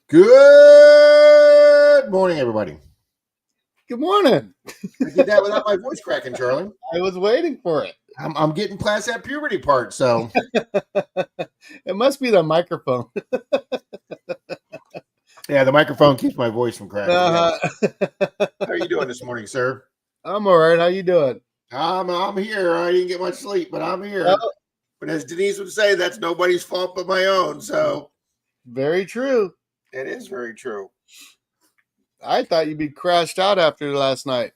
Good morning, everybody. Good morning. I did that without my voice cracking, Charlie. I was waiting for it. I'm getting past that puberty part, so It must be the microphone. yeah, the microphone keeps my voice from cracking. Yeah. Uh-huh. How are you doing this morning, sir? I'm all right. How you doing? I'm here. I didn't get much sleep, but I'm here. Oh, But as Denise would say, that's nobody's fault but my own. So very true. it is very true. I thought you'd be crashed out after last night.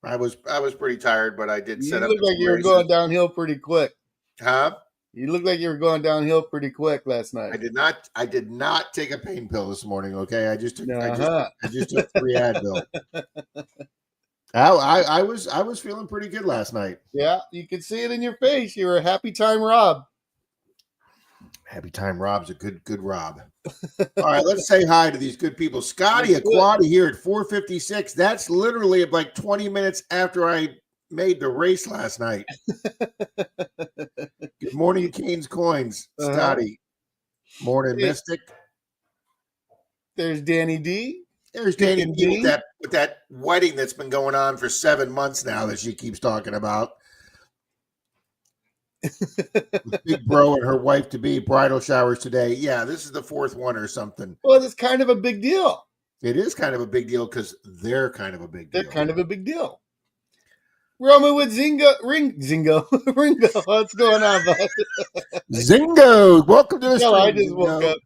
I was pretty tired, but I did You set up. look like you were going downhill pretty quick. Huh? You look like you were going downhill pretty quick last night. I did not take a pain pill this morning. Okay, I just took 3 Advil. I was feeling pretty good last night. Yeah, you could see it in your face. You were a happy time Rob. Happy time Rob's a good Rob. All right, let's say hi to these good people. Scotty Aquati here at 4:56. That's literally like 20 minutes after I made the race last night. Good morning, Kane's Coins. Scotty. Morning, Mystic. There's Danny D. There's Danny D with that wedding that's been going on for 7 months now that she keeps talking about. Big Bro and her wife to be bridal showers today. Yeah, this is the 4th one or something. Well, it's kind of a big deal. It is kind of a big deal because they're kind of a big deal. They're kind of a big deal. Roman with Ringo. What's going on, bud? Zingo, welcome to the stream. I just woke up.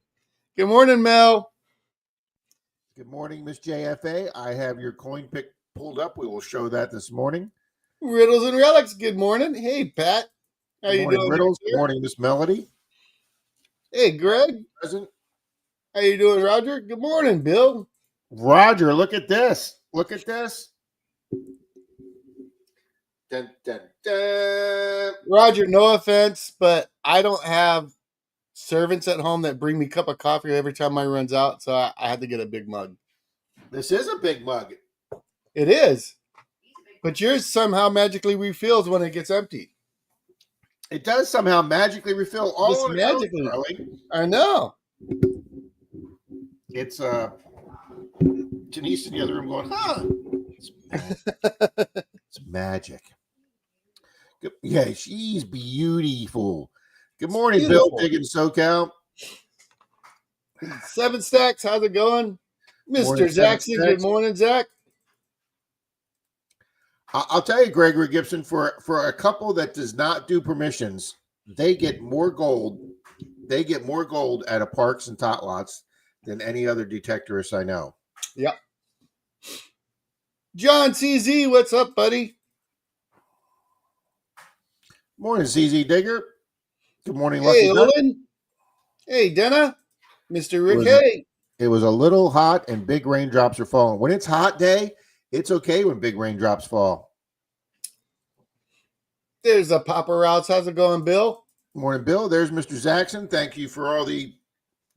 Good morning, Mel. Good morning, Miss JFA. I have your coin pick pulled up. We will show that this morning. Riddles and Relics. Good morning. Hey, Pat. How you doing? Riddles. Good morning, Miss Melody. Hey, Greg. Present. How you doing, Roger? Good morning, Bill. Roger, look at this. Look at this. Dun, dun, dun. Roger, no offense, but I don't have servants at home that bring me a cup of coffee every time mine runs out, so I had to get a big mug. This is a big mug. It is. But yours somehow magically refills when it gets empty. It does somehow magically refill all Just on magically. its own, Charlie. I know. It's Denise in the other room going, huh? It's magic. Yeah, she's beautiful. Good morning, Bill Diggin SoCal. 7 Stacks, how's it going? Mr. Jackson, good morning, Zach. I'll tell you, Gregory Gibson, for a couple that does not do permissions, they get more gold. They get more gold at a Parks and Tot Lots than any other detectorist I know. Yep. John CZ, what's up, buddy? Morning, CZ Digger. Good morning, Hey, Lucky. Olin. Hey, Denna. Mr. Rick Hay. It was a little hot and big raindrops are falling. When it's hot day, it's okay when big raindrops fall. There's the Papa Routes. How's it going, Bill? Morning, Bill. There's Mr. Jackson. Thank you for all the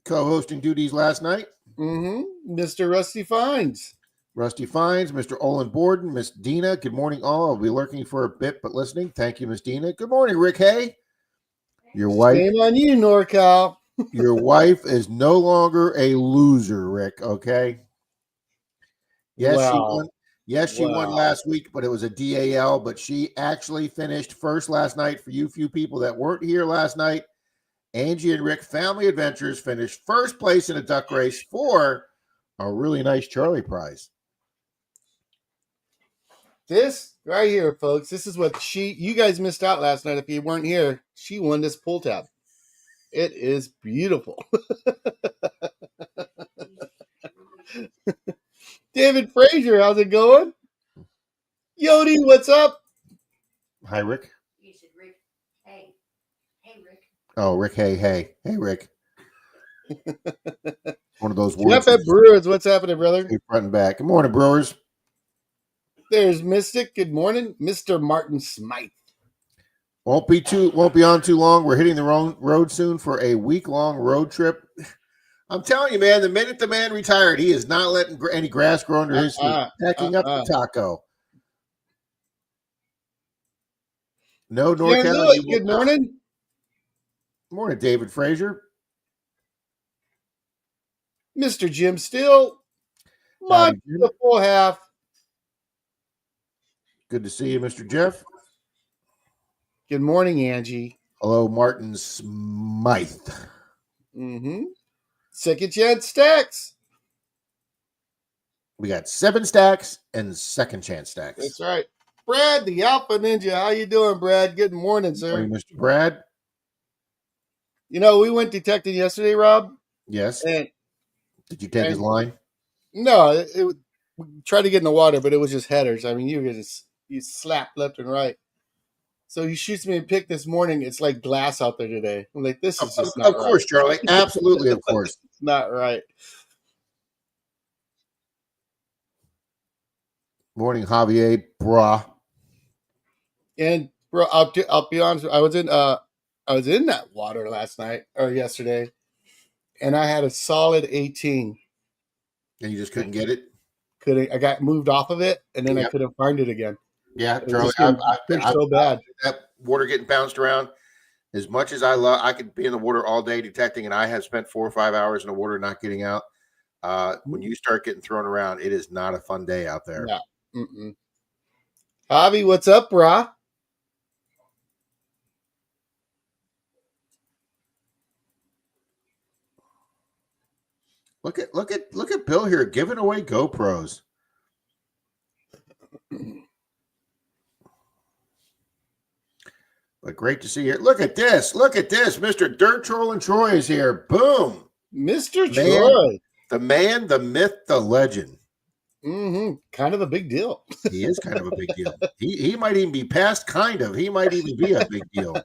co-hosting duties last night. Mr. Rusty Fines. Rusty Fines, Mr. Olin Borden, Miss Dina. Good morning, all. I'll be lurking for a bit, but listening. Thank you, Miss Dina. Good morning, Rick Hay. Your wife. Shame on you, NorCal. Your wife is no longer a loser, Rick. Okay. Yes, wow. She won. Yes, she won last week, but it was a DAL. But she actually finished first last night. For you few people that weren't here last night, Angie and Rick Family Adventures finished first place in a duck race for a really nice Charlie prize. This right here, folks, this is what you guys missed out last night if you weren't here. She won this pull tab. It is beautiful. David Frazier, how's it going? Yodi, what's up? Hi, Rick. You said Rick. Hey. Hey, Rick. Oh, Rick, hey. Hey, Rick. One of those words. Jeff at Brewers, what's happening, brother? Front and back. Good morning, Brewers. There's Mystic. Good morning, Mr. Martin Smythe. Won't be on too long. We're hitting the road soon for a week-long road trip. I'm telling you, man, the minute the man retired, he is not letting any grass grow under his feet. Packing up the taco. No, NorCal. Good morning. Morning, David Frazier. Mr. Jim Steele, Howdy, Monty Jim. the full half. Good to see you, Mr. Jeff. Good morning, Angie. Hello, Martin Smythe. Second chance stacks. We got 7 stacks and second chance stacks. That's right. Brad, the Alpha Ninja. How you doing, Brad? Good morning, sir. Morning, Mr. Brad. You know, we went detecting yesterday, Rob. Yes. And did you take his line? No, we tried to get in the water, but it was just headers. I mean, you slap left and right. So he shoots me a pick this morning. It's like glass out there today. I'm like, this is just not right. Of course, Charlie. Absolutely, of course. It's not right. Morning, Javier, brah. And bro, I'll be honest. I was in that water last night or yesterday, and I had a solid 18. And you just couldn't get it? I got moved off of it, and then I couldn't find it again. Yeah, It Charlie. was so bad. That water getting bounced around. As much as I could be in the water all day detecting, and I have spent 4 or 5 hours in the water not getting out. When you start getting thrown around, it is not a fun day out there. Yeah. Javi, what's up, brah? Look at Bill here giving away GoPros. But great to see you. Look at this. Mr. Dirt Troll and Troy is here. Boom. Mr. Troy. The man, the myth, the legend. Kind of a big deal. He is kind of a big deal. He might even be past kind of. He might even be a big deal.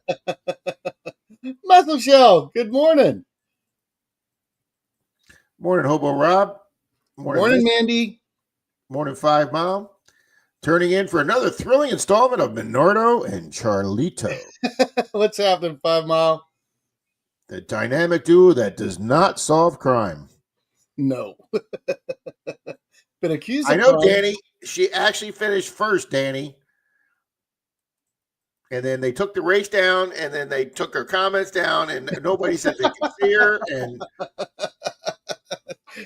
Muscle Shell, good morning. Morning, Hobo Rob. Morning, Mandy. Morning, 5 Mile. Turning in for another thrilling installment of Menardo and Charlito. What's happening, 5 Mile? The dynamic duo that does not solve crime. No. Been accused of I know, crime. Danny. She actually finished first, Danny. And then they took the race down, and then they took her comments down, and nobody said they could see her. And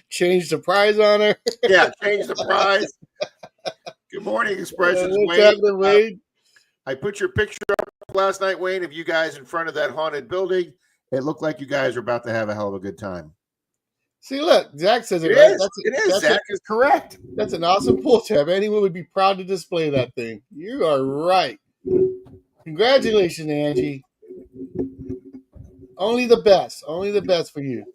changed the prize on her. Yeah, changed the prize. Good morning, Expressions, what's happening, Wade? I put your picture up last night, Wayne, of you guys in front of that haunted building. It looked like you guys are about to have a hell of a good time. See, look, Zach says it, It right. is. Zach is correct. That's an awesome pull tab. Anyone would be proud to display that thing. You are right. Congratulations, Angie. Only the best. Only the best for you.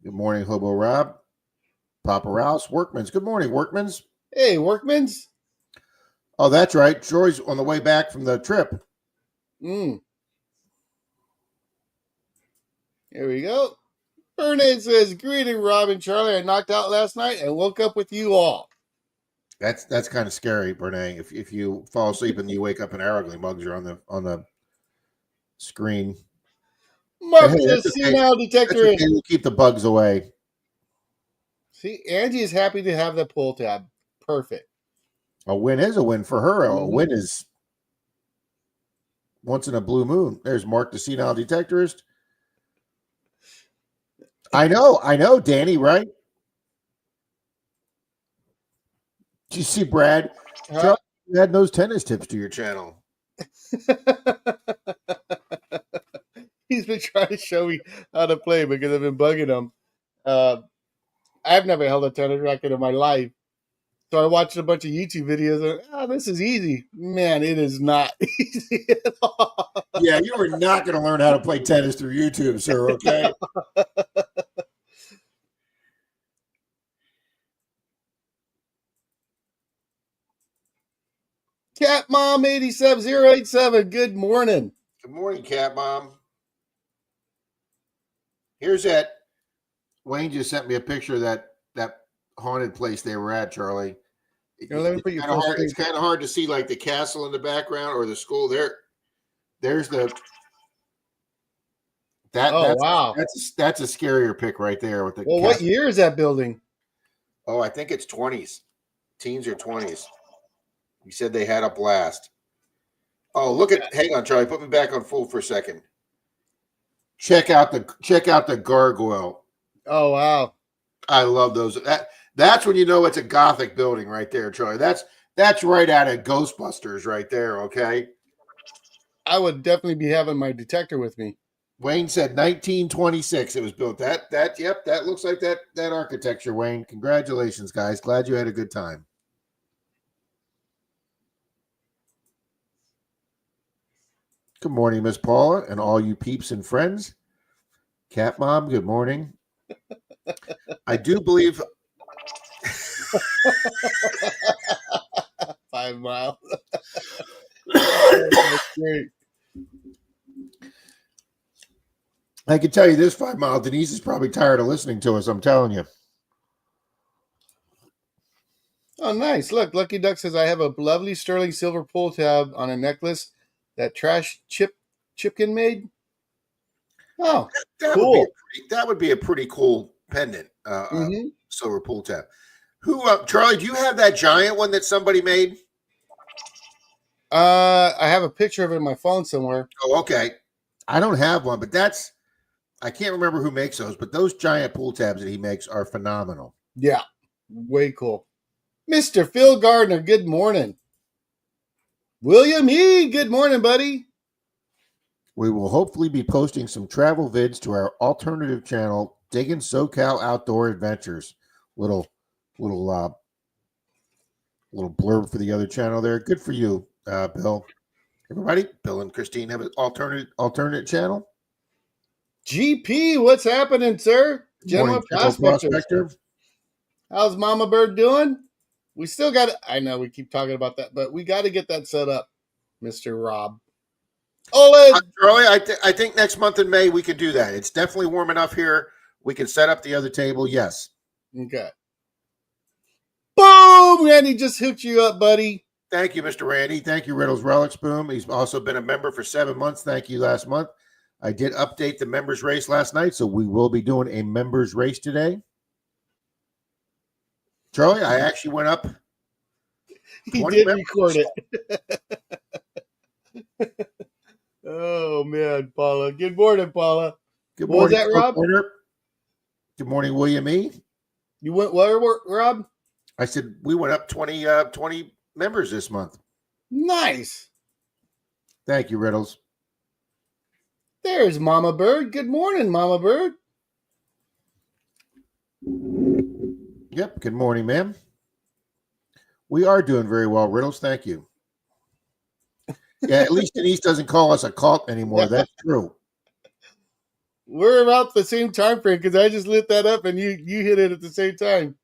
Good morning, Hobo Rob. Papa Rouse, Workman's. Good morning, Workman's. Hey, Workman's. Oh, that's right. Troy's on the way back from the trip. Here we go. Ernest says, greeting, Rob and Charlie. I knocked out last night and woke up with you all. That's kind of scary, Bernay. If you fall asleep and you wake up and arrogantly bugs are on the screen. Mark says, senile detector. Okay. We'll keep the bugs away. See, Angie is happy to have the pull tab. Perfect. A win is a win for her. A win is once in a blue moon. There's Mark the senile detectorist. I know, Danny, right? Did you see Brad? Huh? You had those tennis tips to your channel. He's been trying to show me how to play because I've been bugging him. I've never held a tennis racket in my life. So I watched a bunch of YouTube videos and, this is easy. Man, it is not easy at all. Yeah, you are not going to learn how to play tennis through YouTube, sir, okay? Cat Mom 87087. Good morning. Good morning, Cat Mom. Here's that. Wayne just sent me a picture of that haunted place they were at, Charlie. It's kind of hard to see like the castle in the background or the school. There's the wow. That's a scarier pic right there with the Well, what year is that building? Oh, I think it's 20s. Teens or 20s. He said they had a blast. Oh, look at, hang on, Charlie, put me back on full for a second. Check out the gargoyle. Oh wow. I love those. That's when you know it's a Gothic building right there, Charlie. That's right out of Ghostbusters right there, okay? I would definitely be having my detector with me. Wayne said 1926 it was built. Yep, that looks like that architecture, Wayne. Congratulations, guys. Glad you had a good time. Good morning, Miss Paula, and all you peeps and friends. Cat Mom, good morning. I do believe 5 miles. That's great. I can tell you this 5 Mile. Denise is probably tired of listening to us. I'm telling you. Oh, nice. Look, Lucky Duck says, I have a lovely sterling silver pull tab on a necklace that Trash Chipkin made. Oh, cool. That would be a pretty cool pendant, silver pull tab. Charlie, do you have that giant one that somebody made? I have a picture of it in my phone somewhere. Oh, okay. I don't have one, but I can't remember who makes those, but those giant pull tabs that he makes are phenomenal. Yeah, way cool. Mr. Phil Gardner, good morning. William E., good morning, buddy. We will hopefully be posting some travel vids to our alternative channel, Digging SoCal Outdoor Adventures. Little blurb for the other channel there. Good for you, Bill. Everybody, Bill and Christine have an alternate channel. GP, what's happening, sir? General Prospector. How's Mama Bird doing? We still got it. I know we keep talking about that, but we got to get that set up, Mr. Rob. Charlie, I think next month in May we can do that. It's definitely warm enough here. We can set up the other table. Yes. Okay. Boom! Randy just hooked you up, buddy. Thank you, Mr. Randy. Thank you, Riddles Relics Boom. He's also been a member for 7 months. Thank you last month. I did update the members race last night, so we will be doing a members race today. Charlie, I actually went up. He did record it. Oh, man, Paula. Good morning, Paula. Good morning, what was that, Rob? Good morning, William E. You went where, Rob? I said we went up 20 members this month. Nice. Thank you, Riddles. There's Mama Bird. Good morning, Mama Bird. Yep. Good morning, ma'am. We are doing very well, Riddles. Thank you. Yeah, at least Denise doesn't call us a cult anymore. That's true. We're about the same time frame because I just lit that up and you hit it at the same time.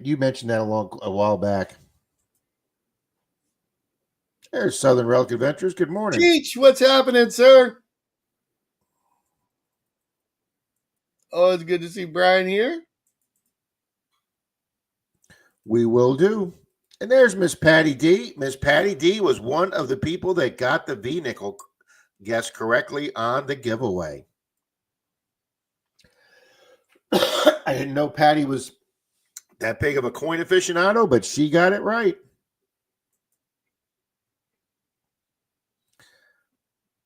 You mentioned that a while back. There's Southern Relic Adventures. Good morning. Cheech, what's happening, sir? Oh, it's good to see Brian here. We will do. And there's Miss Patty D. Miss Patty D was one of the people that got the V-Nickel guess correctly on the giveaway. I didn't know Patty was that big of a coin aficionado, but she got it right.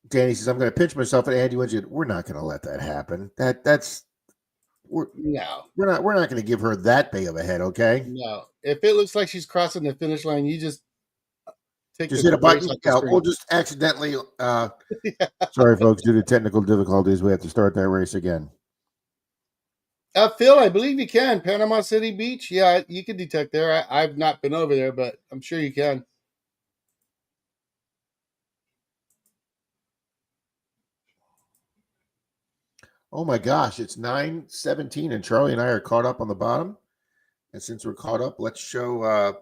Danny says, I'm going to pinch myself, and Andy wins it. We're not going to let that happen. We're not going to give her that big of a head, okay? No. If it looks like she's crossing the finish line, you just hit a button. We'll just accidentally. Sorry, folks. Due to technical difficulties, we have to start that race again. Phil, I believe you can. Panama City Beach. Yeah, you can detect there. I've not been over there, but I'm sure you can. Oh my gosh, it's 9:17 and Charlie and I are caught up on the bottom. And since we're caught up, let's show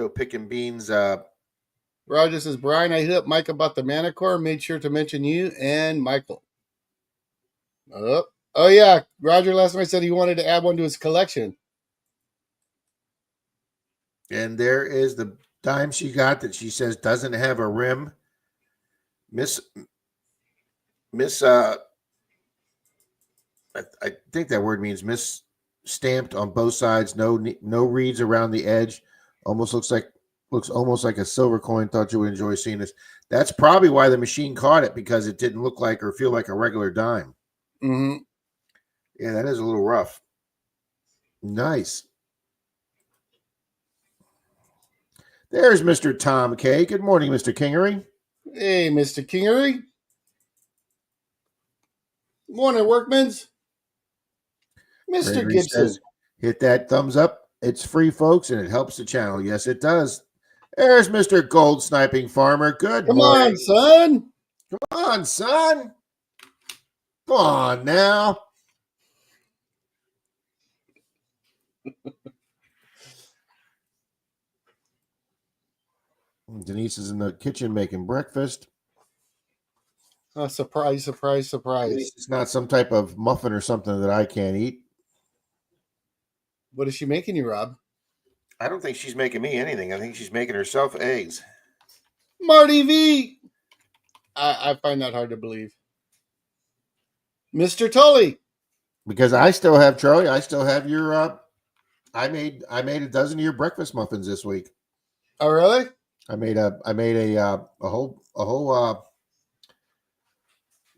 Pickin' Beans. Roger says, Brian, I hit up Mike about the Manicore, made sure to mention you and Michael. Oh yeah. Roger last night said he wanted to add one to his collection. And there is the dime she got that she says doesn't have a rim. Miss I think that word means misstamped on both sides. No reeds around the edge. Looks almost like a silver coin. Thought you would enjoy seeing this. That's probably why the machine caught it, because it didn't look like or feel like a regular dime. Mm-hmm. Yeah, that is a little rough. Nice. There's Mr. Tom K. Good morning, Mr. Kingery. Hey, Mr. Kingery. Morning, workmans. Mr. Gregory Gibson. says, hit that thumbs up. It's free, folks, and it helps the channel. Yes, it does. There's Mr. Gold Sniping Farmer. Good morning. On, son. Come on, son. Come on now. Denise is in the kitchen making breakfast. Oh, surprise, surprise, surprise. It's not some type of muffin or something that I can't eat. What is she making you, Rob? I don't think she's making me anything. I think she's making herself eggs. Marty V. I find that hard to believe. Mr. Tully. Because I still have, Charlie, I still have your I made a dozen of your breakfast muffins this week. Oh, really? I made a whole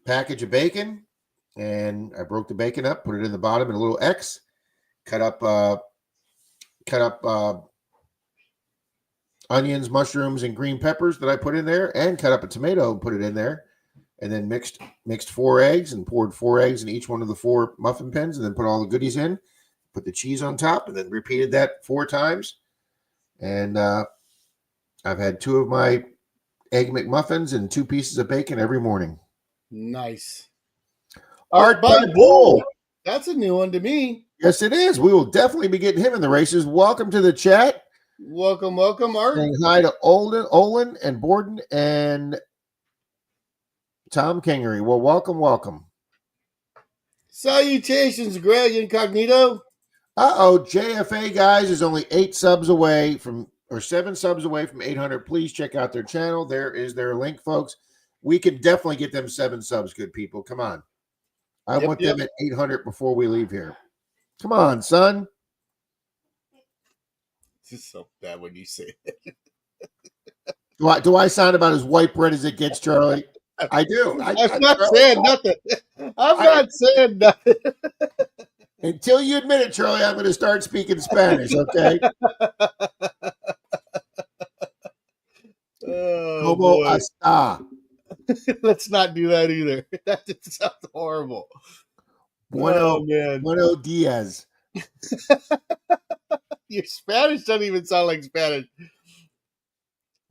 package of bacon, and I broke the bacon up, put it in the bottom in a little X, cut up onions, mushrooms, and green peppers that I put in there, and cut up a tomato and put it in there, and then mixed 4 eggs and poured 4 eggs in each one of the 4 muffin pans, and then put all the goodies in, put the cheese on top, and then repeated that 4 times. And I've had 2 of my Egg McMuffins and 2 pieces of bacon every morning. Nice. Art by Bull. That's a new one to me. Yes, it is. We will definitely be getting him in the races. Welcome to the chat. Welcome, Art. Saying hi to Olin and Borden and Tom Kingery. Well, welcome. Salutations, Greg Incognito. JFA, guys, is only 8 subs away from, or 7 subs away from 800. Please check out their channel. There is their link, folks. We can definitely get them 7 subs, good people. Come on. I want them at 800 before we leave here. Come on, son. This is so bad when you say it. Do I sound about as white bread as it gets, Charlie? I do. I'm not saying nothing. I'm not saying nothing. Until you admit it, Charlie, I'm going to start speaking Spanish, okay? Oh, Como boy. está? Let's not do that either. That just sounds horrible. Bueno dias. Your Spanish doesn't even sound like Spanish.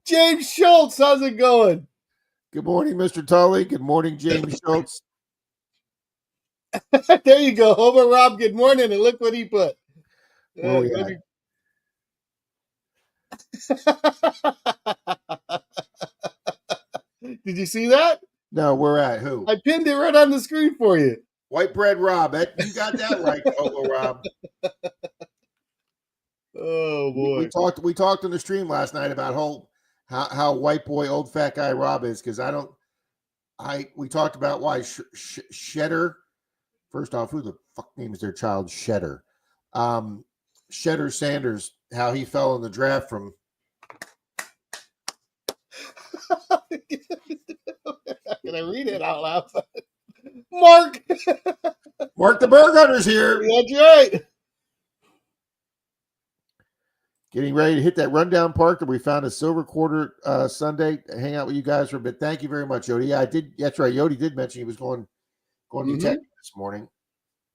James Schultz, how's it going? Good morning, Mr. Tully. Good morning, James Schultz. There you go. Homer Rob, good morning. And look what he put. Did you see that? No, we're at who? I pinned it right on the screen for you. White bread Rob. You got that right, Homo Rob. Oh boy. We talked on the stream last night about how white boy old fat guy Rob is, because we talked about why Shedder. First off, who the fuck names their child Shedder? Shedder Sanders, how he fell in the draft from. Can I read it out loud? Mark the Bird Hunter's here. That's right. Getting ready to hit that rundown park that we found a silver quarter Sunday. Hang out with you guys for a bit. Thank you very much, Yodi. Yeah, I did. That's right. Yodi did mention he was going to detect this morning.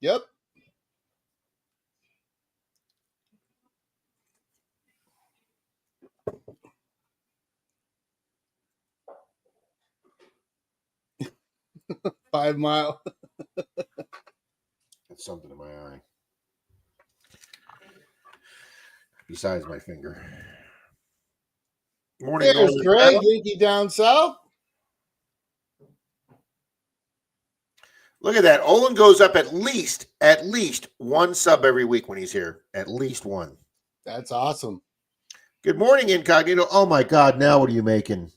Yep. $5 mile. That's something in my eye. Besides my finger. Morning. There's Greg, Yankee down south. Look at that. Olin goes up at least 1 sub every week when he's here. At least 1. That's awesome. Good morning, Incognito. Oh my God. Now what are you making?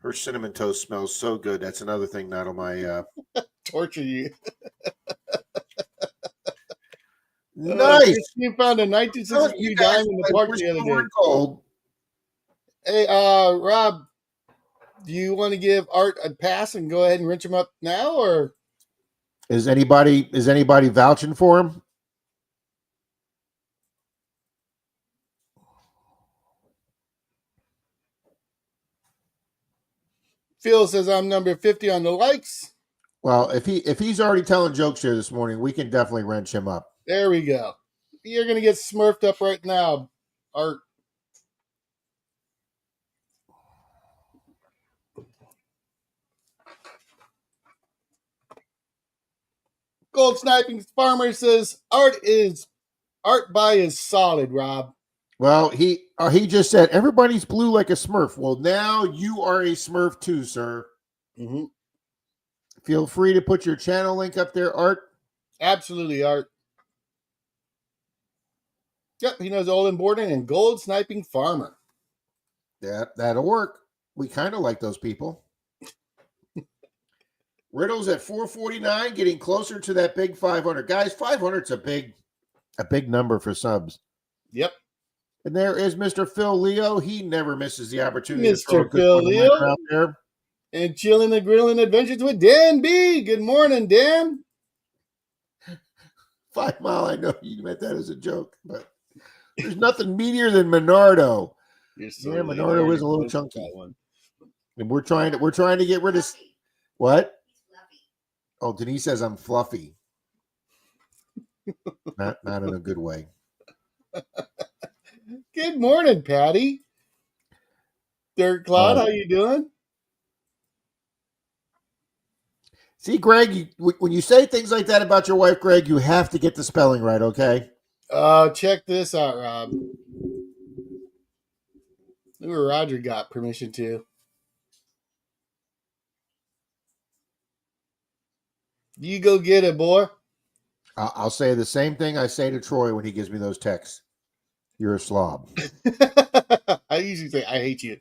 Her cinnamon toast smells so good. That's another thing not on my torture you. Nice. You found a 1963 dime in the park the other day. Cold. Hey, Rob, do you want to give Art a pass and go ahead and wrench him up now, or is anybody vouching for him? Phil says I'm number 50 on the likes. Well, if he's already telling jokes here this morning, we can definitely wrench him up. There we go. You're gonna get smurfed up right now, Art. Gold Sniping Farmer says Art by is solid, Rob. Well, he just said everybody's blue like a Smurf. Well, now you are a Smurf too, sir. Mm-hmm. Feel free to put your channel link up there, Art. Absolutely, Art. Yep, he knows Olin Borden and Gold Sniping Farmer. That'll work. We kind of like those people. Riddle's at 449, getting closer to that big 500. Guys, 500's a big number for subs. Yep. And there is Mr. Phil Leo. He never misses the opportunity. Mr. Phil Leo out there. And chilling the grilling adventures with Dan B. Good morning, Dan. 5 Mile. I know you meant that as a joke, but there's nothing meatier than Menardo. Menardo is a little chunky. And we're trying to get rid of what? Oh, Denise says I'm fluffy. not in a good way. Good morning, Patty. Dirt Cloud, how you doing? See, Greg, when you say things like that about your wife, Greg, you have to get the spelling right, okay? Check this out, Rob. Look where Roger got permission to. You go get it, boy. I'll say the same thing I say to Troy when he gives me those texts. You're a slob. I usually say, I hate you.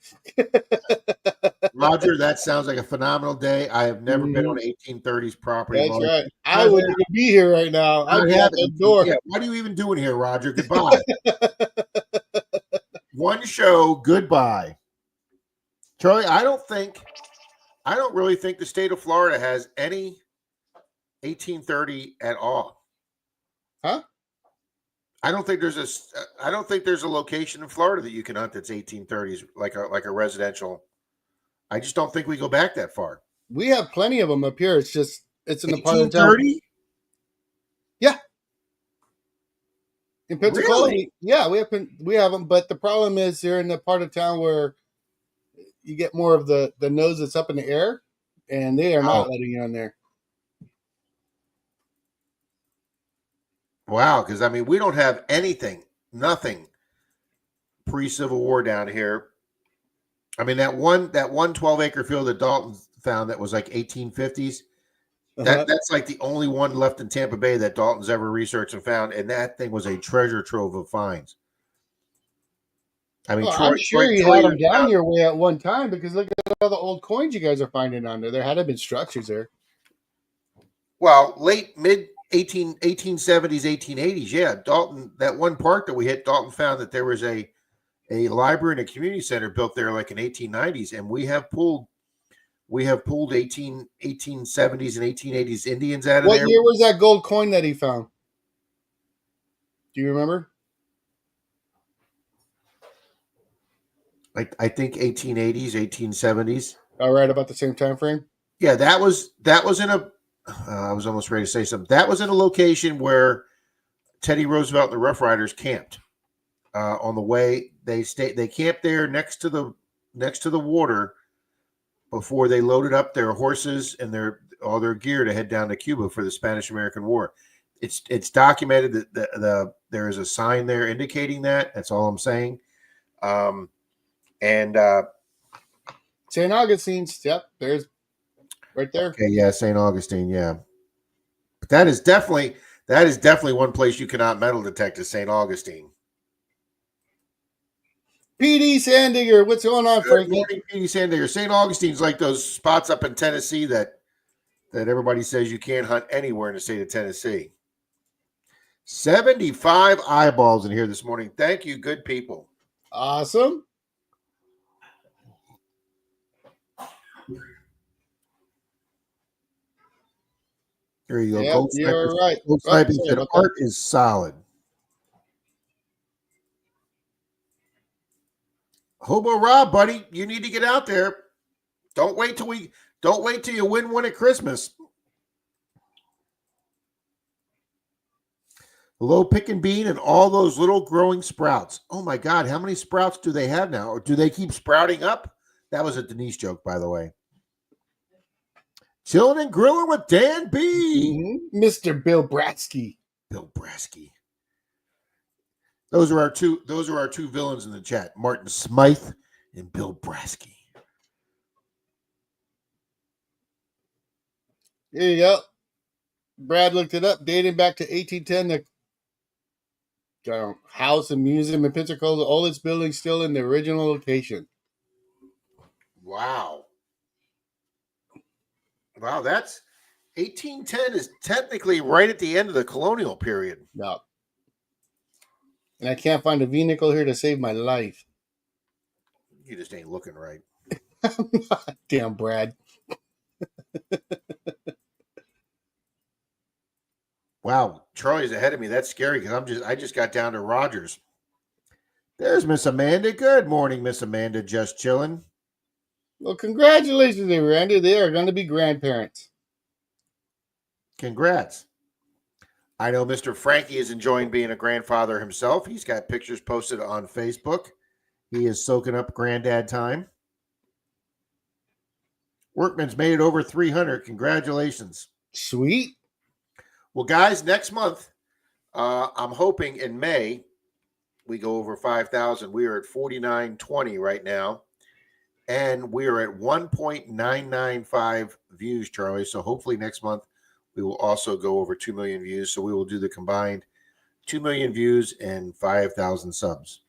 Roger, that sounds like a phenomenal day. I have never been on 1830s property. That's right. I wouldn't even be here right now. I'd be at the door. Yeah, what are you even doing here, Roger? Goodbye. One show, goodbye. Charlie, I don't really think the state of Florida has any 1830 at all. Huh? I don't think there's a location in Florida that you can hunt that's 1830s like a residential. I just don't think we go back that far. We have plenty of them up here. It's in the part of town. 1830? Yeah. In Pensacola, Really? we have them, but the problem is they're in the part of town where you get more of the nose that's up in the air, and they are not letting you on there. Wow, because I mean, we don't have nothing pre-Civil War down here. I mean, that one 12-acre field that Dalton found that was like 1850s. That's like the only one left in Tampa Bay that Dalton's ever researched and found, and that thing was a treasure trove of finds. I mean, I'm sure you had them down your way at one time because look at all the old coins you guys are finding on there. There had to have been structures there. Well, mid 1870s, 1880s, yeah. Dalton, that one park that we hit, Dalton found that there was a library and a community center built there like in 1890s, and we have pulled 1870s and 1880s Indians out of there. What year was that gold coin that he found? Do you remember? I think 1880s, 1870s. All right, about the same time frame. Yeah, that was in a. I was almost ready to say something. That was in a location where Teddy Roosevelt and the Rough Riders camped. On the way, they camped there next to the water before they loaded up their horses and all their gear to head down to Cuba for the Spanish-American War. It's documented that there is a sign there indicating that. That's all I'm saying. And St. Augustine's, yep, there's right there. Okay, yeah, St. Augustine, yeah. But that is definitely one place you cannot metal detect is St. Augustine. PD Sandiger, what's going on, Good Frankie? morning, Petey Sandiger. St. Augustine's like those spots up in Tennessee that everybody says you can't hunt anywhere in the state of Tennessee. 75 eyeballs in here this morning. Thank you, good people. Awesome. There you go. Yep, Gold you're Sniper, right. Gold Oh, Sniper sorry said about art is solid. Hobo Rob, buddy, you need to get out there. Don't wait till you win one at Christmas. Hello, Pick and Bean and all those little growing sprouts. Oh my God, how many sprouts do they have now? Or do they keep sprouting up? That was a Denise joke, by the way. Chilling and grilling with Dan B. Mr. Bill Bratsky. Bill Bratsky. Those are our two villains in the chat. Martin Smythe and Bill Bratsky. There you go. Brad looked it up, dating back to 1810. The house and museum in Pensacola, all its buildings still in the original location. Wow. Wow, that's 1810 is technically right at the end of the colonial period. No. And I can't find a vehicle here to save my life. You just ain't looking right. Damn, Brad. Wow, Charlie's ahead of me. That's scary because I just got down to Rogers. There's Miss Amanda. Good morning, Miss Amanda. Just chilling. Well, congratulations, Randy. They are going to be grandparents. Congrats. I know Mr. Frankie is enjoying being a grandfather himself. He's got pictures posted on Facebook. He is soaking up granddad time. Workman's made it over 300. Congratulations. Sweet. Well, guys, next month, I'm hoping in May, we go over 5,000. We are at 4920 right now. And we are at 1.995 views, Charlie. So hopefully next month, we will also go over 2 million views. So we will do the combined 2 million views and 5,000 subs.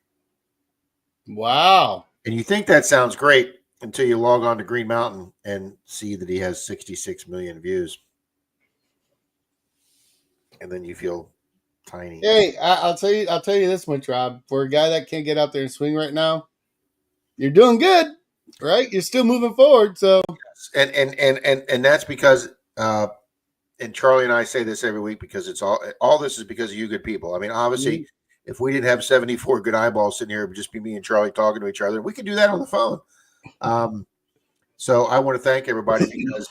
Wow. And you think that sounds great until you log on to Green Mountain and see that he has 66 million views. And then you feel tiny. Hey, I'll tell you this much, Rob. For a guy that can't get out there and swing right now, you're doing good, right? You're still moving forward. So and that's because and Charlie and I say this every week because it's all this is because of you good people. I mean, obviously, if we didn't have 74 good eyeballs sitting here, it would just be me and Charlie talking to each other. We could do that on the phone. So I want to thank everybody because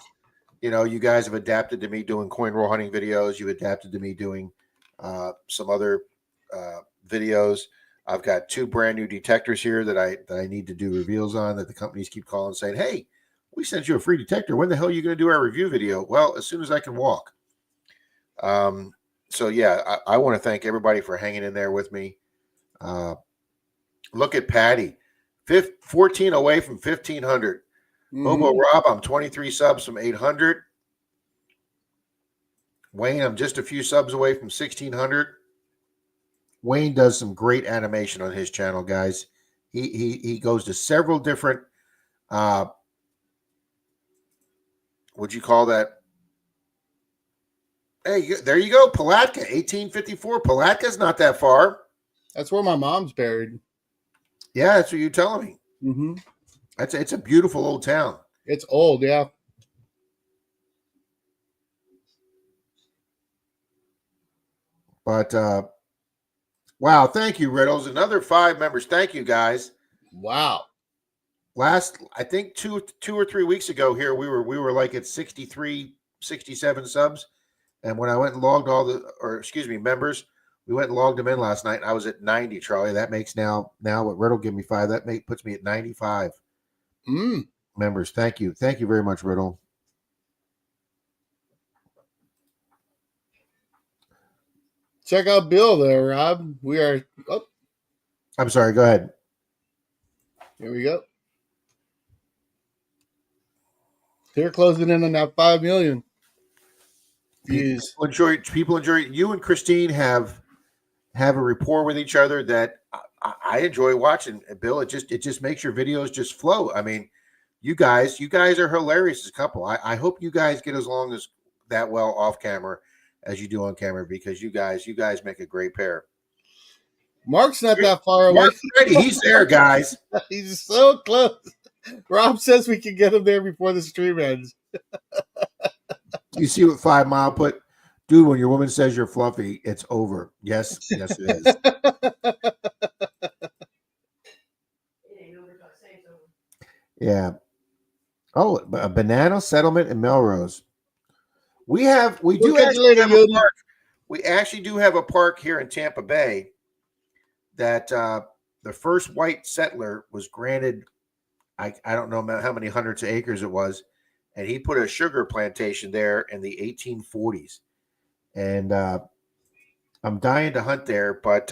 you guys have adapted to me doing coin roll hunting videos. You've adapted to me doing some other videos. I've got 2 brand new detectors here that I need to do reveals on that the companies keep calling saying, hey, we sent you a free detector. When the hell are you going to do our review video? Well, as soon as I can walk. So yeah, I want to thank everybody for hanging in there with me. Look at Patty, 14 away from 1,500. Hobo Rob, I'm 23 subs from 800. Wayne, I'm just a few subs away from 1,600. Wayne does some great animation on his channel, guys. He goes to several different would you call that? Hey, there you go. Palatka, 1854. Palatka's not that far. that's where my mom's buried. Yeah, that's what you're telling me. Mm-hmm. It's a beautiful old town. It's old, yeah. But wow, thank you, Riddles. Another 5 members. Thank you, guys. Wow. Last, I think 2 or 3 weeks ago here, we were like at 63, 67 subs. And when I went and logged members, we went and logged them in last night. I was at 90, Charlie. That makes now what Riddle give me 5. That puts me at 95 members. Thank you. Thank you very much, Riddle. Check out Bill there, Rob. We are. Oh, I'm sorry. Go ahead. here we go. They're closing in on that 5 million views. People enjoy. You and Christine have a rapport with each other that I enjoy watching Bill. It just makes your videos just flow. I mean, you guys are hilarious as a couple. I hope you guys get as long as that well off camera as you do on camera because you guys make a great pair. Mark's not that far away. Mark's ready. He's there, guys. He's so close. Rob says we can get him there before the stream ends. You see what 5 Mile put? Dude, when your woman says you're fluffy, it's over. Yes, it is. It ain't over till I say so. Yeah. Oh, a banana settlement in Melrose. We do actually have a park. We actually do have a park here in Tampa Bay that the first white settler was granted. I don't know how many hundreds of acres it was, and he put a sugar plantation there in the 1840s. And I'm dying to hunt there, but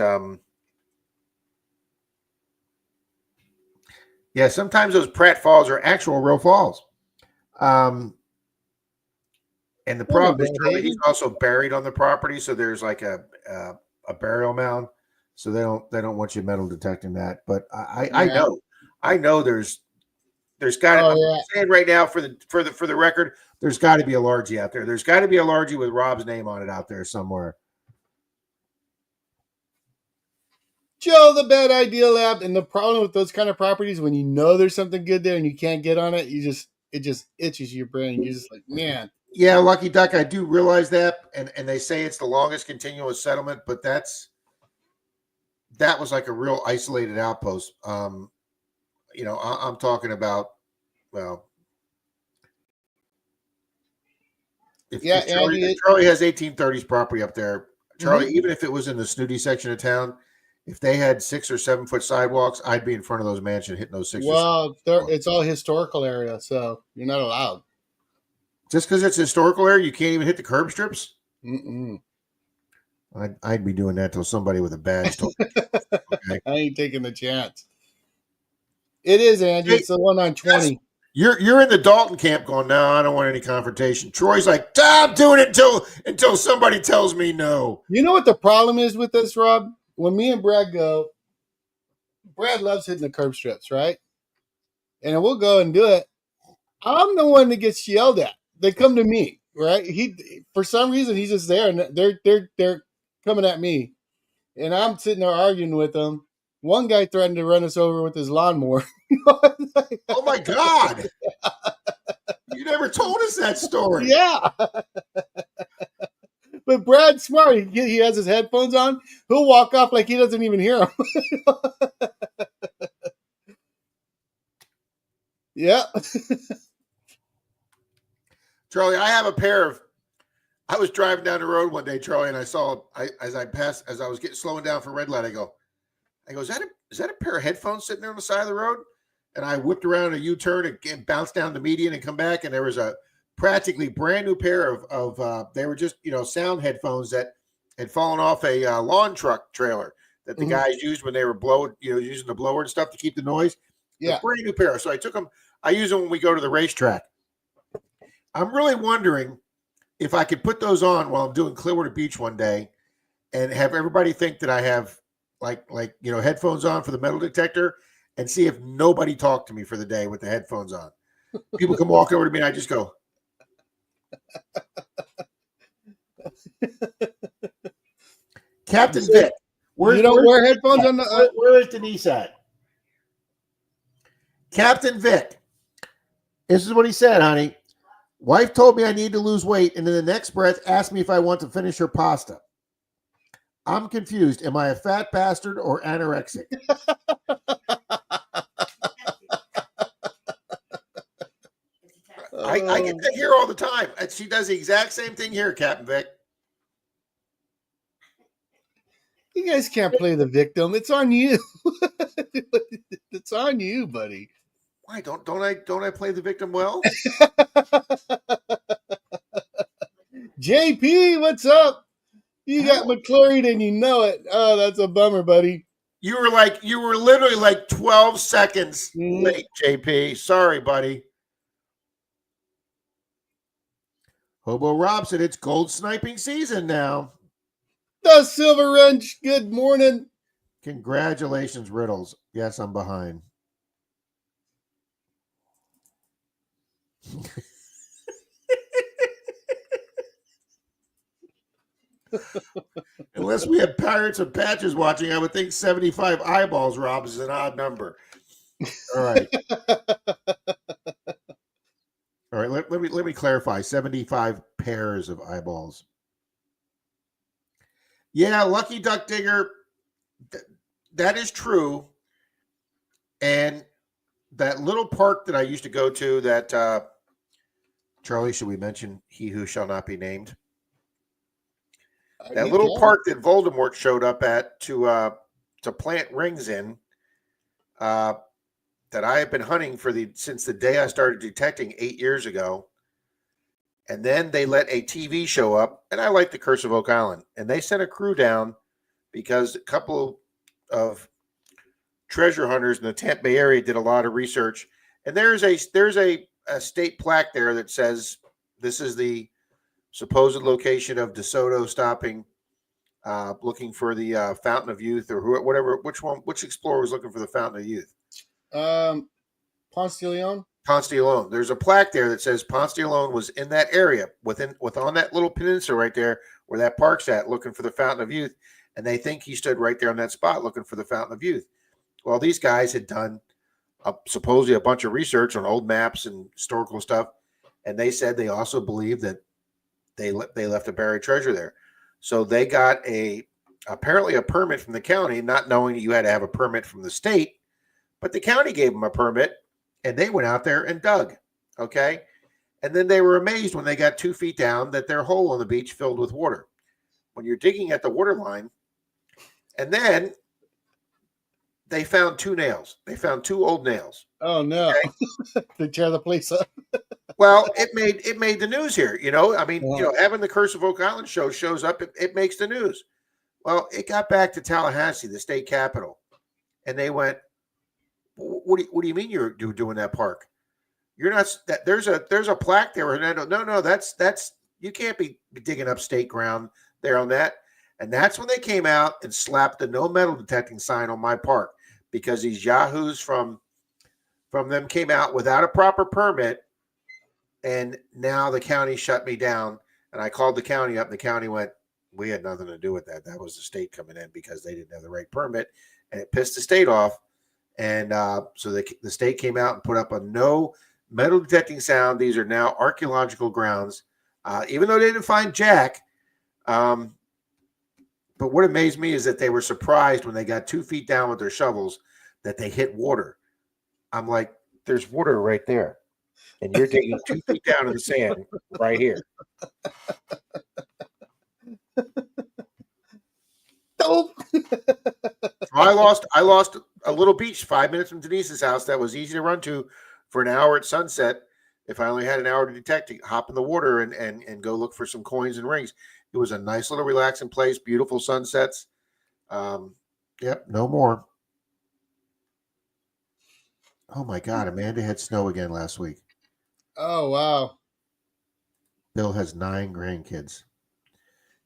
yeah, sometimes those Pratt Falls are actual real falls. And the problem is, Charlie, he's also buried on the property, so there's like a burial mound, so they don't want you metal detecting that. But I know there's got. I'm saying right now for the record, there's got to be a Largie out there. There's got to be a Largie with Rob's name on it out there somewhere. Joe, the Bad Idea Lab, and the problem with those kind of properties, when you know there's something good there and you can't get on it, it just itches your brain. You're just like, man. Yeah, Lucky Duck, I do realize that, and they say it's the longest continuous settlement, but that was like a real isolated outpost. I'm talking about, well, if Charlie has 1830s property up there, Charlie, even if it was in the snooty section of town, if they had 6 or 7 foot sidewalks, I'd be in front of those mansions hitting those 6. Well, it's all historical area, so you're not allowed. Just because it's a historical area, you can't even hit the curb strips? Mm-mm. I'd be doing that till somebody with a badge told me. Okay. I ain't taking the chance. It is, Andy. It's the one on 20. You're in the Dalton camp going, no, I don't want any confrontation. Troy's like, I'm doing it until somebody tells me no. You know what the problem is with this, Rob? When me and Brad go, Brad loves hitting the curb strips, right? And we'll go and do it. I'm the one that gets yelled at. They come to me, right? For some reason he's just there, and they're coming at me, and I'm sitting there arguing with them. One guy threatened to run us over with his lawnmower. Oh my God! You never told us that story. Yeah. But Brad's smart. He has his headphones on. He'll walk off like he doesn't even hear him. Yeah. Charlie, I have a pair of. I was driving down the road one day, Charlie, and I saw as I was slowing down for red light. I go, is that a pair of headphones sitting there on the side of the road? And I whipped around a U-turn and bounced down the median and come back, and there was a practically brand new pair of they were just sound headphones that had fallen off a lawn truck trailer that the guys used when they were using the blower and stuff to keep the noise. Yeah, a brand new pair. So I took them. I use them when we go to the racetrack. I'm really wondering if I could put those on while I'm doing Clearwater Beach one day, and have everybody think that I have like headphones on for the metal detector, and see if nobody talked to me for the day with the headphones on. People come walk over to me and I just go. Captain Vic, you don't wear headphones on the. Where is Denise at? Captain Vic, this is what he said, honey. Wife told me I need to lose weight, and in the next breath asked me if I want to finish her pasta. I'm confused. Am I a fat bastard or anorexic? I get that here all the time. She does the exact same thing here, Captain Vic. You guys can't play the victim. It's on you. It's on you, buddy. Why don't I play the victim well? JP, what's up? You got McClurried and you know it. Oh, that's a bummer, buddy. You were literally like 12 seconds late, JP. Sorry, buddy. Hobo Rob said it's gold sniping season now. The Silver Wrench, good morning. Congratulations, Riddles. Yes, I'm behind. Unless we have Pirates and Patches watching, I would think 75 eyeballs, Rob, is an odd number. All right. All right, let me clarify. 75 pairs of eyeballs. Yeah, Lucky Duck Digger, that is true. And that little park that I used to go to that, Charlie, should we mention He Who Shall Not Be Named? That little park that Voldemort showed up at to plant rings in, that I have been hunting since the day I started detecting 8 years ago. And then they let a TV show up, and I like The Curse of Oak Island. And they sent a crew down because a couple of treasure hunters in the Tampa Bay area did a lot of research. And there's a state plaque there that says this is the supposed location of DeSoto stopping, looking for the Fountain of Youth, or whatever. Which explorer was looking for the Fountain of Youth? Ponce de Leon. Ponce de Leon. There's a plaque there that says Ponce de Leon was in that area, on that little peninsula right there where that park's at, looking for the Fountain of Youth. And they think he stood right there on that spot looking for the Fountain of Youth. Well, these guys had done supposedly a bunch of research on old maps and historical stuff, and they said they also believe that they left a buried treasure there. So they got apparently a permit from the county, not knowing that you had to have a permit from the state, but the county gave them a permit, and they went out there and dug. Okay, and then they were amazed when they got 2 feet down that their hole on the beach filled with water. When you're digging at the water line, and then they found 2 nails. They found 2 old nails. Oh no! Okay? They tear the place up. Well, it made the news here. I mean, having the Curse of Oak Island shows up, it makes the news. Well, it got back to Tallahassee, the state capital, and they went, "What do you mean you're doing that park? You're not. There's a plaque there." And no, that's you can't be digging up state ground there on that. And that's when they came out and slapped the no metal detecting sign on my park, because these yahoos from them came out without a proper permit, and now the county shut me down. And I called the county up, and the county went, "We had nothing to do with that. That was the state coming in because they didn't have the right permit," and it pissed the state off. And so the state came out and put up a no metal detecting sound. These are now archaeological grounds, even though they didn't find Jack. But what amazed me is that they were surprised when they got 2 feet down with their shovels that they hit water. I'm like, there's water right there. And you're digging 2 feet down in the sand right here. Nope. I lost a little beach 5 minutes from Denise's house that was easy to run to for an hour at sunset. If I only had an hour to detect it, hop in the water and go look for some coins and rings. It was a nice little relaxing place, beautiful sunsets. Yep, no more. Oh my God, Amanda had snow again last week. Oh wow. Bill has 9 grandkids.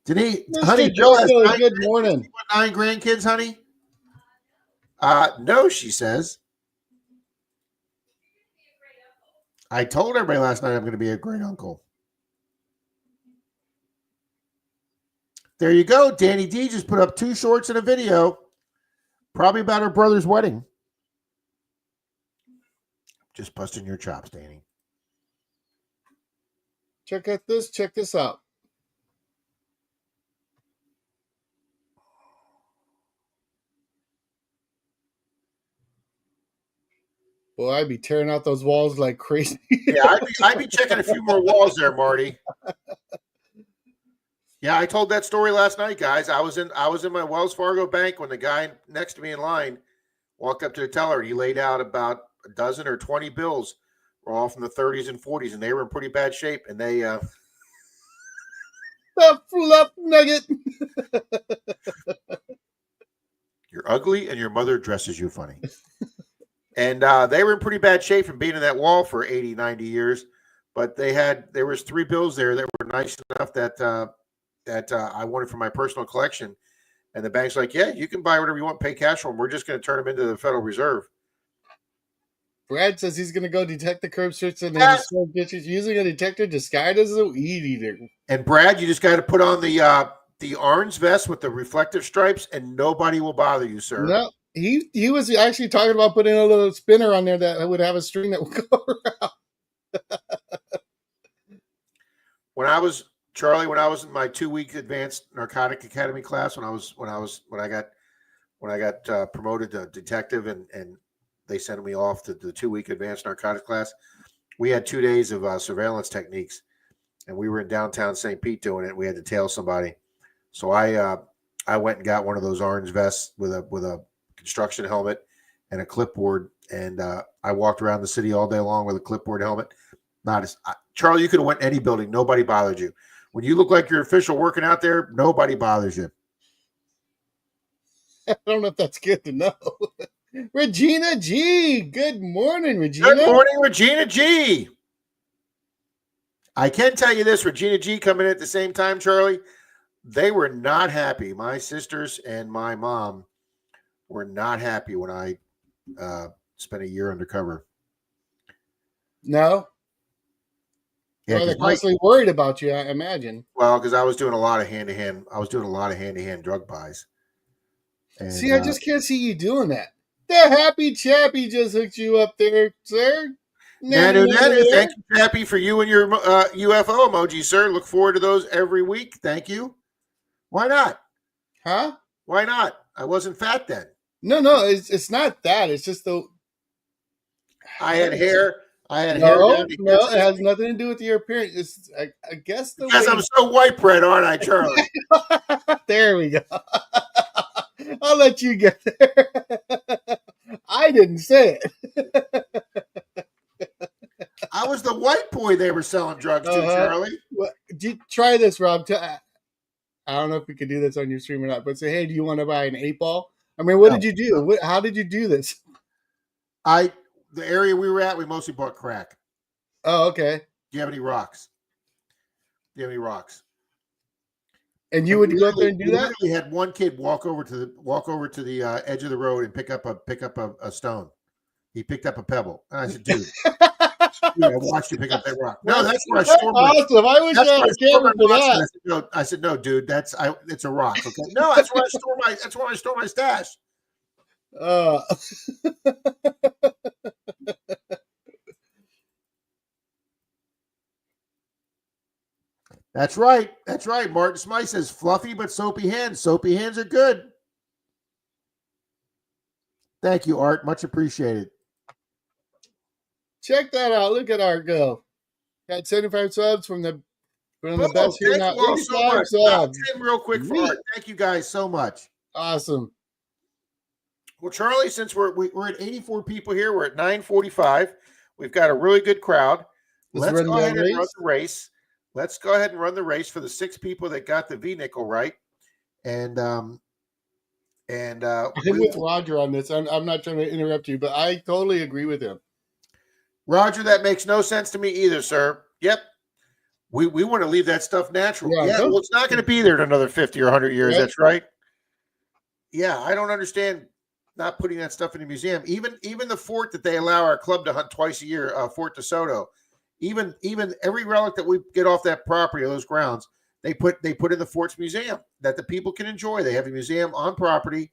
Denise, Mr. honey, Bill has Joe, 9 good morning. 9 grandkids, honey? No, she says. I told everybody last night I'm going to be a great uncle. There you go. Danny D just put up 2 shorts and a video, probably about her brother's wedding. Just busting your chops, Danny. Check this out. Boy, I'd be tearing out those walls like crazy. Yeah, I'd be checking a few more walls there, Marty. Yeah, I told that story last night, guys. I was in my Wells Fargo bank when the guy next to me in line walked up to the teller. He laid out about a dozen or 20 bills, were all from the 30s and 40s, and they were in pretty bad shape. And they the fluff nugget. You're ugly, and your mother dresses you funny. And they were in pretty bad shape from being in that wall for 80, 90 years. But there was 3 bills there that were nice enough that I wanted for my personal collection. And the bank's like, yeah, you can buy whatever you want, pay cash for them. We're just going to turn them into the Federal Reserve. Brad says he's going to go detect the curb strips and Yes. dishes using a detector disguised as a weed eater. And Brad, you just got to put on the orange vest with the reflective stripes, and nobody will bother you, sir. No, he was actually talking about putting a little spinner on there that would have a string that would go around. When I was in my 2-week advanced narcotic academy class, when I got promoted to detective, and they sent me off to the 2-week advanced narcotics class, we had 2 days of surveillance techniques, and we were in downtown St. Pete doing it. We had to tail somebody, so I went and got one of those orange vests with a construction helmet and a clipboard, and I walked around the city all day long with a clipboard helmet. Charlie, you could have went any building. Nobody bothered you. When you look like you're official working out there, nobody bothers you. I don't know if that's good to know. Regina G. Good morning, Regina. Good morning, Regina G. I can tell you this, Regina G coming in at the same time, Charlie, they were not happy. My sisters and my mom were not happy when I spent a year undercover. No? Yeah, well, they're constantly worried about you, I imagine. Well, because I was doing a lot of hand-to-hand drug buys. And, see, I just can't see you doing that. The Happy Chappy just hooked you up there, sir. Nanu, thank you, Chappy, for you and your UFO emoji, sir. Look forward to those every week. Thank you. Why not? Huh? Why not? I wasn't fat then. No, it's not that. It's just the. I had hair. Hair. No, it has nothing to do with your appearance. It's, I guess because I'm so white bread, aren't I, Charlie? There we go. I'll let you get there. I didn't say it. I was the white boy they were selling drugs to, Charlie. Well, try this, Rob. I don't know if we could do this on your stream or not, but say, hey, do you want to buy an 8-ball? I mean, what did you do? How did you do this? The area we were at, we mostly bought crack. Oh, okay. Do you have any rocks? And you would go up there and do that? We had one kid walk over to the edge of the road and pick up a stone. He picked up a pebble. And I said, dude, I watched you pick up that rock. No, that's where I stored my. Awesome. I wish I had a camera for that. I said, no, dude, it's a rock. Okay. No, that's where I store my stash. That's right. Martin Smythe says fluffy but soapy hands. Soapy hands are good. Thank you, Art. Much appreciated. Check that out. Look at Art go. Got 75 subs from the best here now. 85 subs. 10 real quick for Art. Thank you guys so much. Awesome. Well, Charlie, since we're at 84 people here, we're at 9:45. We've got a really good crowd. Let's go ahead and run the race. Let's go ahead and run the race for the 6 people that got the V-nickel right. And I'm with Roger on this. I'm not trying to interrupt you, but I totally agree with him. Roger, that makes no sense to me either, sir. Yep. We want to leave that stuff natural. Yeah, well, it's not going to be there in another 50 or 100 years. Right. That's right. Yeah, I don't understand not putting that stuff in a museum. Even the fort that they allow our club to hunt twice a year, Fort DeSoto, even every relic that we get off that property, those grounds, they put in the fort's museum that the people can enjoy. They have a museum on property,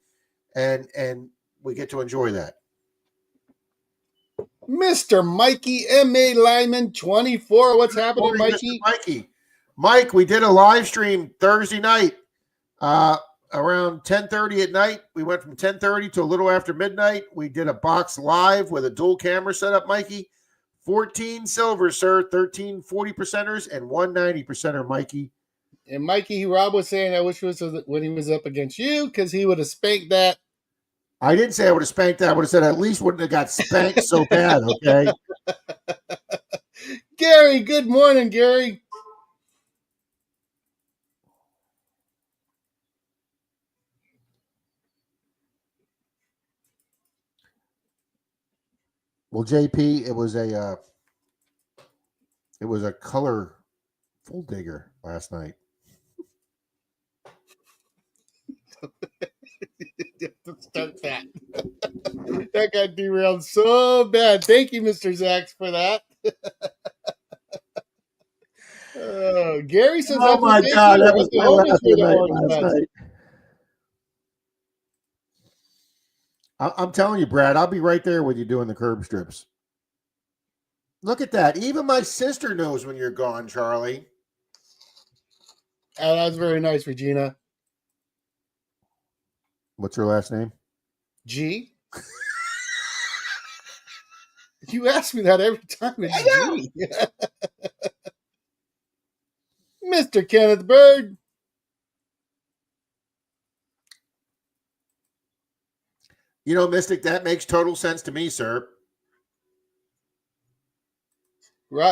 and we get to enjoy that. Mr. Mikey M.A. Lyman 24. What's happening, Mikey? Mike, we did a live stream Thursday night around 10:30 at night. We went from 10:30 to a little after midnight. We did a box live with a dual camera setup, Mikey. 14 silvers, sir, 13 40%ers, and 1 90%er, Mikey. And Mikey, Rob was saying, I wish it was when he was up against you because he would have spanked that. I didn't say I would have spanked that. I would have said I at least wouldn't have got spanked so bad, okay? Gary, good morning, Gary. Well, JP, it was a color full digger last night. You have to start that. That got derailed so bad. Thank you, Mr. Zax, for that. Gary says, Oh my God, that was my laughter night last night. I'm telling you, Brad, I'll be right there with you doing the curb strips. Look at that. Even my sister knows when you're gone, Charlie. Oh, that's very nice, Regina. What's her last name? G. You ask me that every time. It's G. Mr. Kenneth Bird. You know, Mystic, that makes total sense to me, sir.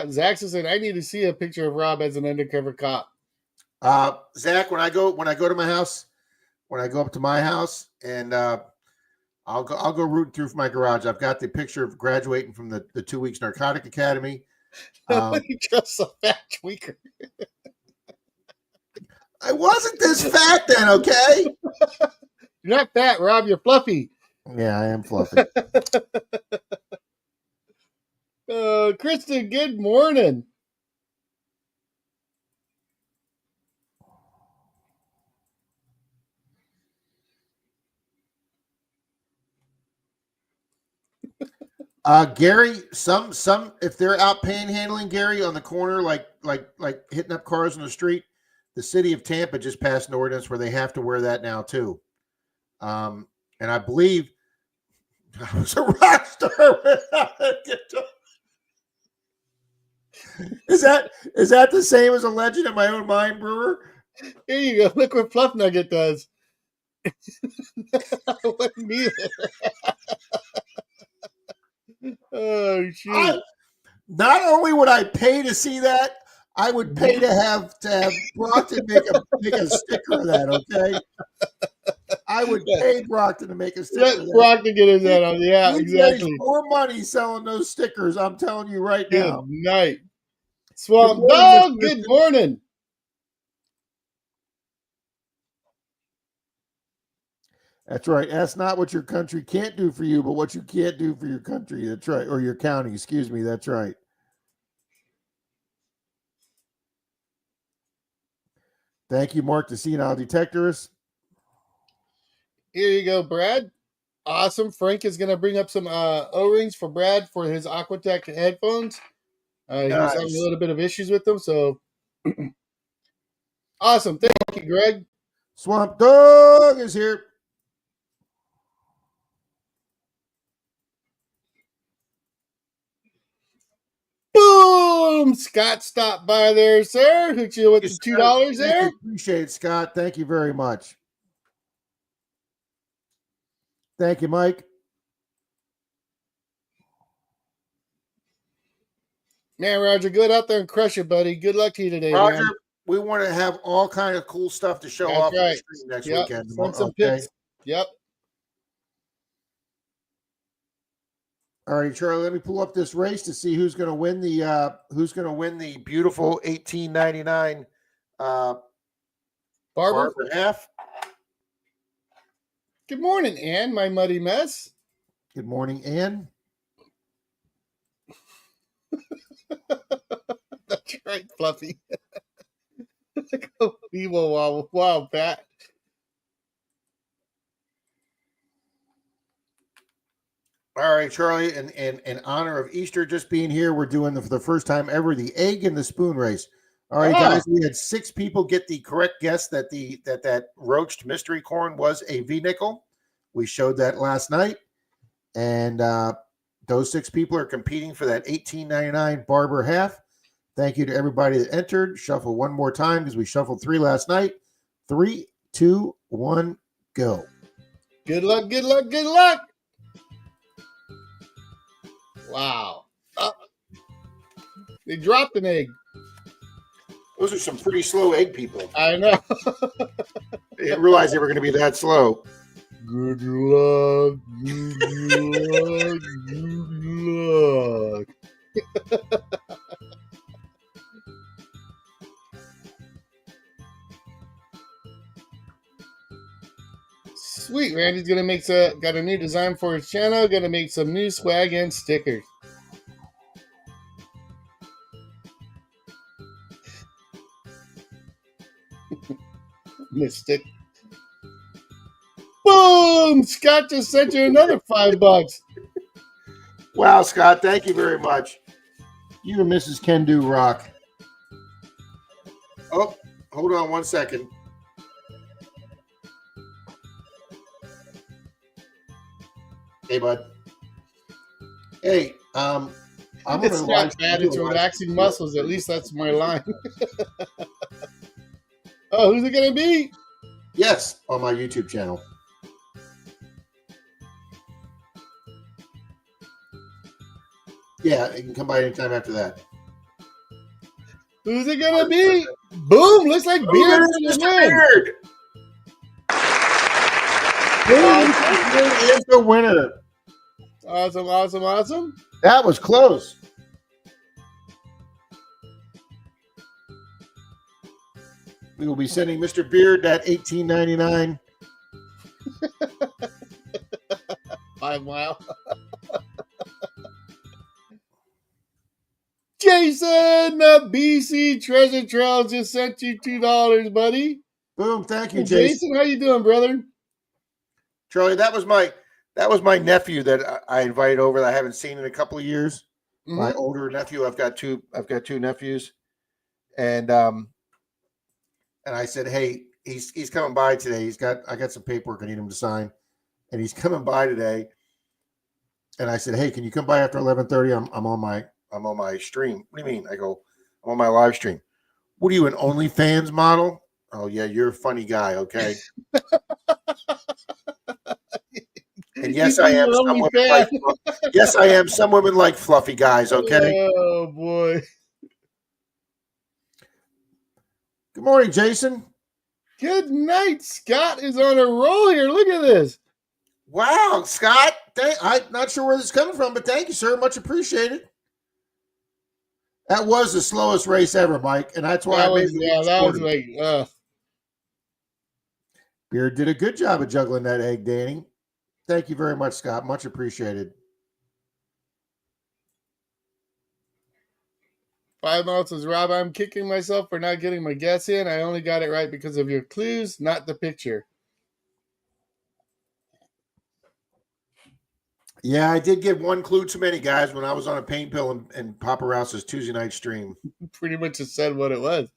Zach says, I need to see a picture of Rob as an undercover cop. Zach, when I go to my house, when I go up to my house, and I'll go rooting through my garage. I've got the picture of graduating from the 2 weeks narcotic academy. Nobody trusts a fat tweaker. I wasn't this fat then, okay? You're not fat, Rob. You're fluffy. Yeah, I am fluffy. Kristen, good morning. Gary, some if they're out panhandling, Gary, on the corner, like hitting up cars on the street, the city of Tampa just passed an ordinance where they have to wear that now too. And I believe I was a rock star. Is that the same as a legend in my own mind, Brewer? Here you go. Look what Fluff Nugget does. What me? Oh shoot! Not only would I pay to see that, I would pay to have Brockton make a sticker of that. Okay, I would pay Brockton to make a sticker. Let Brockton get his head on. Yeah, exactly. More money selling those stickers. I'm telling you right now. Good night, Swamp Dog. Good morning. That's right. That's not what your country can't do for you, but what you can't do for your country. That's right. Or your county. Excuse me. That's right. Thank you, Mark, the senile detectorist. Here you go, Brad. Awesome. Frank is going to bring up some O-rings for Brad for his Aquatech headphones. Nice. He was having a little bit of issues with them, so awesome. Thank you, Greg. Swamp Dog is here. Boom! Scott stopped by there, sir. Hooked you with the $2 there. Appreciate it, Scott. Thank you very much. Thank you, Mike. Man, Roger, go out there and crush it, buddy. Good luck to you today, Roger. man. We want to have all kind of cool stuff to show off on the stream next weekend. Send some pics. Yep. All right, Charlie. Let me pull up this race to see who's going to win the beautiful $18.99 Barber half. Good morning, Ann, my muddy mess. Good morning, Ann. That's right, Fluffy. Wow, Pat. All right, Charlie, in honor of Easter just being here, we're doing for the first time ever the egg and the spoon race. All right, guys, we had 6 people get the correct guess that that roached mystery corn was a V-nickel. We showed that last night, and those 6 people are competing for that $18.99 Barber half. Thank you to everybody that entered. Shuffle one more time because we shuffled 3 last night. 3, 2, 1, go. Good luck, good luck, good luck. Wow. They dropped an egg. Those are some pretty slow egg people. I know. I didn't realize they were going to be that slow. Good luck, good luck, good luck. Randy's gonna make got a new design for his channel. Gonna make some new swag and stickers. Mystic. Boom! Scott just sent you another $5. Wow, Scott, thank you very much. You and Mrs. Can Do rock. Oh, hold on 1 second. Hey, bud. Hey, I'm It's not bad. It's relaxing muscles. At least that's my line. Oh, who's it gonna be? Yes, on my YouTube channel. Yeah, you can come by anytime after that. Who's it gonna be? Boom! Looks like Beard. Beard. Beard is the winner. Awesome, awesome, awesome. That was close. We will be sending Mr. Beard that $18.99. 5 Mile. Jason, the BC Treasure Trail just sent you $2, buddy. Boom! Thank you, Jason. How you doing, brother? Charlie, that was my nephew that I invited over that I haven't seen in a couple of years. Mm-hmm. My older nephew. I've got two nephews, and I said, hey, he's coming by today. I got some paperwork I need him to sign, and he's coming by today. And I said, hey, can you come by after 11:30? I'm on my stream. What do you mean? I go, I'm on my live stream. What are you, an OnlyFans model? Oh yeah, you're a funny guy. Okay. And yes, I am. Yes, I am. Some women like fluffy guys. Okay. Oh boy. Good morning, Jason. Good night. Scott is on a roll here. Look at this. Wow, Scott. I'm not sure where this is coming from, but thank you, sir. Much appreciated. That was the slowest race ever, Mike, and that's why that was like. Beard did a good job of juggling that egg, Danny. Thank you very much, Scott. Much appreciated. 5 Mile says, Rob, I'm kicking myself for not getting my guess in. I only got it right because of your clues, not the picture. Yeah, I did get one clue too many, guys, when I was on a pain pill in Papa Rouse's Tuesday night stream. Pretty much just said what it was.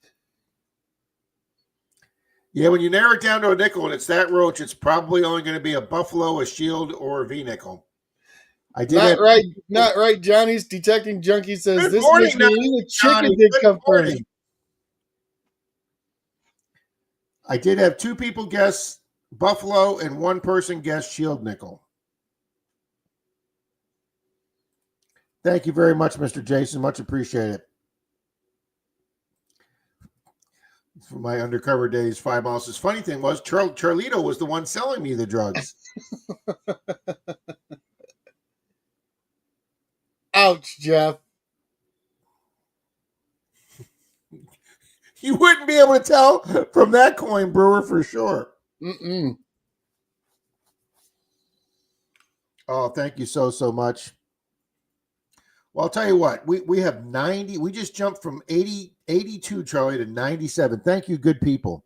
Yeah, when you narrow it down to a nickel and it's that roach, it's probably only going to be a Buffalo, a Shield, or a V-nickel. I did not right. Johnny's detecting junkie says Good this morning, makes me eat a chicken Johnny. did Good come morning. first. I did have 2 people guess Buffalo and 1 person guess Shield nickel. Thank you very much, Mr. Jason. Much appreciated. For my undercover days, 5 Miles. The funny thing was, Charlito was the one selling me the drugs. Ouch, Jeff. You wouldn't be able to tell from that coin, Brewer, for sure. Mm-mm. Oh, thank you so much. Well, I'll tell you what, we have 90. We just jumped from 82, Charlie, to 97. Thank you, good people.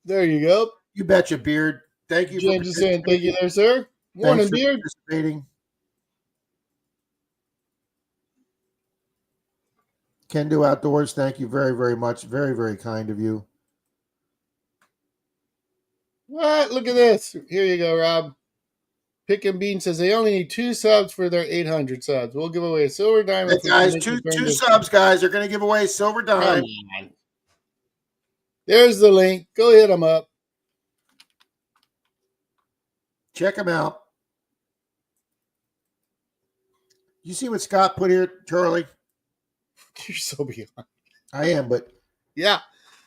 There you go. You betcha, Beard. Thank you. James is saying thank you there, sir. Morning, Beard. Participating. Can Do Outdoors, thank you very, very much. Very, very kind of you. What? Look at this. Here you go, Rob. Pick and Bean says they only need 2 subs for their 800 subs. We'll give away a silver diamond. Hey guys, two subs, guys. They're going to give away a silver dime. There's the link. Go hit them up. Check them out. You see what Scott put here, Charlie? You're so beyond. I am, but yeah.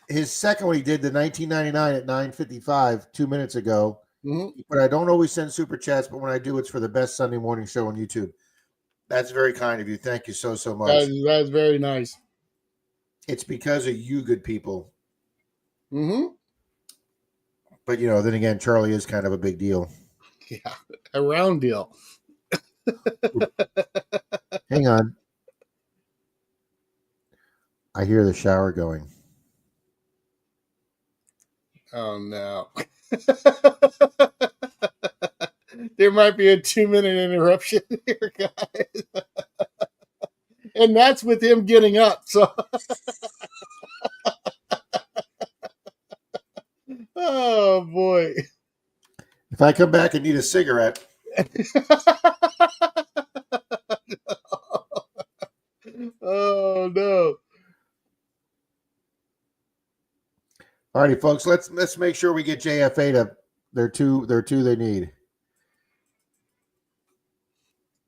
His second one he did the 1999 at 9:55 2 minutes ago. Mm-hmm. But I don't always send super chats, but when I do, it's for the best Sunday morning show on YouTube. That's very kind of you. Thank you so much. That's very nice. It's because of you good people. Mm-hmm. But then again, Charlie is kind of a big deal. Yeah, a round deal. Hang on. I hear the shower going. Oh no. There might be a 2-minute interruption here, guys. And that's with him getting up. So oh boy. If I come back and need a cigarette. Oh no. All righty, folks. Let's make sure we get JFA to their two they need.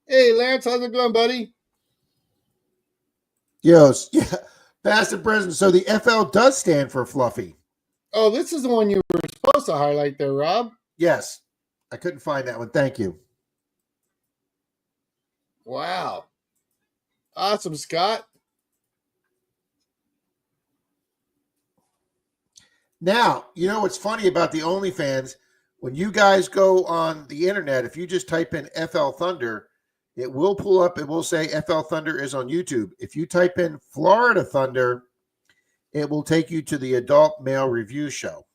Hey Lance, how's it going, buddy? Yeah, past and present. So the FL does stand for Fluffy. Oh, this is the one you were supposed to highlight there, Rob. Yes. I couldn't find that one. Thank you. Wow. Awesome, Scott. Now, you know what's funny about the OnlyFans? When you guys go on the internet, if you just type in FL Thunder, it will pull up. It will say FL Thunder is on YouTube. If you type in Florida Thunder, it will take you to the Adult Male Review Show.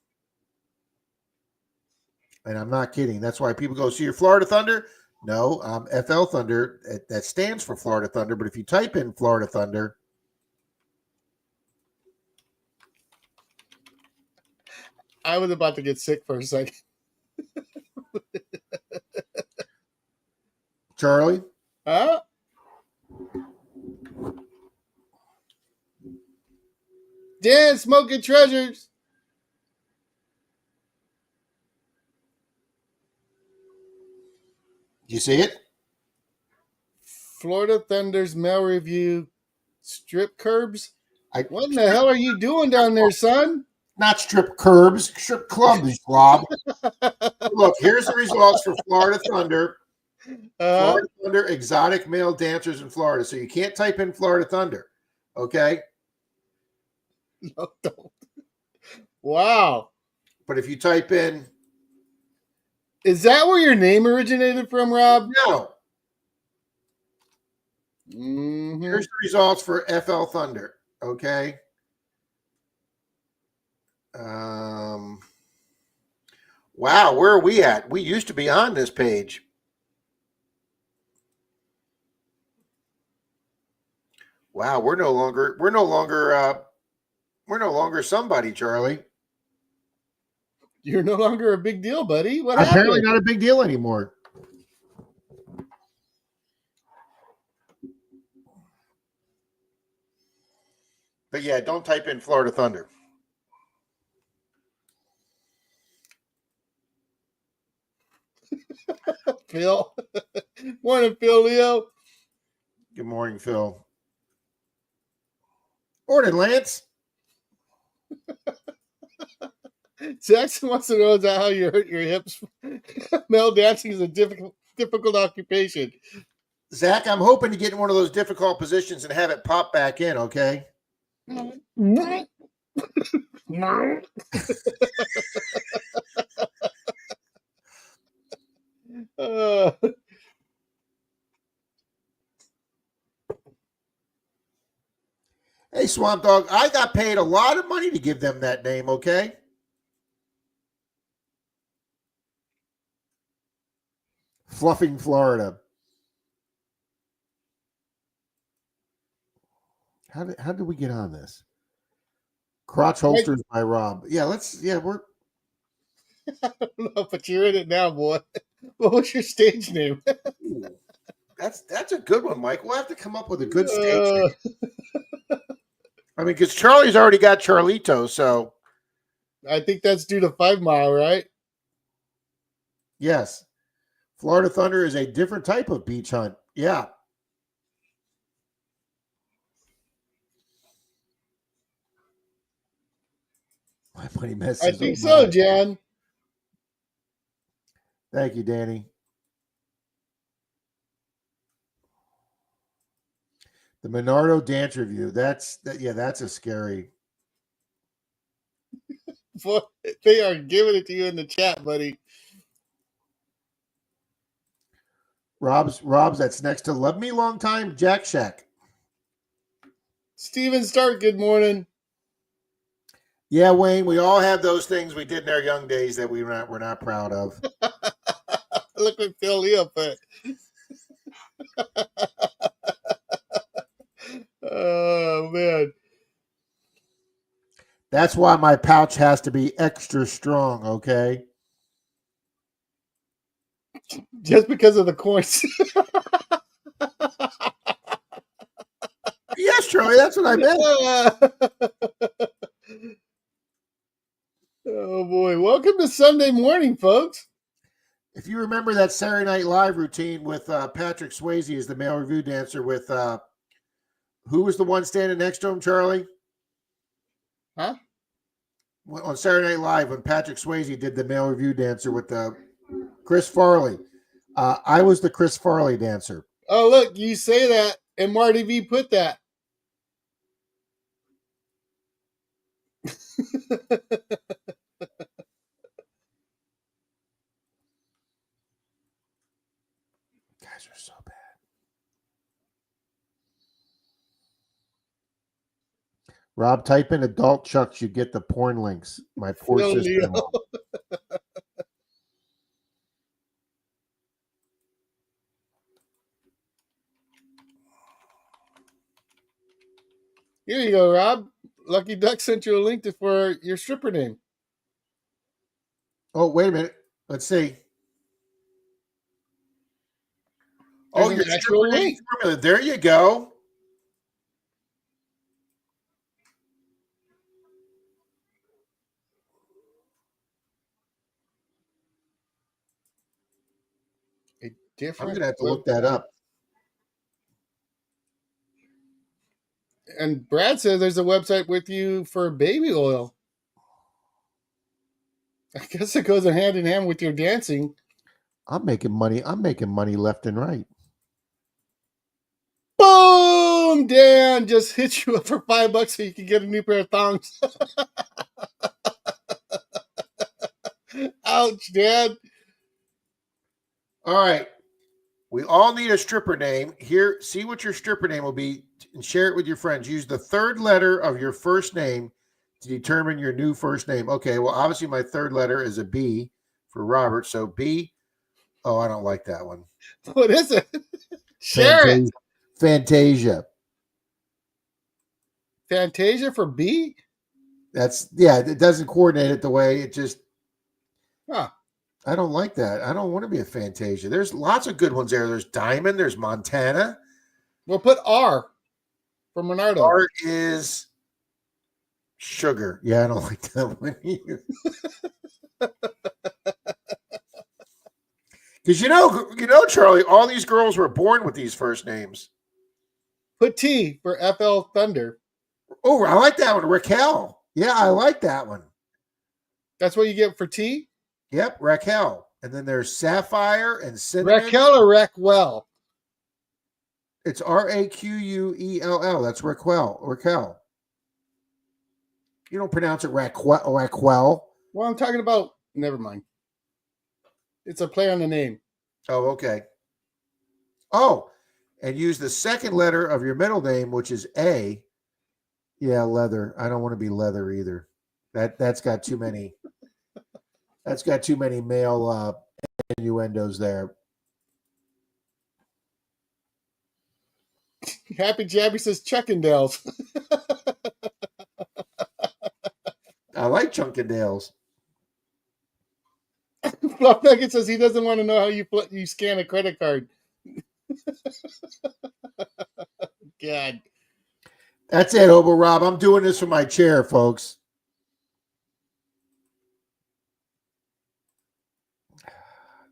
And I'm not kidding. That's why people go, see your Florida Thunder? No, FL Thunder. That stands for Florida Thunder. But if you type in Florida Thunder, I was about to get sick for a second. Charlie? Huh? Dan Smoking Treasures. You see it? Florida Thunder's Mail Review strip curbs. What in the hell are you doing down there, son? Not strip curbs, strip clubs, Rob. Look, here's the results for Florida Thunder. Florida Thunder, exotic male dancers in Florida. So you can't type in Florida Thunder, okay? No, don't. Wow. But if you type in... Is that where your name originated from, Rob? No. Mm-hmm. Here's the results for FL Thunder, okay? Wow, where are we at? We used to be on this page. Wow, we're no longer somebody, Charlie. You're no longer a big deal, buddy. What Apparently happened? not a big deal anymore. But yeah, don't type in Florida Thunder. Phil. Morning, Phil Leo. Good morning, Phil. Morning, Lance. Jackson wants to know how you hurt your hips. Male dancing is a difficult occupation. Zach, I'm hoping to get in one of those difficult positions and have it pop back in, okay? Hey, Swamp Dog, I got paid a lot of money to give them that name, okay? Fluffing Florida. How did we get on this? Crotch holsters by Rob. Yeah, we're... I don't know, but you're in it now, boy. What was your stage name? That's a good one, Mike. We'll have to come up with a good stage name. I mean, because Charlie's already got Charlito, so... I think that's due to 5 Mile, right? Yes. Florida Thunder is a different type of beach hunt. Yeah. My money messes. I think so, Jan. Thank you, Danny. The Menardo dance review. That's a scary. Boy, they are giving it to you in the chat, buddy. Rob's that's next to Love Me Long Time, Jack Shack. Steven Stark, good morning. Yeah, Wayne, we all have those things we did in our young days that we're not proud of. Look what Phil Leo put. Oh, man. That's why my pouch has to be extra strong, okay? Just because of the coins. Yes, Charlie, that's what I meant. Oh, boy. Welcome to Sunday morning, folks. If you remember that Saturday Night Live routine with Patrick Swayze as the male review dancer with who was the one standing next to him, Charlie? Huh? On Saturday Night Live when Patrick Swayze did the male review dancer with Chris Farley. I was the Chris Farley dancer. Oh, look, you say that, and Marty V put that. Guys are so bad. Rob, type in adult Chucks, you get the porn links. My poor sister. Here you go, Rob. Lucky Duck sent you a link for your stripper name. Oh, wait a minute. Let's see. Oh, your stripper name formula. There you go. A different. I'm gonna have to look that up. And Brad says there's a website with you for baby oil. I guess it goes hand in hand with your dancing. I'm making money. I'm making money left and right. Boom! Dan just hit you up for $5 so you can get a new pair of thongs. Ouch, Dan. All right. We all need a stripper name. Here, see what your stripper name will be and share it with your friends. Use the third letter of your first name to determine your new first name. Okay, well, obviously my third letter is a B for Robert. So B. Oh, I don't like that one. What is it? Share it. Fantasia. Fantasia for B? It doesn't coordinate it the way it just. Huh. I don't like that. I don't want to be a Fantasia. There's lots of good ones there. There's Diamond. There's Montana. We'll put R for Menardo. R is sugar. Yeah, I don't like that one either. Because you know, Charlie, all these girls were born with these first names. Put T for FL Thunder. Oh, I like that one. Raquel. Yeah, I like that one. That's what you get for T? Yep, Raquel. And then there's Sapphire and Cinnamon. Raquel or Raquel? It's Raquell. That's Raquel. You don't pronounce it Raquel. Well, I'm talking about. Never mind. It's a play on the name. Oh, okay. Oh, and use the second letter of your middle name, which is A. Yeah, leather. I don't want to be leather either. That's got too many. That's got too many male innuendos there. Happy Jabby says Chuckendales. I like Chunkendales. Fluff Nugget says he doesn't want to know how you scan a credit card. God. That's it, Hobo Rob. I'm doing this from my chair, folks.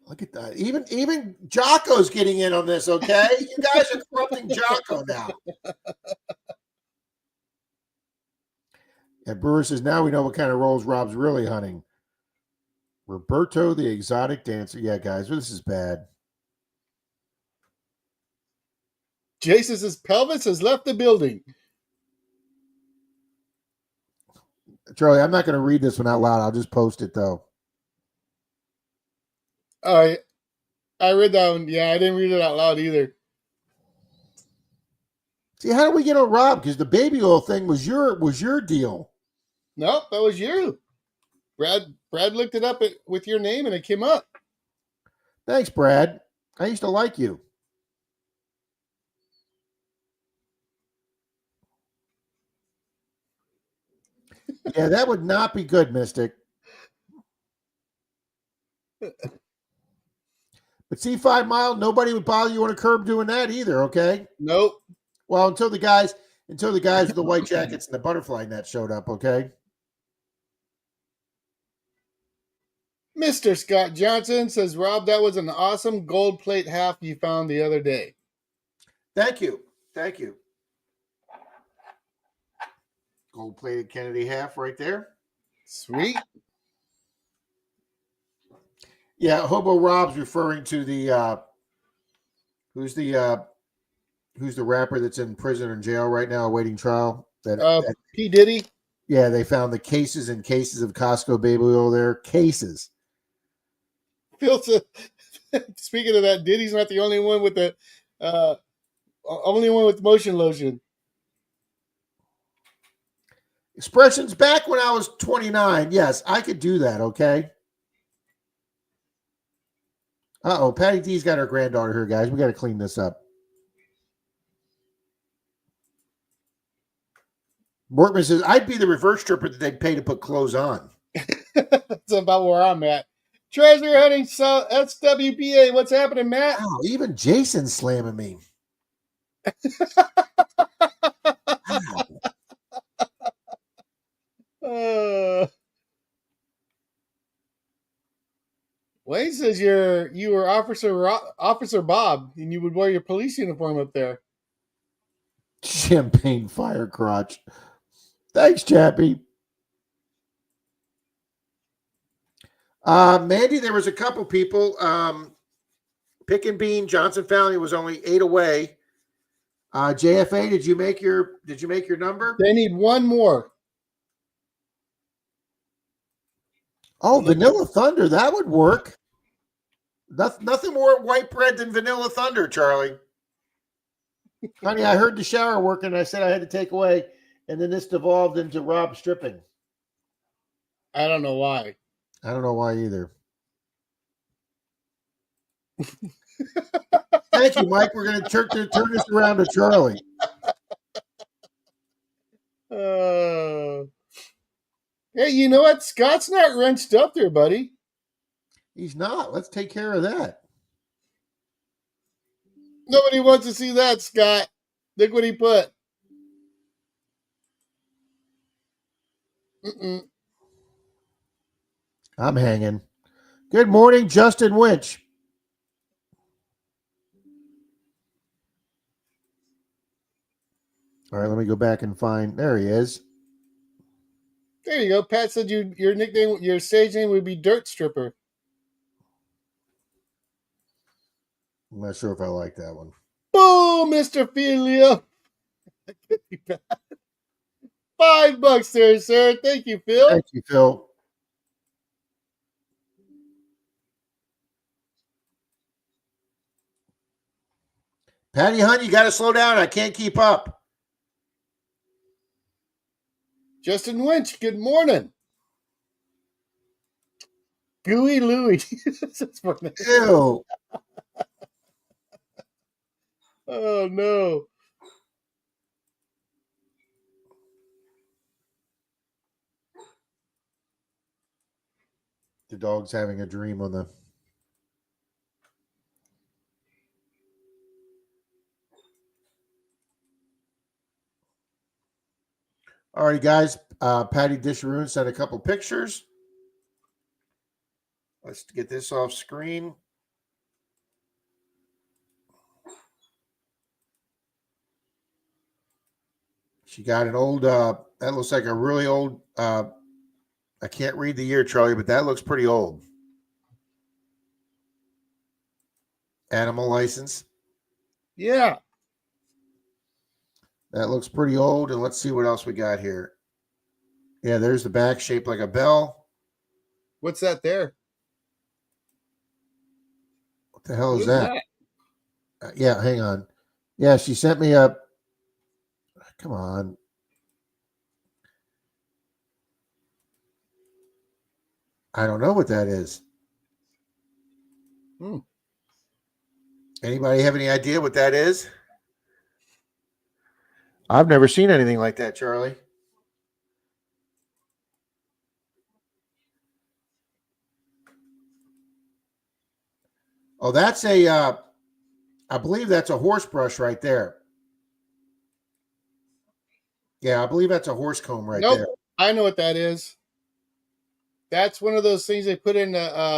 Look at that. Even Jocko's getting in on this, okay? You guys are corrupting Jocko now. And Brewer says, now we know what kind of roles Rob's really hunting. Roberto, the exotic dancer. Yeah, guys, this is bad. Jason says pelvis has left the building. Charlie, I'm not going to read this one out loud. I'll just post it though. All right. I read that one. Yeah, I didn't read it out loud either. See, how do we get on Rob? Because the baby oil thing was your deal. Nope, that was you. Brad looked it up with your name and it came up. Thanks, Brad. I used to like you. Yeah, that would not be good, Mystic. But see, 5 Mile, nobody would bother you on a curb doing that either, okay? Nope. Well, until the guys with the white jackets and the butterfly net showed up, okay? Mr. Scott Johnson says, Rob, that was an awesome gold plate half you found the other day. Thank you. Thank you. Gold plated Kennedy half right there. Sweet. Yeah, Hobo Rob's referring to the who's the rapper that's in prison or in jail right now awaiting trial? That P. Diddy. Yeah, they found the cases and cases of Costco baby oil there. Cases. Phil said, speaking of that, Diddy's not the only one with the motion lotion. Expressions back when I was 29. Yes, I could do that, okay? Uh-oh, Patty D's got her granddaughter here, guys. We got to clean this up. Workman says, I'd be the reverse stripper that they'd pay to put clothes on. That's about where I'm at. Treasure hunting SWPA. What's happening, Matt? Wow, even Jason's slamming me. Wow. Wayne says you were Officer Bob, and you would wear your police uniform up there. Champagne fire crotch. Thanks, Chappie. Mandy, there was a couple people. Pick and Bean, Johnson Family was only 8 away. JFA, did you make your number? They need one more. Oh, Vanilla Thunder, that would work. Nothing more white bread than Vanilla Thunder, Charlie. Honey, I heard the shower working. I said I had to take away, and then this devolved into Rob stripping. I don't know why. I don't know why either. Thank you, Mike. We're going to turn this around to Charlie. Hey, you know what? Scott's not wrenched up there, buddy. He's not. Let's take care of that. Nobody wants to see that, Scott. Look what he put. I'm hanging. Good morning, Justin Winch. All right, let me go back and find. There he is. There you go. Pat said your nickname, your stage name would be Dirt Stripper. I'm not sure if I like that one. Boom, Mr. Filio. $5 there, sir. Thank you, Phil. Thank you, Phil. Patty Hunt, you got to slow down. I can't keep up. Justin Winch, good morning. Gooey Louie. Ew. Oh, no. The dog's having a dream on the... All right, guys. Patty Disharoon sent a couple pictures. Let's get this off screen. She got an old, that looks like a really old, I can't read the year, Charlie, but that looks pretty old. Animal license. Yeah. That looks pretty old. And let's see what else we got here. Yeah, there's the back shaped like a bell. What's that there? What the hell What is that? Yeah, hang on. Yeah, she sent me a. Come on. I don't know what that is. Anybody have any idea what that is? I've never seen anything like that, Charlie. Oh, that's a. I believe that's a horse brush right there. Yeah, I believe that's a horse comb right there. I know what that is. That's one of those things they put in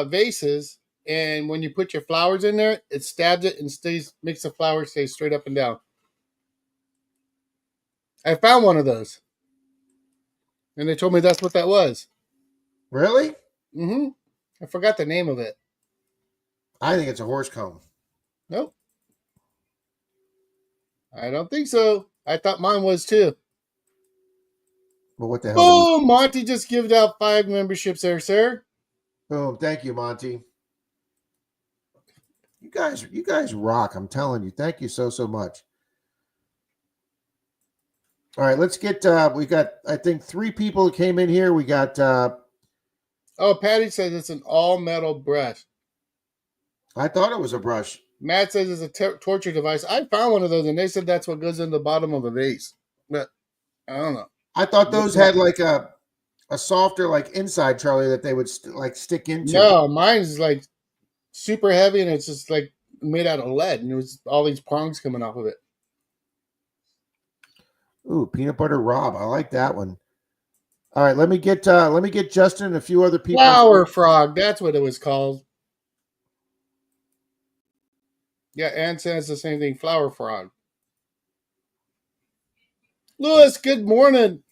vases, and when you put your flowers in there, it stabs it and makes the flower stay straight up and down. I found one of those, and they told me that's what that was. Really? Mm-hmm. I forgot the name of it. I think it's a horse comb. Nope. I don't think so. I thought mine was too. But what the hell? Oh, Monty just gave out 5 memberships there, sir. Boom. Thank you, Monty. You guys rock. I'm telling you. Thank you so much. All right, let's get we got I think 3 people that came in here. We got oh, Patty says it's an all metal brush. I thought it was a brush. Matt says it's a torture device. I found one of those, and they said that's what goes in the bottom of a vase. But I don't know. I thought those had like a softer like inside, Charlie, that they would like stick into. No, mine's like super heavy, and it's just like made out of lead, and there's all these prongs coming off of it. Ooh, peanut butter Rob. I like that one. All right, let me get Justin and a few other people. Flower frog, that's what it was called. Yeah, Ann says the same thing. Flower frog. Lewis, good morning.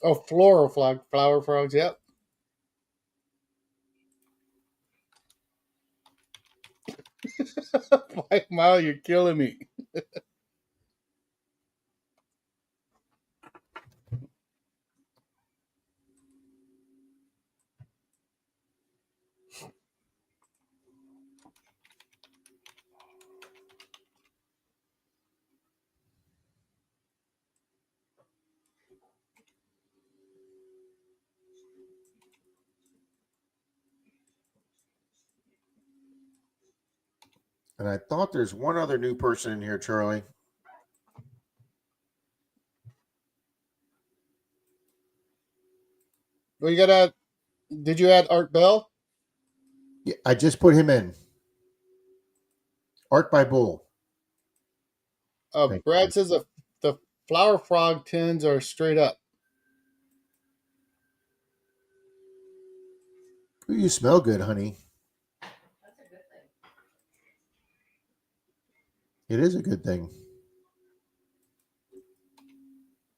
Oh, floral frog, flower frogs. Yep. Wow, you're killing me. And I thought there's one other new person in here, Charlie. Well, you got to. Did you add Art Bell? Yeah, I just put him in. Art by Bull. Brad says the flower frog tins are straight up. Ooh, you smell good, honey. That's a good thing. It is a good thing.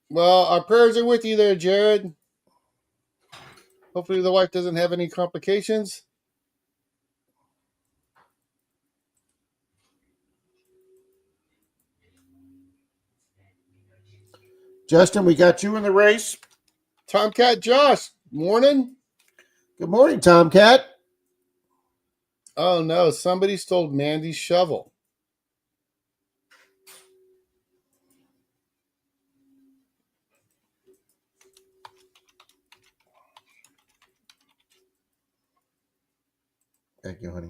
Well, our prayers are with you there, Jared. Hopefully the wife doesn't have any complications. Justin, we got you in the race. Tomcat Josh, morning. Good morning, Tomcat. Oh no, somebody stole Mandy's shovel. Thank you, honey.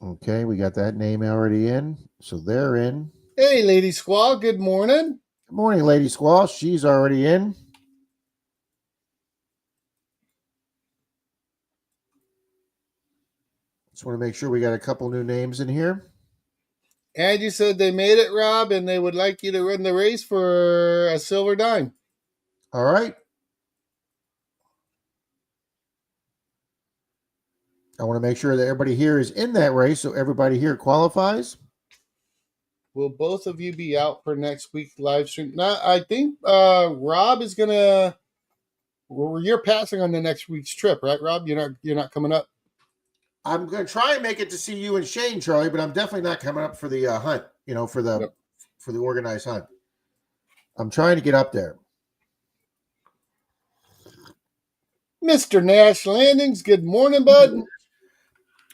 Okay, we got that name already in. So they're in. Hey, Lady Squall, good morning. Good morning, Lady Squall. She's already in. Just want to make sure we got a couple new names in here. And you said they made it, Rob, and they would like you to run the race for a silver dime. All right. I want to make sure that everybody here is in that race, so everybody here qualifies. Will both of you be out for next week live stream? No, I think Rob is gonna. Well, you're passing on the next week's trip, right, Rob? You're not coming up. I'm going to try and make it to see you and Shane, Charlie, but I'm definitely not coming up for the hunt. For the organized hunt. I'm trying to get up there. Mr. Nash Landings, good morning, bud.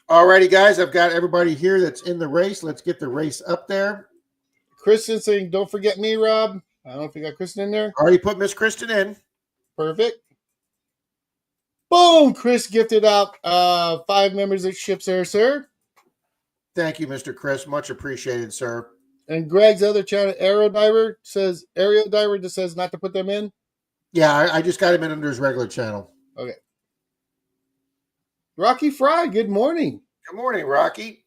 Alrighty, guys, I've got everybody here that's in the race. Let's get the race up there. Kristen saying, don't forget me, Rob. I don't know if you got Kristen in there. Already put Miss Kristen in. Perfect. Boom! Chris gifted out 5 members of ships there, sir. Thank you, Mr. Chris. Much appreciated, sir. And Greg's other channel, Aerial Diver, just says not to put them in. Yeah, I just got him in under his regular channel. Okay. Rocky Fry, good morning. Good morning, Rocky.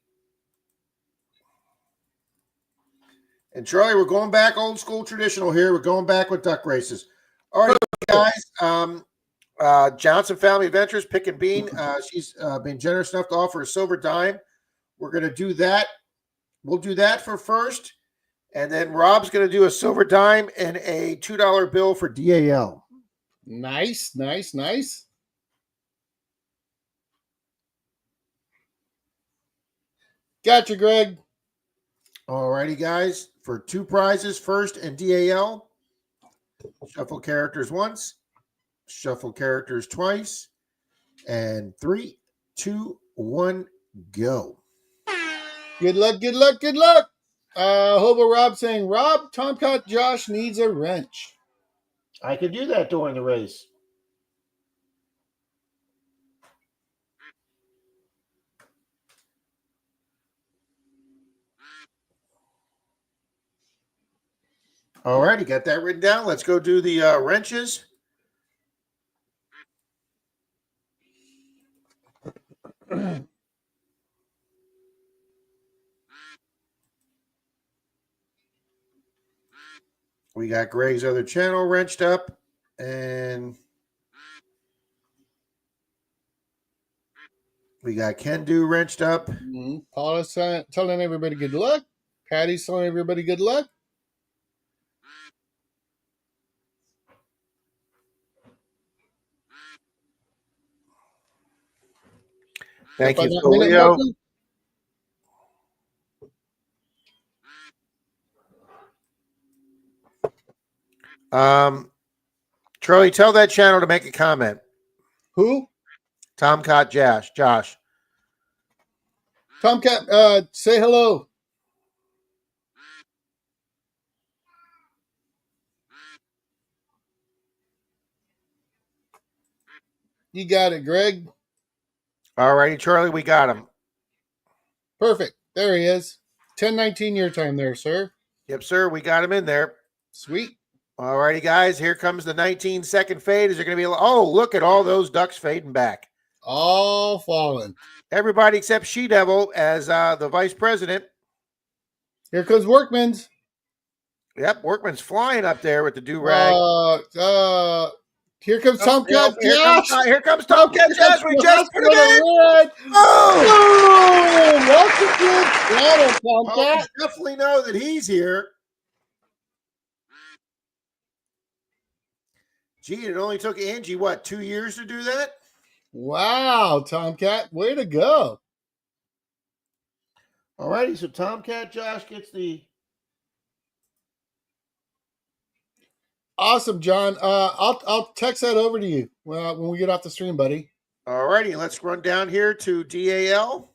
And Charlie, we're going back old school traditional here. We're going back with duck races. All right, guys. Johnson Family Adventures, Pick and Bean. She's been generous enough to offer a silver dime. We're going to do that. We'll do that for first. And then Rob's going to do a silver dime and a $2 bill for DAL. Nice. Gotcha, Greg. All righty, guys. For 2 prizes, first and DAL. Shuffle characters once. Shuffle characters twice. And 3, 2, 1, go. Good luck. Hobo Rob saying, Rob, Tomcat Josh needs a wrench. I could do that during the race. All righty, got that written down. Let's go do the wrenches. We got Greg's other channel wrenched up, and we got Can Do wrenched up. Mm-hmm. Paula's telling everybody good luck. Patty's telling everybody good luck. Thank you, Julio. Charlie, tell that channel to make a comment. Who? Tomcat Josh. Tomcat, say hello. You got it, Greg. All righty, Charlie, we got him. Perfect. There he is. 10:19 your time there, sir. Yep, sir. We got him in there. Sweet. All righty, guys. Here comes the 19-second fade. Is there going to be oh, look at all those ducks fading back. All falling. Everybody except She-Devil as the vice president. Here comes Workman's. Yep, Workman's flying up there with the do-rag. Here comes Tomcat Josh. Here comes Tomcat Josh. We just put it in. Oh! Welcome to the channel, Tomcat. We definitely know that he's here. Gee, it only took Angie, 2 years to do that? Wow, Tomcat. Way to go. All righty, so Tomcat Josh gets the... Awesome, John. I'll text that over to you when we get off the stream, buddy. All righty, let's run down here to DAL.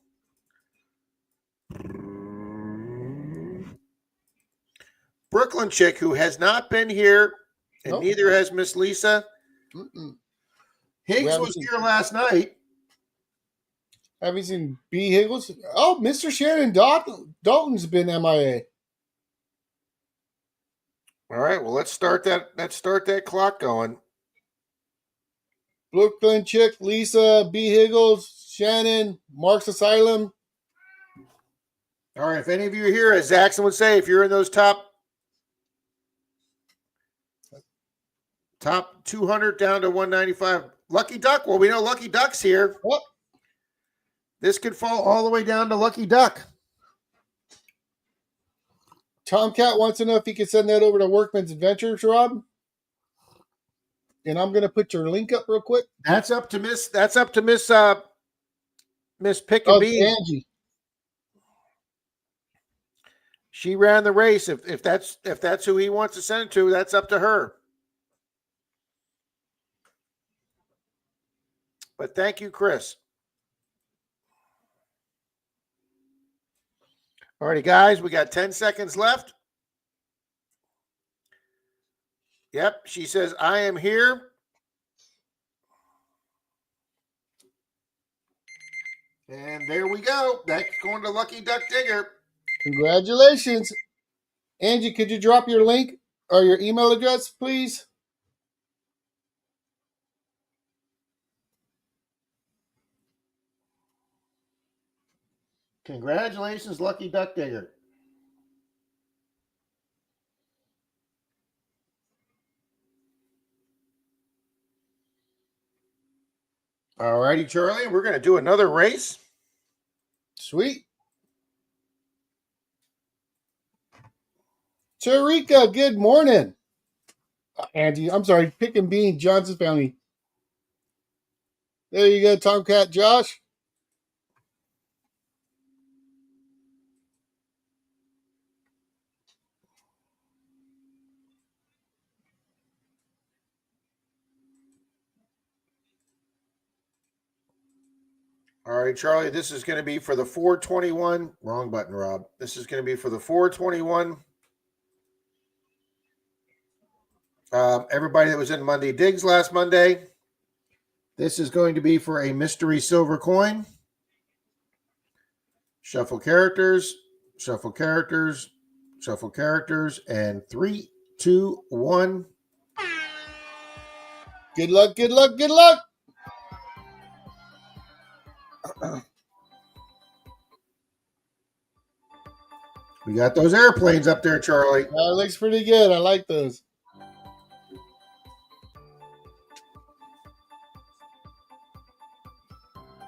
Brooklyn chick who has not been here, and neither has Miss Lisa. Higgs was here last night. Haven't seen B. Higgles. Oh, Mr. Shannon Dalton's been MIA. All right, well, let's start that clock going. Brooklyn chick, Lisa, B. Higgles, Shannon, Mark's Asylum. All right, if any of you are here, as Zaxxon would say, if you're in those top 200 down to 195, Lucky Duck. Well, we know Lucky Duck's here. Oh. This could fall all the way down to Lucky Duck. Tomcat wants to know if you can send that over to Workman's Adventures, Rob. And I'm going to put your link up real quick. That's up to Miss Pick Oh, and Bean. Angie. She ran the race. If that's who he wants to send it to, that's up to her. But thank you, Chris. All righty, guys, we got 10 seconds left. Yep, she says, I am here. And there we go. That's going to Lucky Duck Digger. Congratulations. Angie, could you drop your link or your email address, please? Congratulations, Lucky Duck Digger. All righty, Charlie, we're going to do another race. Sweet. Tarika, good morning. Angie, I'm sorry, Pick and Bean, Johnson's family. There you go, Tomcat Josh. All right, Charlie, this is going to be for the 421. Wrong button, Rob. This is going to be for the 421. Everybody that was in Monday Digs last Monday. This is going to be for a mystery silver coin. Shuffle characters, shuffle characters, shuffle characters, and 3, 2, 1. Good luck, good luck, good luck. We got those airplanes up there, Charlie. That looks pretty good. I like those.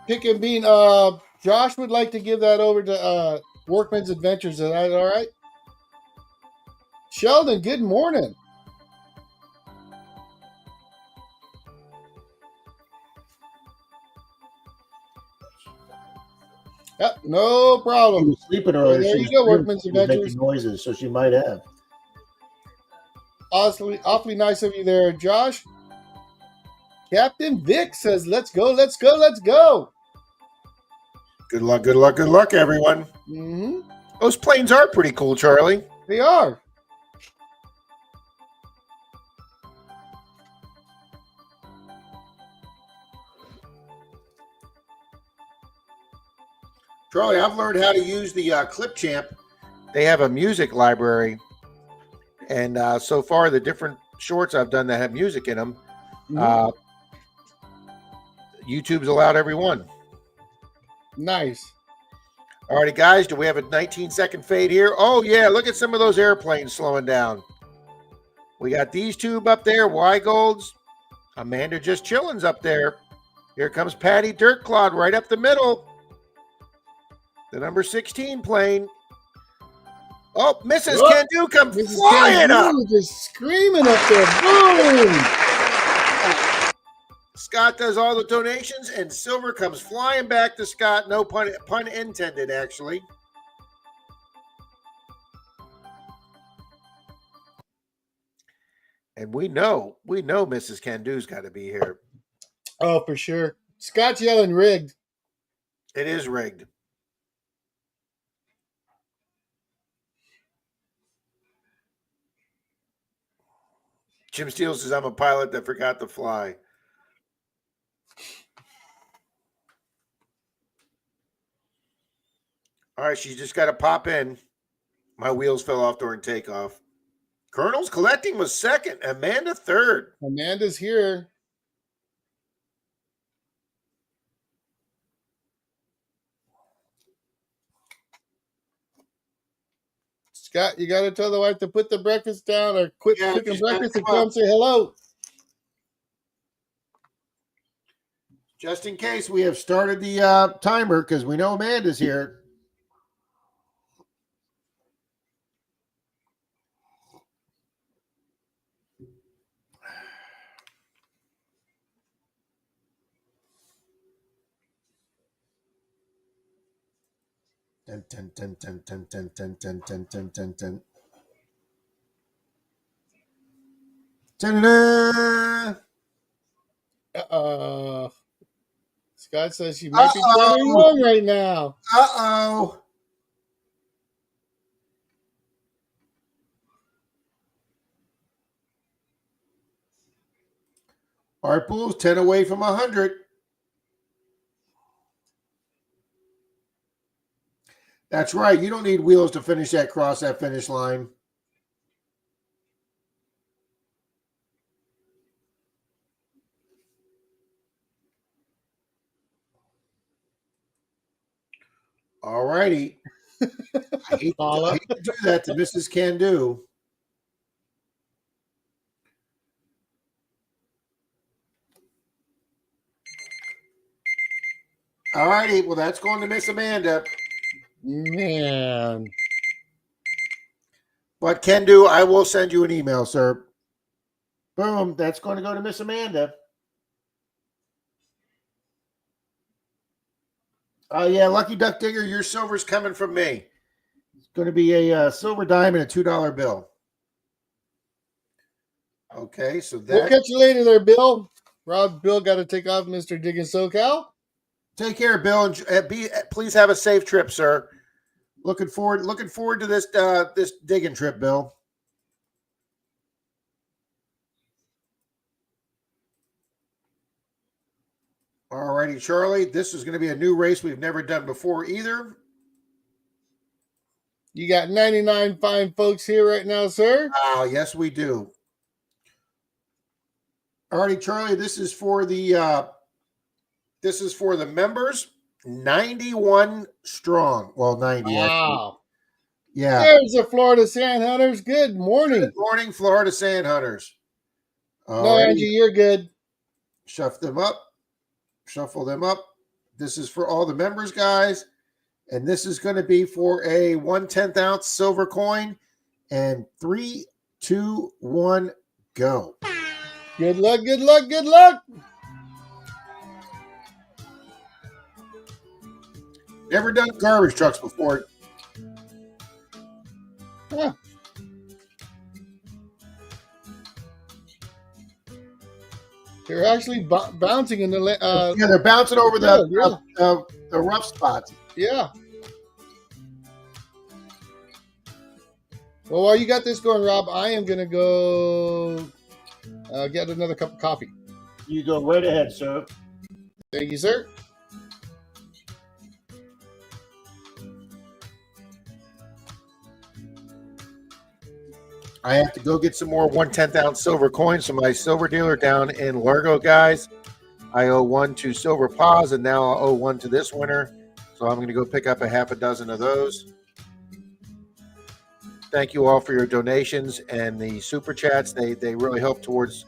Pick and Bean. Josh would like to give that over to Workman's Adventures. Is that all right? Sheldon, good morning. Yep, no She problem. was sleeping earlier. There She you was go, screaming. Workman's She was making Adventures. noises, so she might have. Awfully nice of you there, Josh. Captain Vic says, let's go, let's go, let's go. Good luck, good luck, good luck, everyone. Mm-hmm. Those planes are pretty cool, Charlie. They are. Charlie, I've learned how to use the Clip Champ. They have a music library. And so far, the different shorts I've done that have music in them, YouTube's allowed every one. Nice. All righty, guys, do we have a 19-second fade here? Oh, yeah, look at some of those airplanes slowing down. We got these two up there, Y Golds. Amanda Just Chillin's up there. Here comes Patty Dirtclod right up the middle. The number 16 plane. Oh, Mrs. Can-Do comes flying up. Just screaming up there. Boom. Scott does all the donations, and silver comes flying back to Scott. No pun intended, actually. And we know Mrs. Can-Do's got to be here. Oh, for sure. Scott's yelling rigged. It is rigged. Jim Steele says, I'm a pilot that forgot to fly. All right, she's just got to pop in. My wheels fell off during takeoff. Colonel's Collecting was second. Amanda third. Amanda's here. Scott, you got to tell the wife to put the breakfast down or quit cooking breakfast and come say hello. Just in case, we have started the timer because we know Amanda's here. Ten, ten, ten, ten, ten, ten, ten, ten, ten, ten, ten, ten. Ta-da-da! Scott says she might be 21 right now. Uh-oh. Our pool's 10 away from 100. That's right. You don't need wheels to finish that cross that finish line. All righty. I hate to do that to Mrs. Can Do. All righty. Well, that's going to Miss Amanda. Man. But Can Do, I will send you an email, sir. Boom. That's going to go to Miss Amanda. Oh, yeah. Lucky Duck Digger, your silver's coming from me. It's going to be a silver dime and a $2 bill. Okay, so that. We'll catch you later there, Bill. Bill got to take off Mr. Digging SoCal. Take care, Bill, and please have a safe trip, sir. Looking forward to this this digging trip, Bill. All righty, Charlie. This is going to be a new race we've never done before either. You got 99 fine folks here right now, sir. Oh, yes, we do. All righty, Charlie. This is for the members. 91 strong. Well, 90. Wow. Actually. Yeah. There's the Florida Sand Hunters. Good morning. Good morning, Florida Sand Hunters. No, Angie, you're good. Shuffle them up. This is for all the members, guys. And this is going to be for a 1/10 ounce silver coin. And 3, 2, 1, go. Good luck, good luck, good luck. Never done garbage trucks before. Huh. They're actually bouncing in the yeah, they're bouncing over the rough spots. Yeah. Well, while you got this going, Rob, I am going to go get another cup of coffee. You go right ahead, sir. Thank you, sir. I have to go get some more 1/10 ounce silver coins from my silver dealer down in Largo, guys. I owe one to Silver Paws, and now I'll owe one to this winner. So I'm going to go pick up a half a dozen of those. Thank you all for your donations and the super chats. They really help towards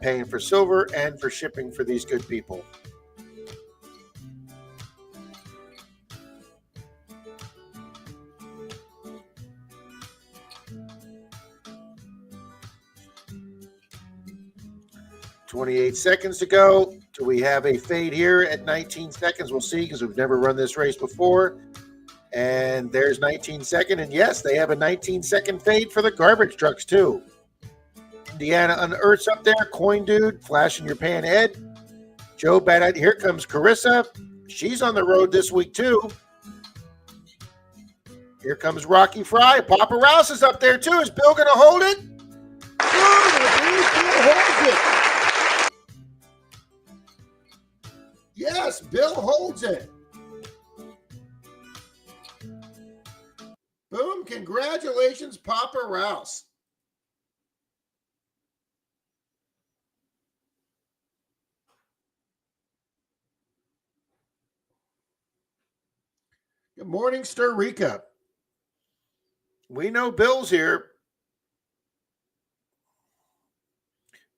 paying for silver and for shipping for these good people. $28 seconds to go. Do we have a fade here at 19 seconds? We'll see, because we've never run this race before. And there's 19 second. And yes, they have a 19-second fade for the garbage trucks too. Indiana Unearths up there. Coin Dude, flashing your pan Ed. Joe Bad Idea. Here comes Carissa. She's on the road this week too. Here comes Rocky Fry. Papa Rouse is up there too. Is Bill going to hold it? Yes, Bill holds it. Boom. Congratulations, Papa Rouse. Good morning, Stirrica. We know Bill's here.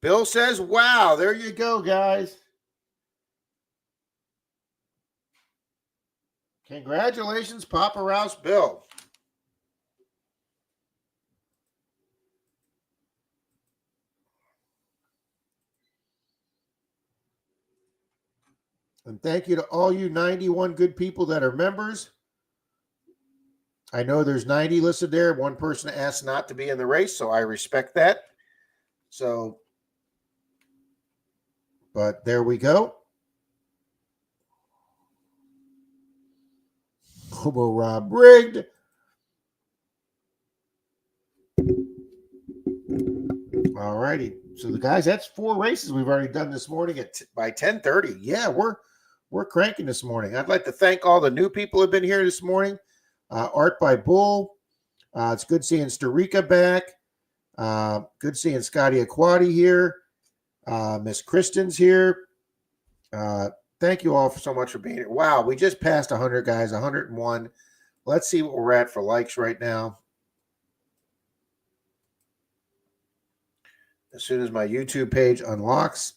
Bill says, wow, there you go, guys. Congratulations, Papa Rouse Bill. And thank you to all you 91 good people that are members. I know there's 90 listed there. One person asked not to be in the race, so I respect that. So, but there we go. Hobo Rob rigged. All righty. So the guys, that's 4 races we've already done this morning by 10:30. Yeah, we're cranking this morning. I'd like to thank all the new people who have been here this morning. Art by Bull. It's good seeing Starika back. Good seeing Scotty Aquati here. Miss Kristen's here. Thank you all so much for being here. Wow, we just passed 100, guys, 101. Let's see what we're at for likes right now. As soon as my YouTube page unlocks.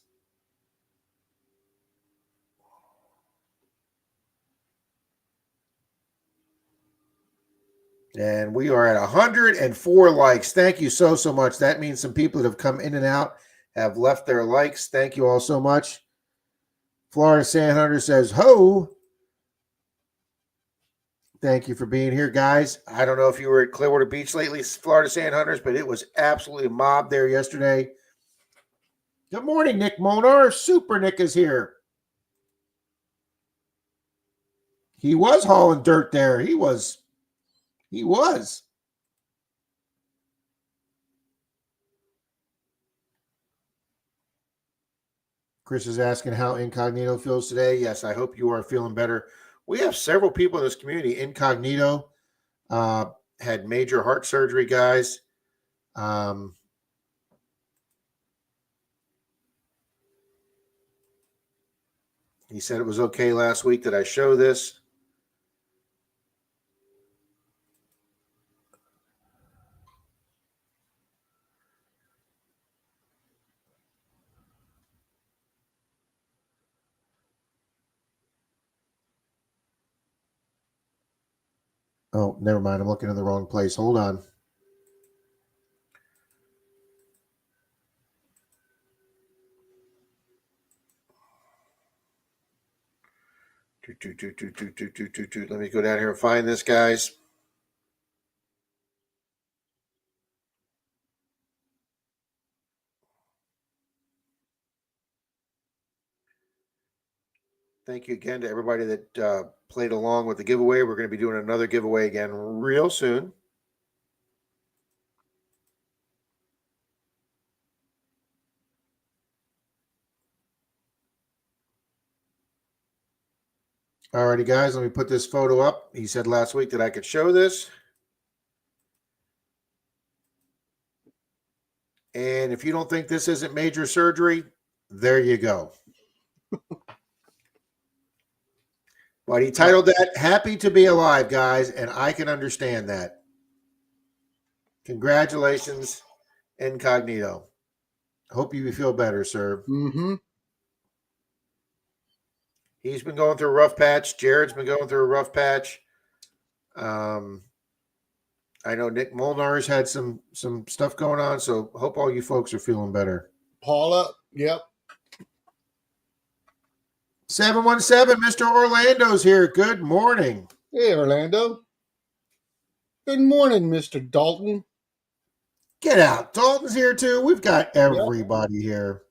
And we are at 104 likes. Thank you so much. That means some people that have come in and out have left their likes. Thank you all so much. Florida Sand Hunter says, ho. Thank you for being here, guys. I don't know if you were at Clearwater Beach lately, Florida Sand Hunters, but it was absolutely a mob there yesterday. Good morning, Nick Monar. Super Nick is here. He was hauling dirt there. He was. Chris is asking how Incognito feels today. Yes, I hope you are feeling better. We have several people in this community. Incognito had major heart surgery, guys. He said it was okay last week that I show this. Oh, never mind. I'm looking in the wrong place. Hold on. Let me go down here and find this, guys. Thank you again to everybody that played along with the giveaway. We're going to be doing another giveaway again real soon. All righty, guys, let me put this photo up. He said last week that I could show this. And if you don't think this isn't major surgery, there you go. But he titled that Happy to Be Alive, guys, and I can understand that. Congratulations, Incognito. Hope you feel better, sir. Mm-hmm. He's been going through a rough patch. Jared's been going through a rough patch. I know Nick Molnar's had some stuff going on, so hope all you folks are feeling better. Paula, yep. 717, Mr. Orlando's here. Good morning. Hey, Orlando. Good morning, Mr. Dalton. Get out. Dalton's here too. We've got everybody here.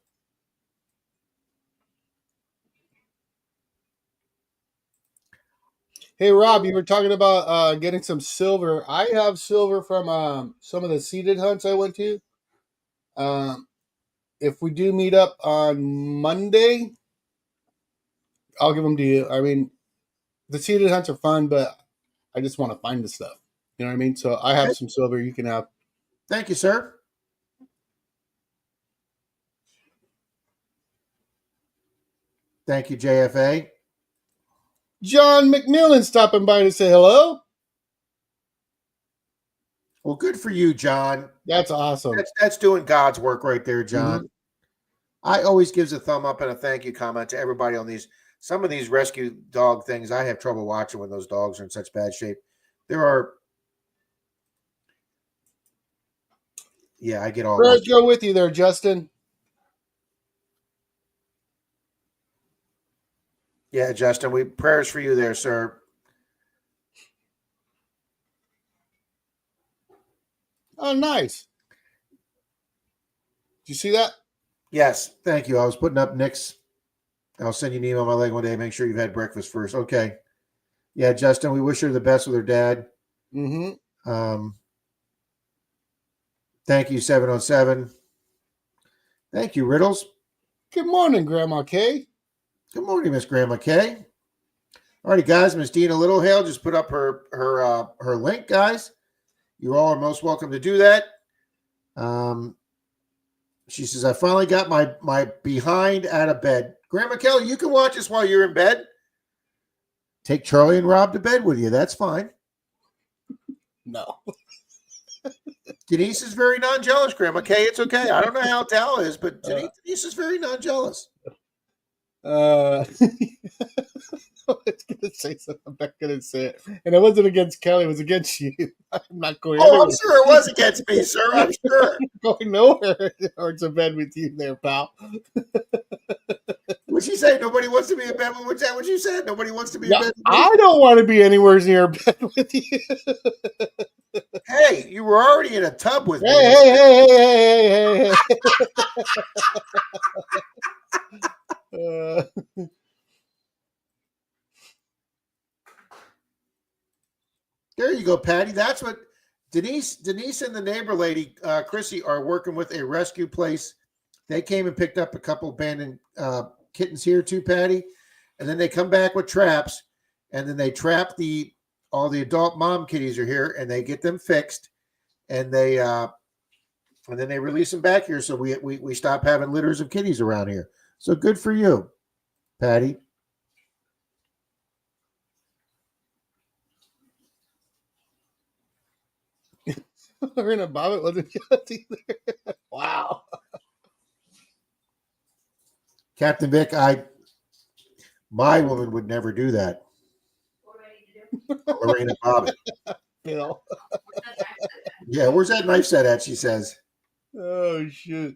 Hey, Rob, you were talking about getting some silver. I have silver from some of the seeded hunts I went to. If we do meet up on Monday, I'll give them to you. I mean, the seeded hunts are fun, but I just want to find the stuff. You know what I mean? So I have some silver you can have. Thank you, sir. Thank you, JFA. John McMillan stopping by to say hello. Well, good for you, John. That's awesome. That's doing God's work right there, John. Mm-hmm. I always gives a thumb up and a thank you comment to everybody on these some of these rescue dog things, I have trouble watching when those dogs are in such bad shape. There are, yeah, I get all. Prayers go with you there, Justin. Yeah, Justin, we prayers for you there, sir. Oh, nice. Did you see that? Yes, thank you. I was putting up Nick's. I'll send you an email on my leg one day. Make sure you've had breakfast first. Okay. Yeah, Justin, we wish her the best with her dad. Mm-hmm. Thank you, 707. Thank you, Riddles. Good morning, Grandma Kay. Good morning, Miss Grandma Kay. All righty, guys. Miss Dina Littlehale just put up her link, guys. You all are most welcome to do that. She says, I finally got my behind out of bed. Grandma Kelly, you can watch us while you're in bed. Take Charlie and Rob to bed with you. That's fine. No. Denise is very non-jealous, Grandma Kay. It's okay. I don't know how Tal is, but Denise is very non-jealous. I was going to say something. I'm not going to say it. And it wasn't against Kelly. It was against you. I'm not going anywhere. I'm sure it was against me, sir. I'm sure. I'm going nowhere or to bed with you there, pal. What'd she say? Nobody wants to be in bed. What's that what you said? Nobody wants to be in bed with me? I don't want to be anywhere near bed with you. Hey, you were already in a tub with me. Hey. There you go, Patty. That's what Denise and the neighbor lady, Chrissy, are working with a rescue place. They came and picked up a couple abandoned kittens here too, Patty. And then they come back with traps, and then they trap all the adult mom kitties are here, and they get them fixed, and then they release them back here. So we stop having litters of kitties around here. So good for you, Patty. Lorena Bobbitt wasn't just either. Wow. Captain Vic, my woman would never do that. What do I need to do? Lorena Bobbitt. Bill. Yeah, where's that knife set at? She says. Oh, shoot.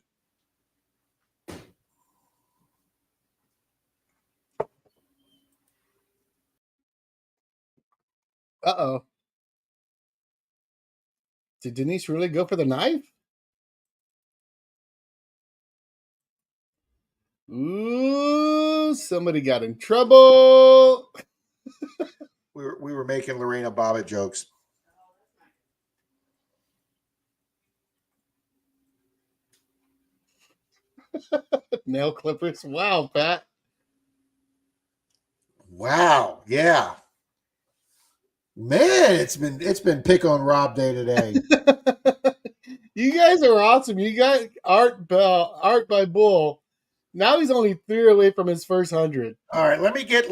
Uh-oh. Did Denise really go for the knife? Ooh, somebody got in trouble. We were making Lorena Bobbitt jokes. Nail clippers. Wow, Pat. Wow, yeah. Man, it's been pick on Rob day today. You guys are awesome. You got Art by Bull. Now he's only 3 away from his first 100. All right, let me get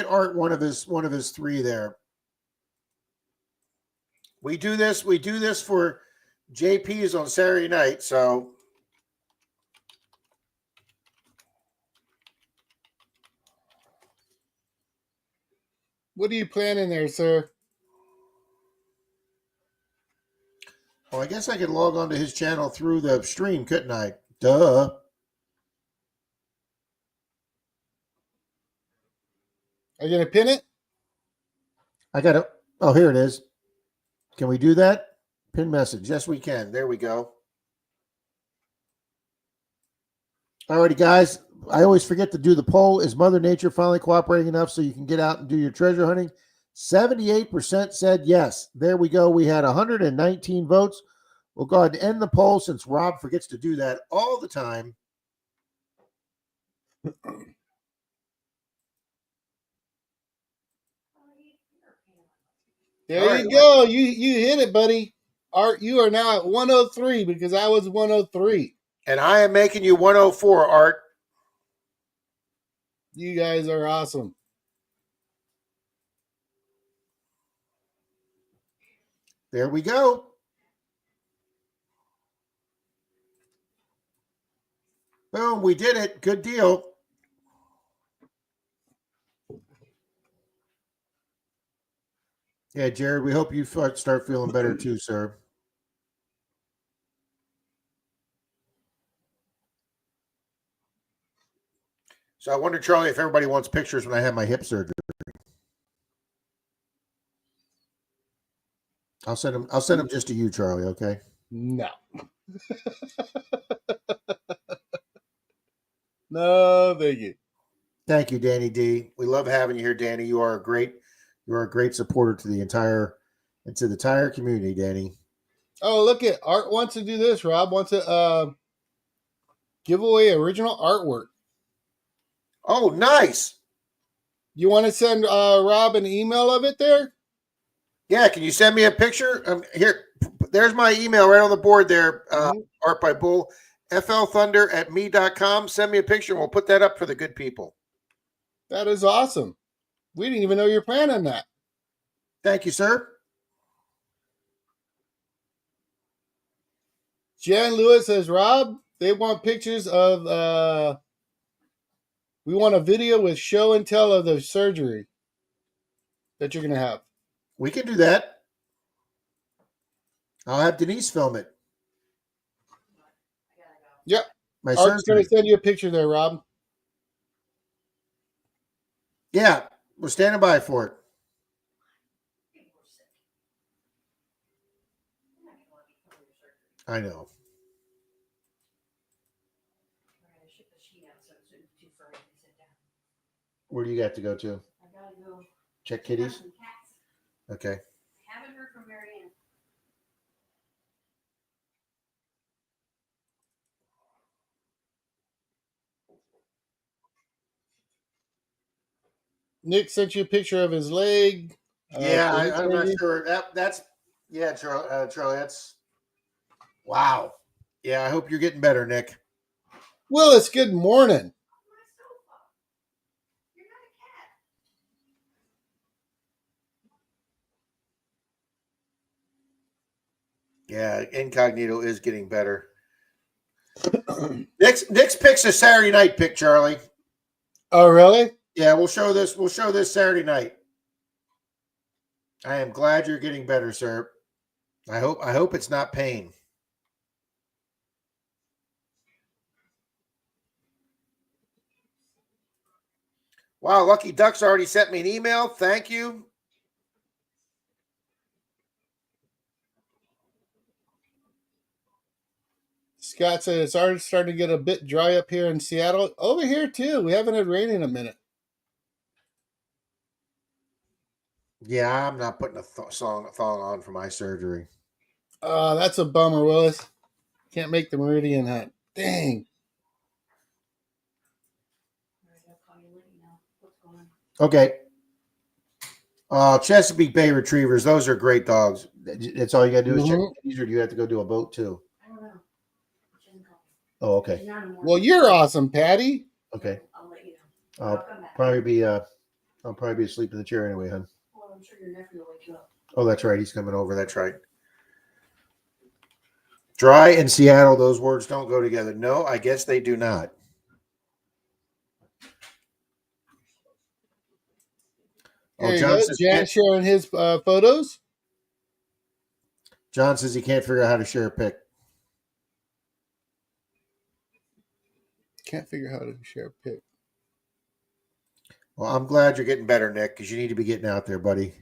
Art one of his 3 there. We do this for JP's on Saturday night, so What are you planning there, sir? well, I guess I could log on to his channel through the stream, couldn't I? Duh. Are you going to pin it? I got it. Oh, here it is. Can we do that? Pin message. Yes, we can. There we go. All righty, guys. I always forget to do the poll. Is Mother Nature finally cooperating enough so you can get out and do your treasure hunting? 78% said yes. There we go. We had 119 votes. We'll go ahead and end the poll since Rob forgets to do that all the time. There you go. You hit it, buddy. Art, you are now at 103 because I was 103. And I am making you 104, Art. You guys are awesome. There we go. Boom, we did it. Good deal. Yeah, Jared, we hope you start feeling better too, sir. So I wonder, Charlie, if everybody wants pictures when I have my hip surgery. I'll send them. I'll send them just to you, Charlie. Okay. No. No, thank you. Thank you, Danny D. We love having you here, Danny. You are a great supporter to the entire community, Danny. Oh, look at Art wants to do this. Rob wants to give away original artwork. Oh, nice. You want to send Rob an email of it there? Yeah, can you send me a picture? Here, there's my email right on the board there, Art by Bull, flthunder@me.com. Send me a picture and we'll put that up for the good people. That is awesome. We didn't even know you're planning that. Thank you, sir. Jan Lewis says, Rob, they want pictures of, we want a video with show and tell of the surgery that you're going to have. We can do that. I'll have Denise film it. Yep. My Art's going to send you a picture there, Rob. Yeah, we're standing by for it. I know. Where do you got to go to? I gotta go check kitties. Okay. I haven't heard from Marianne. Nick sent you a picture of his leg. Yeah, I'm not sure. That's Charlie. That's wow. Yeah, I hope you're getting better, Nick. Willis, good morning. Yeah, Incognito is getting better. Nick's pick's a Saturday night pick, Charlie. Oh, really? Yeah, we'll show this Saturday night. I am glad you're getting better, sir. I hope it's not pain. Wow, Lucky Ducks already sent me an email. Thank you. Scott said it's already starting to get a bit dry up here in Seattle. Over here, too. We haven't had rain in a minute. Yeah, I'm not putting a thong on for my surgery. Oh, that's a bummer, Willis. Can't make the Meridian hunt. Dang. Okay. Chesapeake Bay Retrievers. Those are great dogs. That's all you got to do is check these, or do you have to go do a boat too? I don't know. Oh, okay. Well, you're awesome, Patty. Okay. I'll let you know. I'll probably be asleep in the chair anyway, hon. Well, I'm sure your nephew will wake you up. Oh, that's right. He's coming over. That's right. Dry and Seattle, those words don't go together. No, I guess they do not. Oh, John says Jan sharing his photos. John says he can't figure out how to share a pic. Can't figure out how to share a pic. Well, I'm glad you're getting better, Nick, because you need to be getting out there, buddy.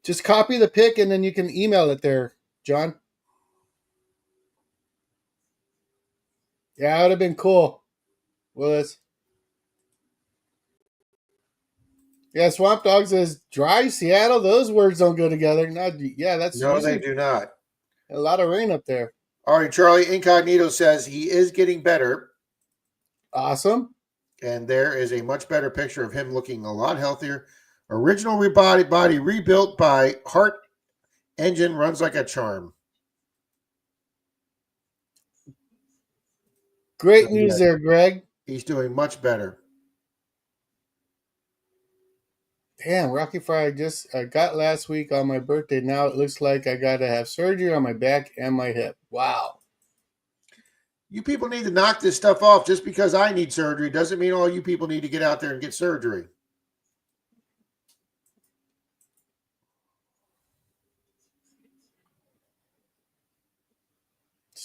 Just copy the pic and then you can email it there, John. Yeah, it would have been cool, Willis. Yeah, Swamp Dog says dry Seattle. Those words don't go together. No, they do not. A lot of rain up there. All right, Charlie Incognito says he is getting better. Awesome. And there is a much better picture of him looking a lot healthier. Original body rebuilt by Heart Engine, runs like a charm. Great news there, Greg. He's doing much better. Damn, Rocky Fry I got last week on my birthday. Now it looks like I got to have surgery on my back and my hip. Wow. You people need to knock this stuff off. Just because I need surgery doesn't mean all you people need to get out there and get surgery.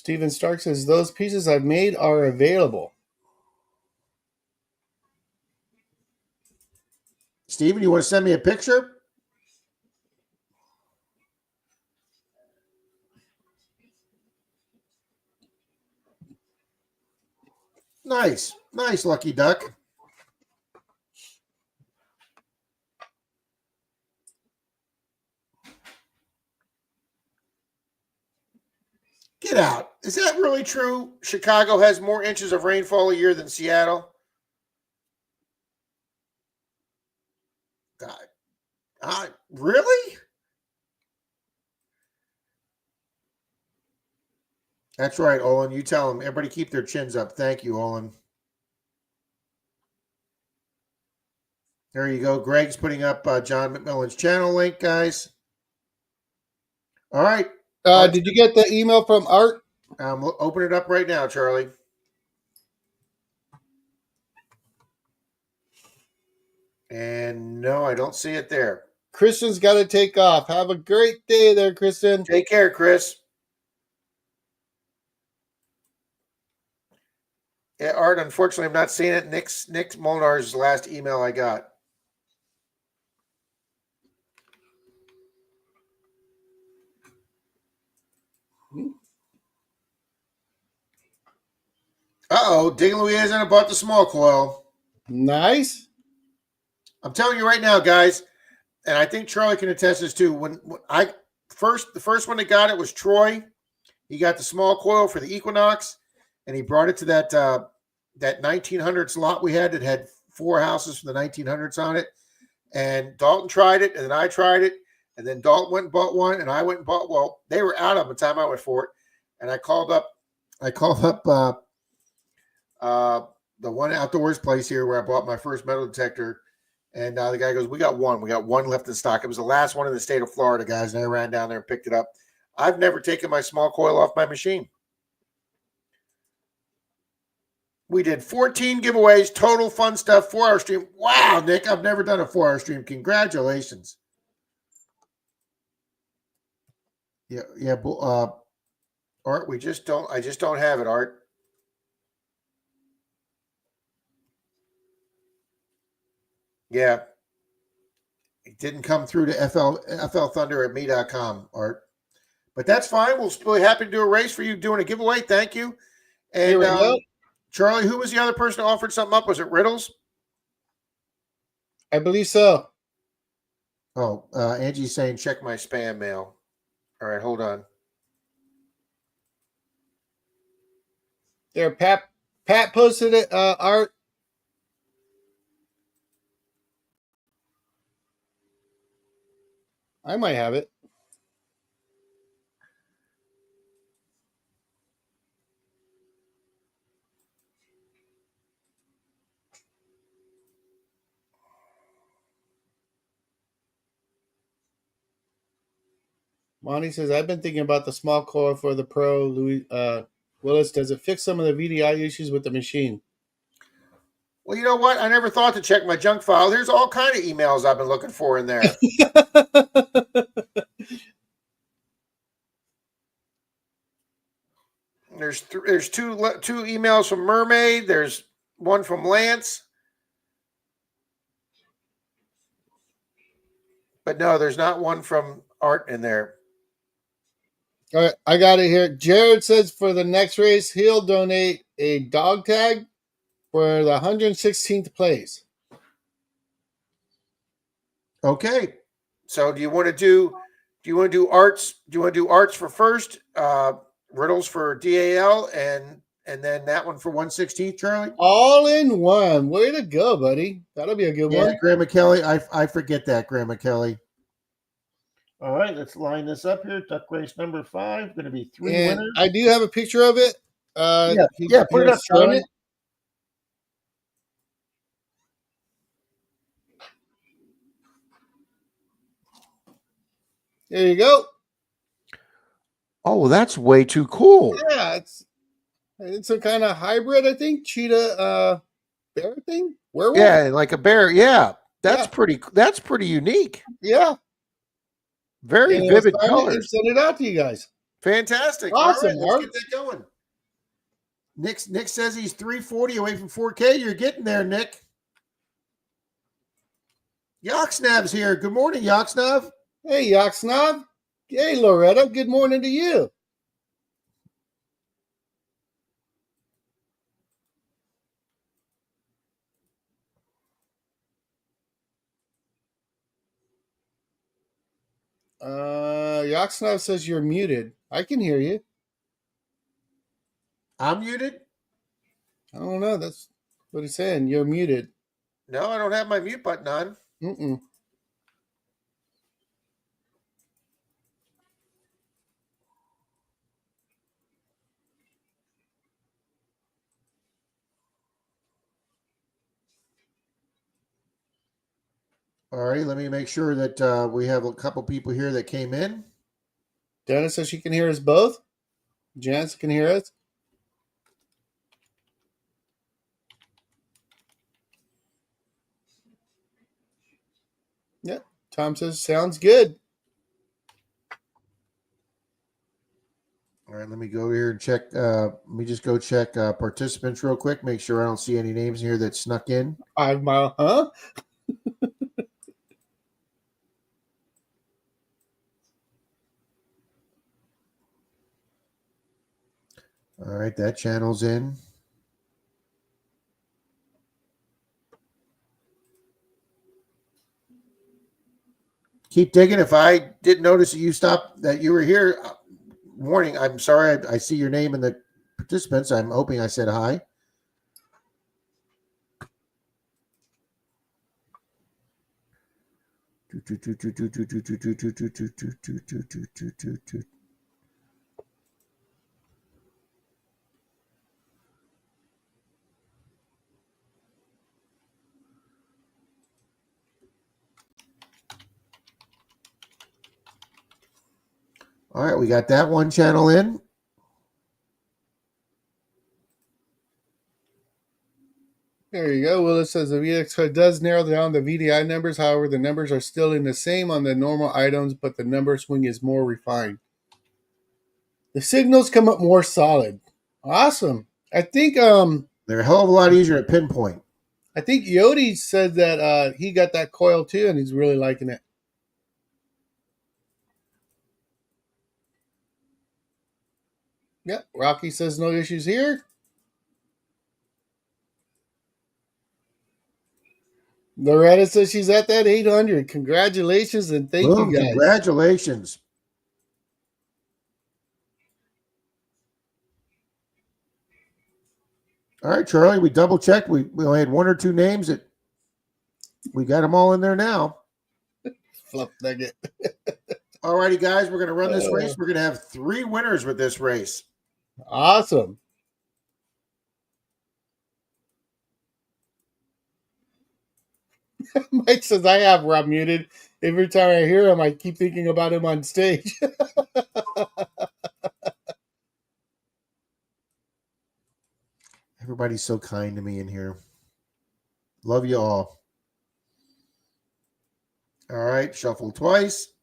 Steven Stark says, those pieces I've made are available. Steven, you want to send me a picture? Nice. Nice, Lucky Duck. Get out. Is that really true? Chicago has more inches of rainfall a year than Seattle? God. Really? That's right, Olin. You tell them. Everybody keep their chins up. Thank you, Olin. There you go. Greg's putting up John McMillan's channel link, guys. All right. Did you get the email from Art? Open it up right now, Charlie. And no, I don't see it there. Christian's got to take off. Have a great day there, Christian. Take care, Chris. Yeah, Art, unfortunately, I'm not seeing it. Nick Molnar's last email I got. Uh-oh, Dig Louisiana bought the small coil. Nice. I'm telling you right now, guys, and I think Charlie can attest this too. When the first one that got it was Troy. He got the small coil for the Equinox, and he brought it to that 1900s lot we had that had 4 houses from the 1900s on it. And Dalton tried it, and then I tried it, and then Dalton went and bought one, and I went and bought. Well, they were out of the time I went for it, and I called up the one outdoors place here where I bought my first metal detector. And the guy goes, we got one left in stock. It was the last one in the state of Florida, guys. And I ran down there and picked it up. I've never taken my small coil off my machine. We did 14 giveaways, total fun stuff, 4-hour stream. Wow, Nick, I've never done a 4-hour stream. Congratulations. Yeah. Art, I just don't have it, Art. Yeah. It didn't come through to flthunder@me.com, Art. But that's fine. We'll be happy to do a race for you doing a giveaway. Thank you. And Charlie, who was the other person who offered something up? Was it Riddles? I believe so. Oh, Angie's saying check my spam mail. All right, hold on. There, Pat posted it, Art. I might have it. Monty says, I've been thinking about the small coil for the Pro. Willis, does it fix some of the VDI issues with the machine? Well, you know what? I never thought to check my junk file. There's all kind of emails I've been looking for in there. There's two emails from Mermaid. There's one from Lance. But no, there's not one from Art in there. All right, I got it here. Jared says for the next race, he'll donate a dog tag for the 116th place. Okay. So do you want to do arts? Do you want to do arts for first? Riddles for DAL and then that one for 116th, Charlie? All in one. Way to go, buddy. That'll be a good one. Graham McKelly. I forget that, Graham McKelly. All right, let's line this up here. Duck race number 5. Going to be 3 winners. I do have a picture of it. Put it up, Charlie. There you go. Oh, that's way too cool. Yeah, it's a kind of hybrid, I think. Cheetah bear thing? Werewolf? Yeah, like a bear. Yeah. That's pretty unique. Yeah. Very vivid colors. Send it out to you guys. Fantastic. Awesome, All right, let's get that going. Nick says he's 340 away from 4K. You're getting there, Nick. Yoxnav's here. Good morning, Yoxnav. Hey, Yoxnav. Hey, Loretta. Good morning to you. Yoxnav says you're muted. I can hear you. I'm muted? I don't know. That's what he's saying. You're muted. No, I don't have my mute button on. Mm-mm. All right, let me make sure that we have a couple people here that came in. Dennis says she can hear us both. Janice can hear us. Yep. Tom says sounds good. All right, let me go here and check. Let me just go check participants real quick. Make sure I don't see any names here that snuck in. 5 Mile, huh? All right, that channel's in. Keep digging. If I didn't notice that you stopped, that you were here, warning. I'm sorry. I see your name in the participants. I'm hoping I said hi. All right, we got that one channel in. There you go. Willis says the VX does narrow down the VDI numbers. However, the numbers are still in the same on the normal items, but the number swing is more refined. The signals come up more solid. Awesome. I think they're a hell of a lot easier to pinpoint. I think Yodi said that he got that coil too, and he's really liking it. Yep. Rocky says no issues here. Loretta says she's at that 800. Congratulations and thank you guys. Congratulations. All right, Charlie, we double checked. We only had one or two names that we got them all in there now. Fluff nugget. All righty, guys, we're going to run this race. We're going to have 3 winners with this race. Awesome. Mike says I have Rob muted. Every time I hear him, I keep thinking about him on stage. Everybody's so kind to me in here. Love you all. All right, shuffle twice.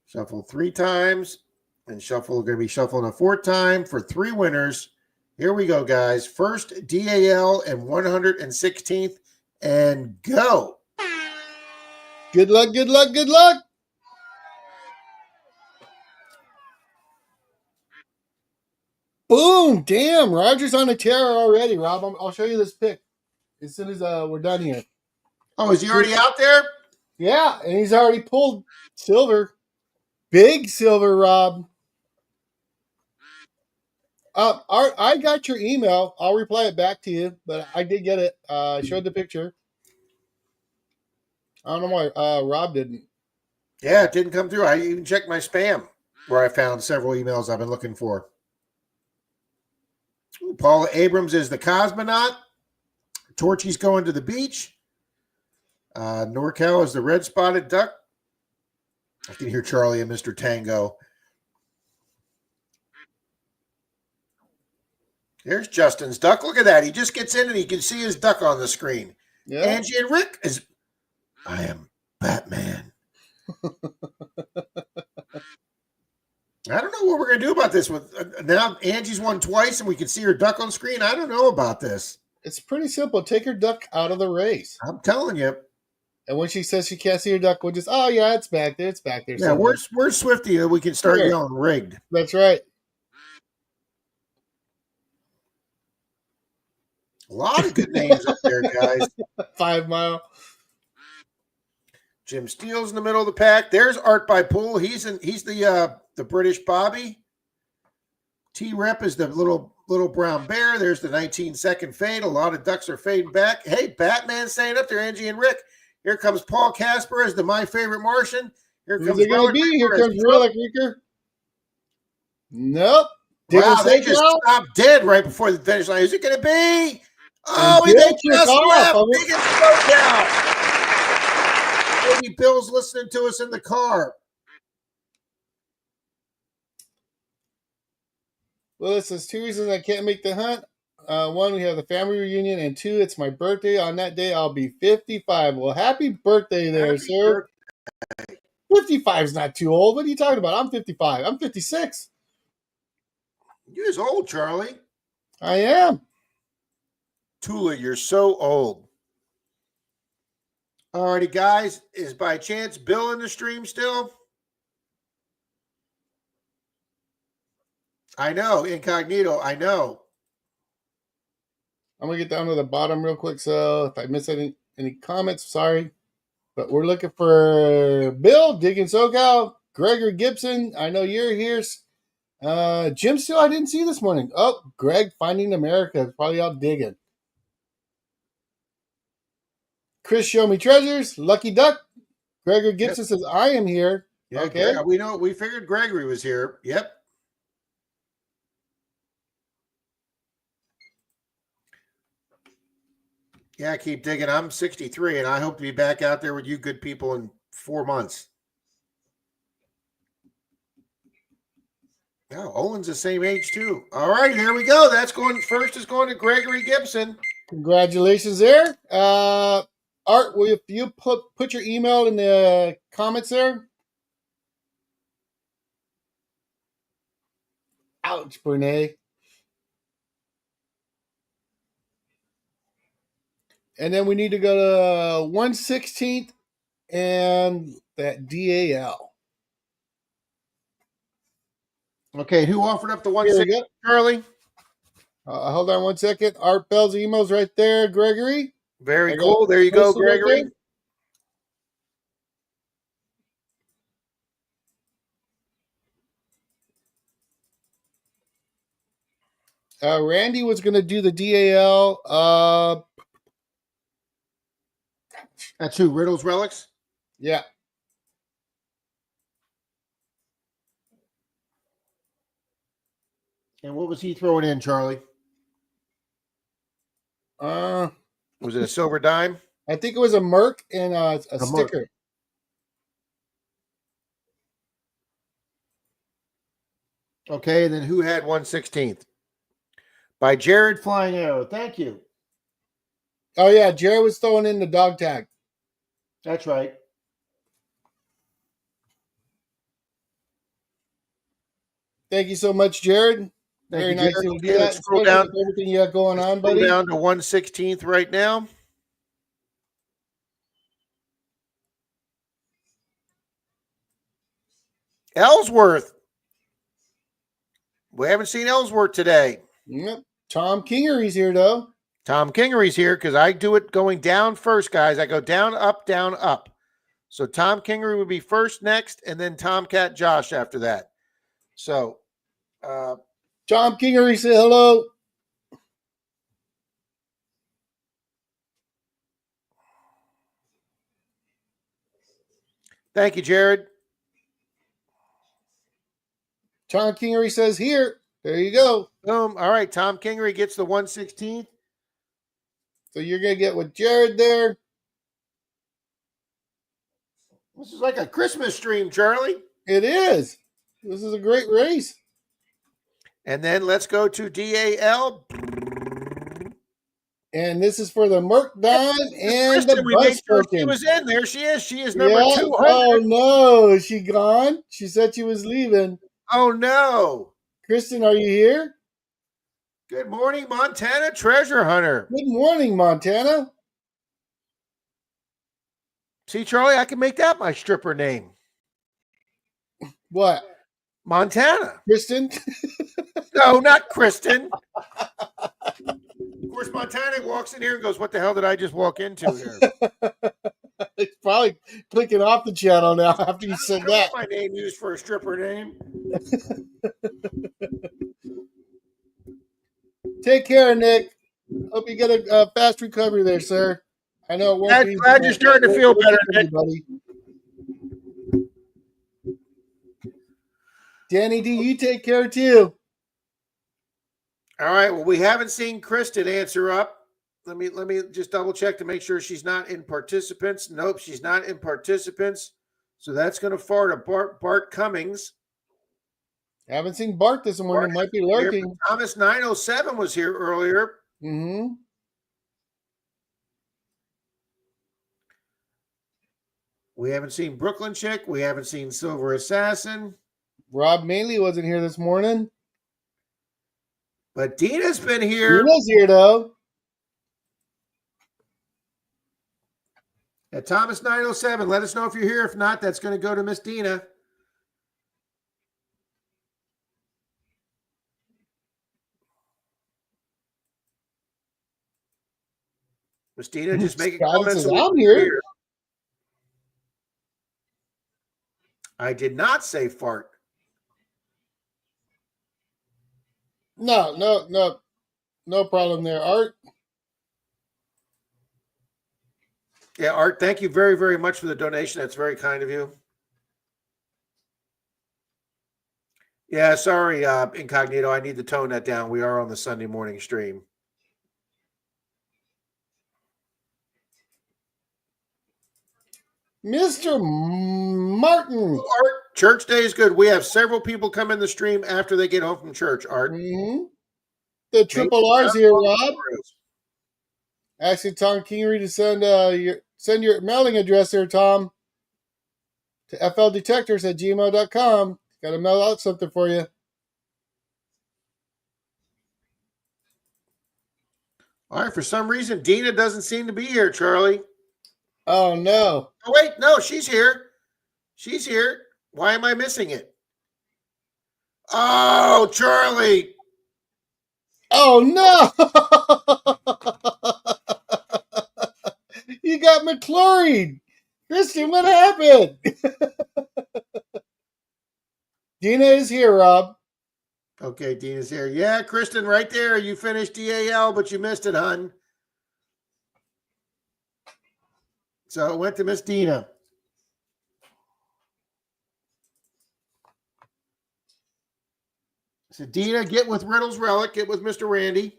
Shuffle 3 times. And shuffle, going to be shuffling a 4th time for 3 winners. Here we go, guys. First DAL and 116th. And go. Good luck, good luck, good luck. Boom. Damn, Roger's on a tear already, Rob. I'll show you this pic as soon as we're done here. Oh, is he already out there? Yeah, and he's already pulled silver. Big silver, Rob. Art, I got your email. I'll reply it back to you, but I did get it. I showed the picture. I don't know why Rob didn't. Yeah, it didn't come through. I even checked my spam where I found several emails I've been looking for. Paula Abrams is the cosmonaut. Torchy's going to the beach. NorCal is the red-spotted duck. I can hear Charlie and Mr. Tango. There's Justin's duck. Look at that. He just gets in and he can see his duck on the screen. Yeah. Angie and Rick is, I am Batman. I don't know what we're going to do about this. With now Angie's won twice and we can see her duck on screen. I don't know about this. It's pretty simple. Take her duck out of the race. I'm telling you. And when she says she can't see her duck, we'll just, oh, yeah, it's back there. It's back there. Yeah, where's Swifty? We can start yelling rigged. That's right. A lot of good names up there, guys. 5 Mile. Jim Steele's in the middle of the pack. There's Art by Pool. He's the British Bobby. T-Rep is the little brown bear. There's the 19-second fade. A lot of ducks are fading back. Hey, Batman staying up there, Angie and Rick. Here comes Paul Casper as the My Favorite Martian. Here comes Relic Reeker. Nope. Wow, they just stopped dead right before the finish line. Is it going to be? Oh, they just left. Biggest slowdown. Maybe Bill's listening to us in the car. Well, this is 2 reasons I can't make the hunt. 1, we have the family reunion, and 2, it's my birthday. On that day, I'll be 55. Well, happy birthday there, sir. 55 is not too old. What are you talking about? I'm 55. I'm 56. You're as old, Charlie. I am. Tula, you're so old. Alrighty, guys. Is by chance Bill in the stream still? I know, incognito. I know. I'm going to get down to the bottom real quick. So if I miss any comments, sorry. But we're looking for Bill, Digging SoCal, Gregory Gibson. I know you're here. Jim Steele, I didn't see this morning. Oh, Greg, Finding America. Probably out digging. Chris, Show Me Treasures. Lucky Duck. Gregory Gibson says, I am here. Yeah, okay. We figured Gregory was here. Yep. Yeah, keep digging. I'm 63, and I hope to be back out there with you good people in 4 months. Oh, Olin's the same age, too. All right, here we go. That's going first is going to Gregory Gibson. Congratulations there. Art, if you put your email in the comments there. Ouch, Brene. And then we need to go to 1/16 and that DAL. Okay, who offered up the 1/16, Charlie? Hold on 1 second. Art Bell's email's right there, Gregory. Very cool. There you go, Gregory. Randy was going to do the DAL. That's who? Riddles Relics? Yeah. And what was he throwing in, Charlie? Was it a silver dime? I think it was a Merc and a sticker. Merc. Okay, and then who had 1/16? By Jared Flying Arrow. Thank you. Oh, yeah. Jared was throwing in the dog tag. That's right. Thank you so much, Jared. Very nice to do that. Scroll down. Everything you got going on, buddy. Scroll down to 1/16 right now. Ellsworth. We haven't seen Ellsworth today. Yep. Tom Kingery's here, though. Tom Kingery's here because I do it going down first, guys. I go down, up, down, up. So Tom Kingery would be first next, and then Tomcat Josh after that. So Tom Kingery, say hello. Thank you, Jared. Tom Kingery says here. There you go. Boom. All right. Tom Kingery gets the 1/16. So you're going to get with Jared there. This is like a Christmas stream, Charlie. It is. This is a great race. And then let's go to DAL. And this is for the Merc Don and the we made sure Bus she was in. There she is. She is number 200. Oh, no. Is she gone? She said she was leaving. Oh, no. Kristen, are you here? Good morning, Montana treasure hunter. Good morning, Montana. See, Charlie, I can make that my stripper name. What? Montana. Kristen? No, not Kristen. Of course, Montana walks in here and goes, what the hell did I just walk into here? It's probably clicking off the channel now after you said that. My name used for a stripper name. Take care, Nick. Hope you get a fast recovery there, sir. I know it won't be. Glad you're starting to feel better, Nick. Buddy. Danny D, you take care too. All right. Well, we haven't seen Kristen answer up. Let me just double check to make sure she's not in participants. Nope, she's not in participants. So that's going to fall to Bart Cummings. Haven't seen Bart this morning. Might be lurking. Here, Thomas 907 was here earlier. Mm-hmm. We haven't seen Brooklyn Chick. We haven't seen Silver Assassin. Rob Maley wasn't here this morning. But Dina's been here. Dina's here, though. At Thomas 907, let us know if you're here. If not, that's going to go to Miss Dina. Miss Dina, just making comments. I'm here. I did not say fart. No problem there, Art. Yeah, Art, thank you very, very much for the donation. That's very kind of you. Yeah, sorry, Incognito. I need to tone that down. We are on the Sunday morning stream. Mr. Martin. Art, church day is good. We have several people come in the stream after they get home from church, Art. Mm-hmm. The triple R's here, Rob. Asking Tom Kingery to send your mailing address there, Tom, to fldetectors@gmail.com. Got to mail out something for you. All right, for some reason, Dina doesn't seem to be here, Charlie. Oh, no. Oh, wait, no, she's here. She's here. Why am I missing it? Oh, Charlie. Oh, no. You got McClory. Kristen, what happened? Dina is here, Rob. Okay, Dina's here. Yeah, Kristen, right there. You finished DAL, but you missed it, hun. So it went to Miss Dina. So Dina, get with Riddle's Relic. Get with Mr. Randy.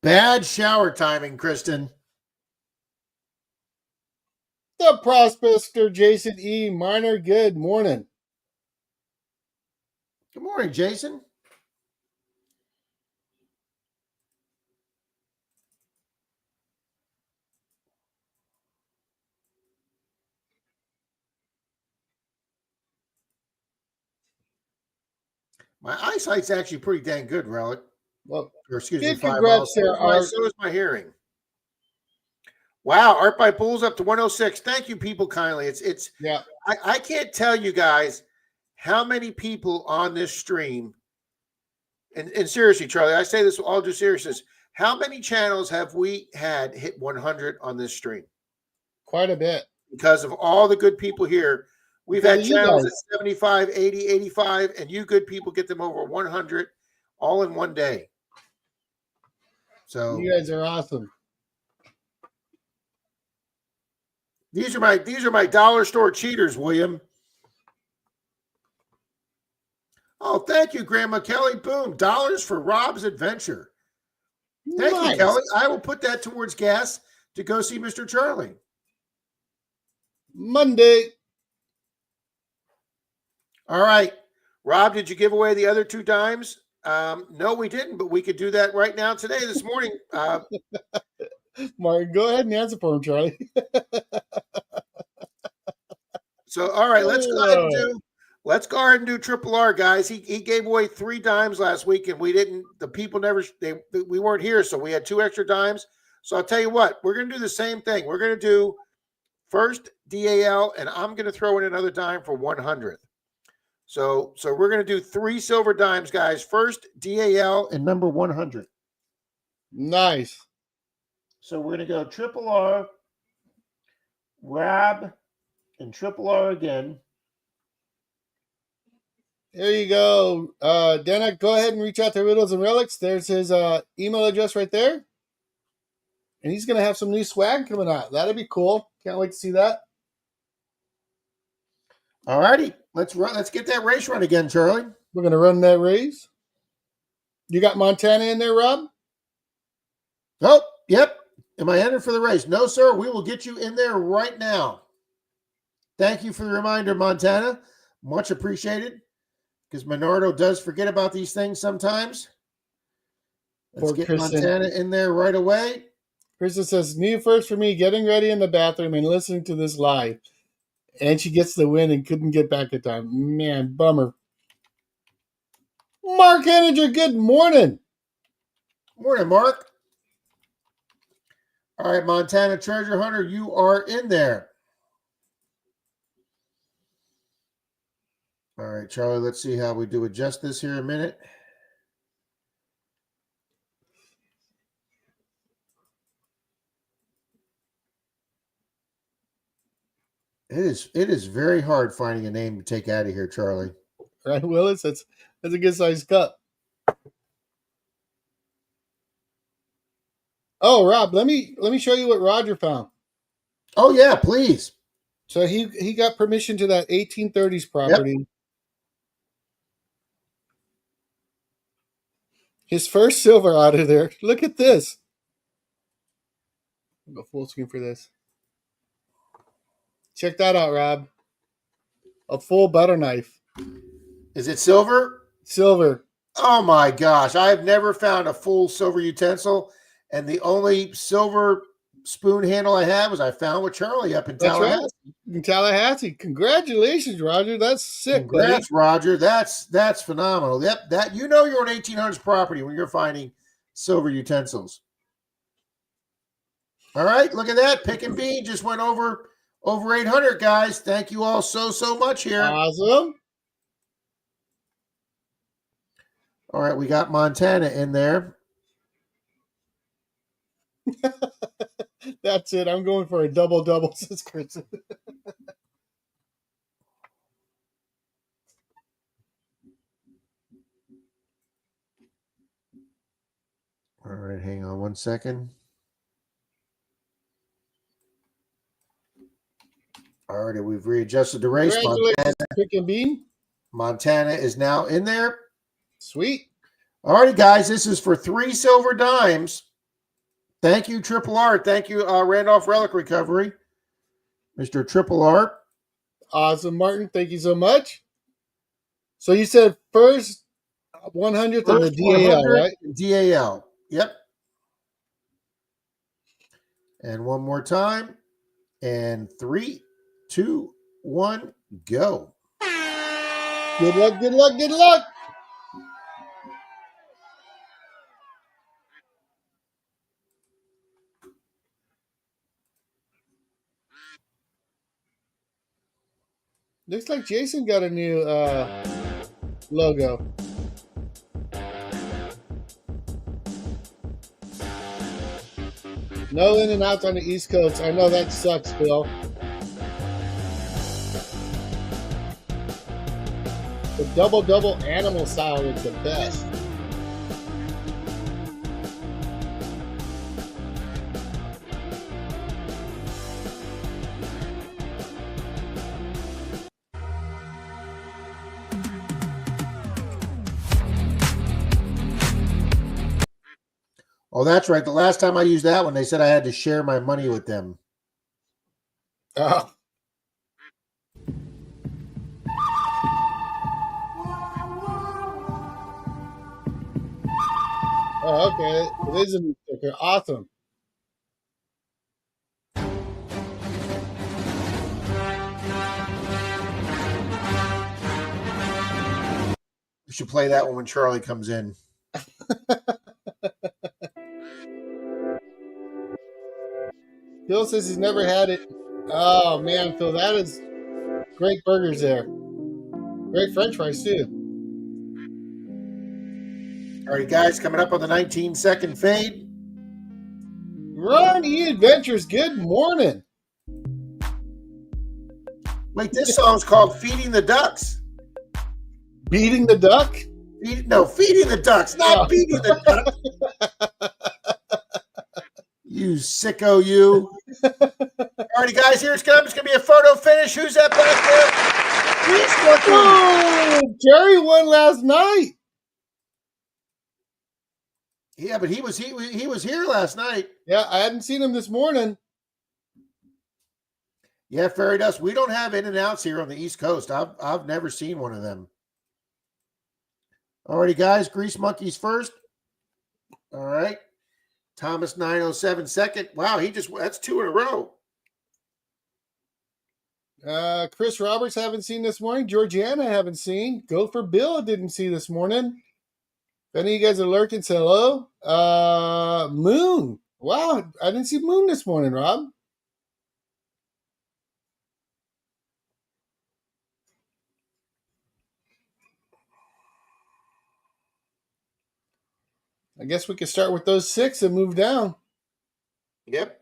Bad shower timing, Kristen. The Prospector Jason E. Minor, good morning. Good morning, Jason. My eyesight's actually pretty dang good, Relic. Well, or excuse me, 5 congrats there, Art. So is my hearing. Wow, Art by Bulls up to 106. Thank you, people, kindly. It's yeah. I can't tell you guys how many people on this stream, and seriously, Charlie, I say this with all due seriousness. How many channels have we had hit 100 on this stream? Quite a bit. Because of all the good people here. We've had channels at 75, 80, 85, and you good people get them over 100 all in one day. So you guys are awesome. These are my dollar store cheaters, William. Oh, thank you, Grandma Kelly. Boom. $1 for Rob's adventure. Thank you, Kelly. I will put that towards gas to go see Mr. Charlie. Monday. All right. Rob, did you give away the other 2 dimes? No, we didn't, but we could do that right now today, this morning. Martin, go ahead and answer for him, Charlie. So, all right, let's go ahead and do let's go ahead and do Triple R, guys. He gave away 3 dimes last week, and we didn't. The people never. We weren't here, so we had 2 extra dimes. So I'll tell you what, we're going to do the same thing. We're going to do first DAL, and I'm going to throw in another dime for 100th. So we're going to do 3 silver dimes, guys. First DAL and number 100. Nice. So we're going to go Triple R, Rob, and Triple R again. There you go. Dana, go ahead and reach out to Riddles and Relics. There's his email address right there. And he's going to have some new swag coming out. That'll be cool. Can't wait to see that. All righty. Let's get that race run again, Charlie. We're going to run that race. You got Montana in there, Rob? Oh, yep. Am I entered for the race? No, sir. We will get you in there right now. Thank you for the reminder, Montana. Much appreciated. Because Menardo does forget about these things sometimes. Let's get Montana in there right away. Kristen says, new first for me, getting ready in the bathroom and listening to this live. And she gets the win and couldn't get back in time. Man, bummer. Mark Henninger, good morning. Morning, Mark. All right, Montana Treasure Hunter, you are in there. All right, Charlie, let's see how we do adjust this here a minute. It is very hard finding a name to take out of here, Charlie. Right, Willis? That's a good sized cup. Oh, Rob, let me show you what Roger found. Oh yeah, please. So he got permission to that 1830s property. Yep. His first silver out of there. Look at this. I'll go full screen for this. Check that out, Rob. A full butter knife. Is it silver? Silver. Oh my gosh. I've never found a full silver utensil. And the only silver spoon handle I have was I found with Charlie up in Tallahassee. Right. In Tallahassee. Congratulations, Roger. That's sick. Congrats, buddy. Roger. That's phenomenal. Yep, that you're on 1800s property when you're finding silver utensils. All right, look at that. Pick and Bean just went over 800, guys. Thank you all so much here. Awesome. All right, we got Montana in there. That's it. I'm going for a double, says Chris. All right, hang on one second. All right, we've readjusted the race. Montana is now in there. Sweet. All righty, guys, this is for 3 silver dimes. Thank you, Triple R. Thank you, Randolph Relic Recovery, Mr. Triple R. Awesome, Martin. Thank you so much. So you said first 100th and the DAL, right? DAL. Yep. And one more time. And 3, 2, 1, go. Good luck, good luck, good luck. Looks like Jason got a new logo. No in and outs on the East Coast. I know that sucks, Bill. The double animal style is the best. Oh, that's right. The last time I used that one, they said I had to share my money with them. Oh. Oh, okay. It is a new sticker. Awesome. We should play that one when Charlie comes in. Phil says he's never had it. Oh, man, Phil, that is great burgers there. Great french fries, too. All right, guys, coming up on the 19-second fade. Ronnie Adventures, good morning. Wait, this song's called Feeding the Ducks. Beating the duck? Feeding the ducks, not beating the ducks. You sicko, you. All righty, guys, here it's going to be a photo finish. Who's that back there? Oh, Jerry won last night. Yeah, but he was here last night. Yeah, I hadn't seen him this morning. Yeah, Fairy Dust. We don't have In-N-Outs here on the East Coast. I've never seen one of them. All righty, guys, Grease Monkeys first. All right. Thomas 907 second. Wow, that's 2 in a row. Chris Roberts haven't seen this morning. Georgiana haven't seen. Go for Bill didn't see this morning. If any of you guys are lurking, say hello. Moon. Wow, I didn't see Moon this morning, Rob. I guess we could start with those 6 and move down. Yep.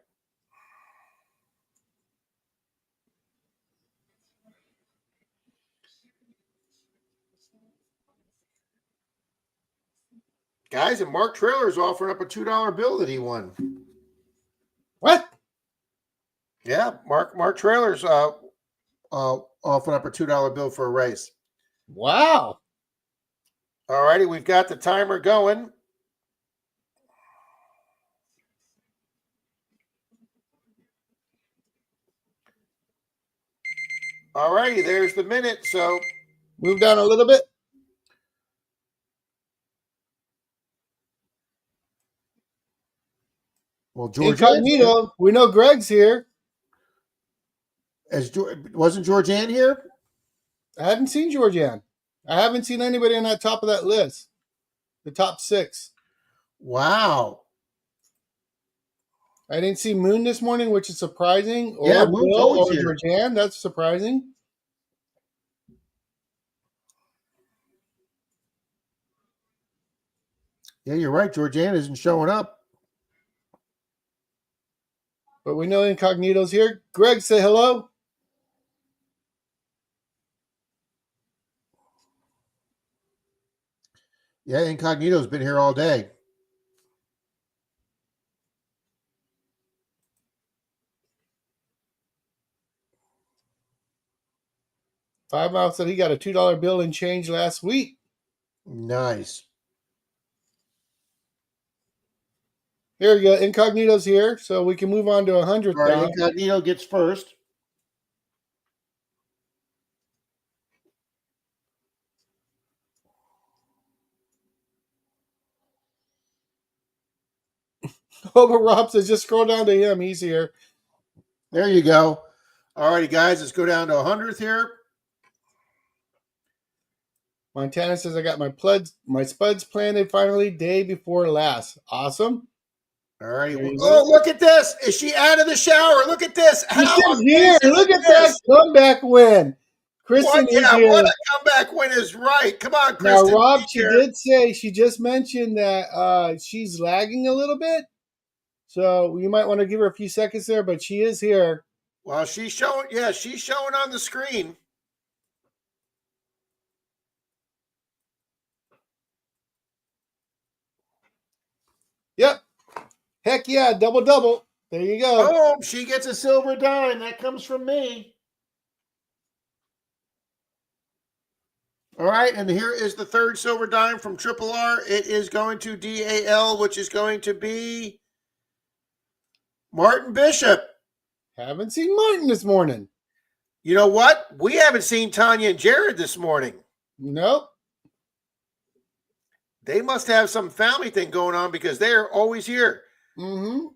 Guys, and Mark Trailer's offering up a $2 bill that he won. What? Yeah, Mark Trailer's offering up a $2 bill for a race. Wow. All righty, we've got the timer going. All righty, there's the minute. So move down a little bit. Well, George Incognito. We know Greg's here. Wasn't Georgianne here? I hadn't seen Georgianne. I haven't seen anybody on that top of that list. The top 6. Wow. I didn't see Moon this morning, which is surprising. Or yeah, Moon's Bill or here. Georgianne. That's surprising. Yeah, you're right. Georgianne isn't showing up. But we know Incognito's here. Greg, say hello. Yeah, Incognito's been here all day. Five Mile said he got a $2 bill and change last week. Nice. Here we go. Incognito's here, so we can move on to 100. All right, Incognito gets first. Oh, but Rob says just scroll down to him. He's here. There you go. All righty, guys, let's go down to 100th here. Montana says I got my spuds planted finally day before last. Awesome. All right. Oh, look at this. Is she out of the shower? Look at this. She's here. Look at that comeback win. Kristen is here. What a comeback win is right. Come on, Kristen. Now, Rob, she just mentioned that she's lagging a little bit. So you might want to give her a few seconds there, but she is here. Well, she's showing on the screen. Yep. Heck yeah, double. There you go. Oh, she gets a silver dime. That comes from me. All right, and here is the third silver dime from Triple R. It is going to DAL, which is going to be Martin Bishop. Haven't seen Martin this morning. You know what? We haven't seen Tanya and Jared this morning. Nope. They must have some family thing going on because they're always here. Mm-hmm.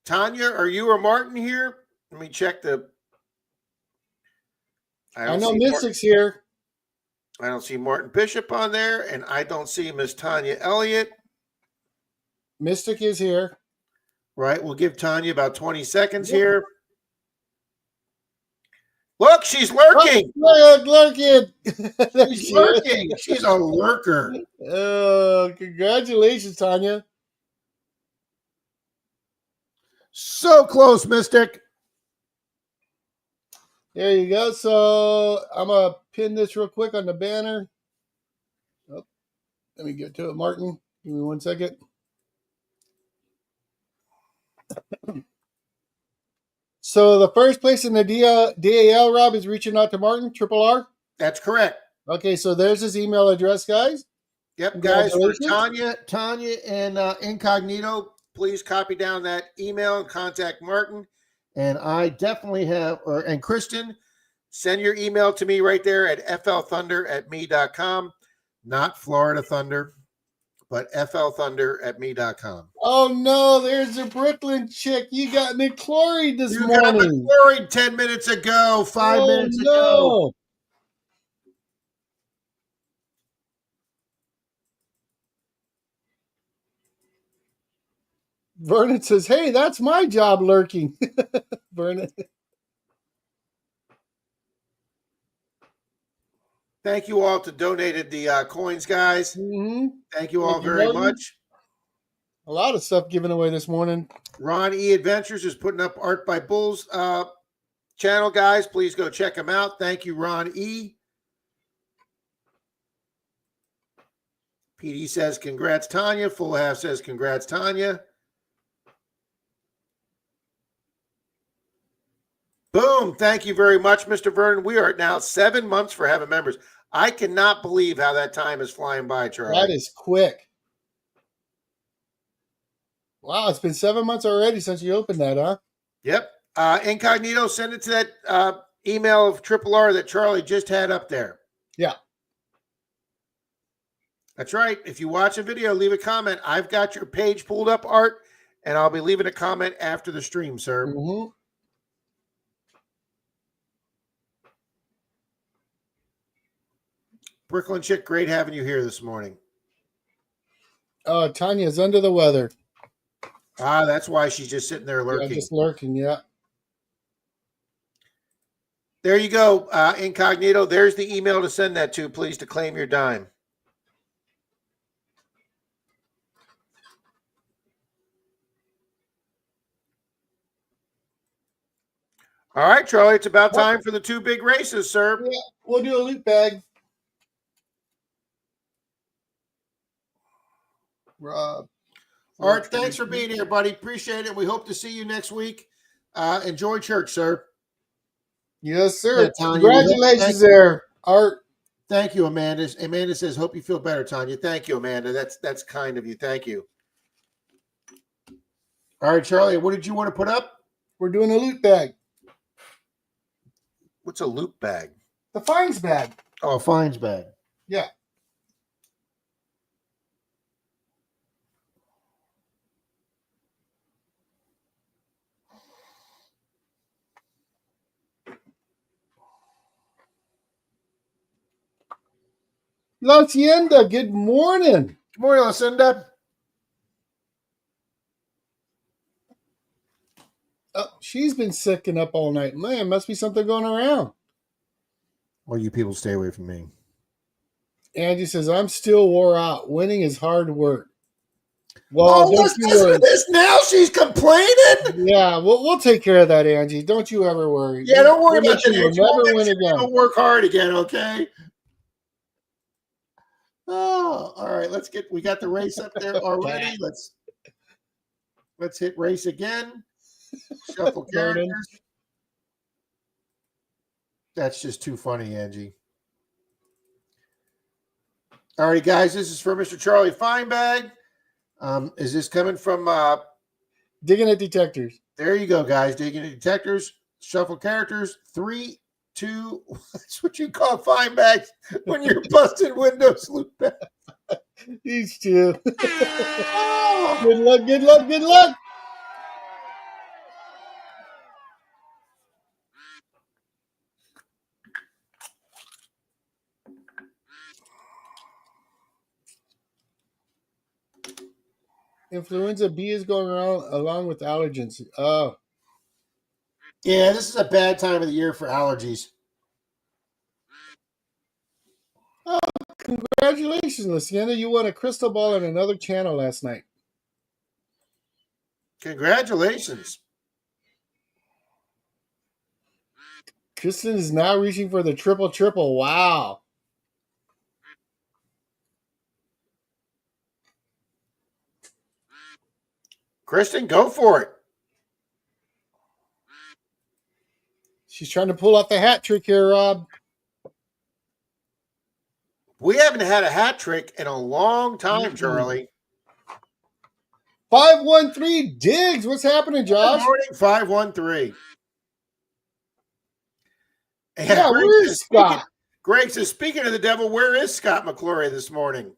Tanya, are you or Martin here? Let me check the... I know Mystic's here. I don't see Martin Bishop on there, and I don't see Miss Tanya Elliott. Mystic is here. Right, we'll give Tanya about 20 seconds here. Look, she's lurking. Oh, lurking. She's lurking. She's a lurker. Oh, congratulations, Tanya. So close, Mystic. There you go. So I'm going to pin this real quick on the banner. Oh, let me get to it, Martin. Give me 1 second. So the first place in the DAL, Rob, is reaching out to Martin, Triple R. That's correct. Okay, so there's his email address, guys. Yep, guys, for Tanya and Incognito, please copy down that email and contact Martin. And I definitely have, and Kristen, send your email to me right there at flthunder@me.com. Not Florida Thunder, but flthunder@me.com. Oh, no, there's a Brooklyn chick. You got McClory this morning. You got McClory 10 minutes ago, 5 minutes ago. Vernon says, hey, that's my job lurking. Vernon. Thank you all to donated the coins, guys. Mm-hmm. Thank you all very much. A lot of stuff given away this morning. Ron E. Adventures is putting up Art by Bulls channel, guys. Please go check him out. Thank you, Ron E. PD says, congrats, Tanya. Full Half says, congrats, Tanya. Boom. Thank you very much, Mr. Vernon. We are now 7 months for having members. I cannot believe how that time is flying by, Charlie. That is quick. Wow, it's been 7 months already since you opened that, huh? Yep. Incognito, send it to that email of Triple R that Charlie just had up there. Yeah. That's right. If you watch a video, leave a comment. I've got your page pulled up, Art, and I'll be leaving a comment after the stream, sir. Mm-hmm. Brooklyn Chick, great having you here this morning. Tanya's under the weather. Ah, that's why she's just sitting there lurking. Yeah, just lurking, yeah. There you go, Incognito. There's the email to send that to, please, to claim your dime. All right, Charlie, it's about time for the two big races, sir. Yeah, we'll do a loot bag. Rob. Art, thanks for being here, buddy. Appreciate it. We hope to see you next week. Enjoy church, sir. Yes, sir. Yeah, Tanya, congratulations there, Art. Thank you, Amanda. Amanda says, hope you feel better, Tanya. Thank you, Amanda. That's kind of you. Thank you. All right, Charlie, what did you want to put up? We're doing a loot bag. What's a loot bag? The fines bag. Oh, a fines bag. Yeah. La Hacienda, good morning. Good morning, Lucinda. Oh, she's been sicking up all night. Man, must be something going around. Well, you people stay away from me. Angie says, I'm still wore out. Winning is hard work. Well, listen to this now. She's complaining. Yeah, we'll take care of that, Angie. Don't you ever worry. Yeah, don't worry about that. You'll never win again. Don't work hard again, okay? Oh, all right. We got the race up there already. Let's hit race again. Shuffle characters. That's just too funny, Angie. All right, guys, this is for Mr. Charlie Feinbag. Is this coming from Digging at Detectors? There you go, guys. Digging at Detectors. Shuffle characters. 3, 2. That's what you call Feinbags when you're busting windows loop back. These two. Oh. Good luck, good luck, good luck. Influenza B is going around along with allergens. Oh, Yeah, this is a bad time of the year for allergies. congratulations, Luciana. You won a crystal ball on another channel last night. Congratulations. Kristen is now reaching for the triple. Wow. Kristen, go for it. She's trying to pull off the hat trick here, Rob. We haven't had a hat trick in a long time, Charlie. 513 Diggs. What's happening, Josh? Good morning, 513. Yeah, where's Scott? Greg says, speaking of the devil, where is Scott McClory this morning?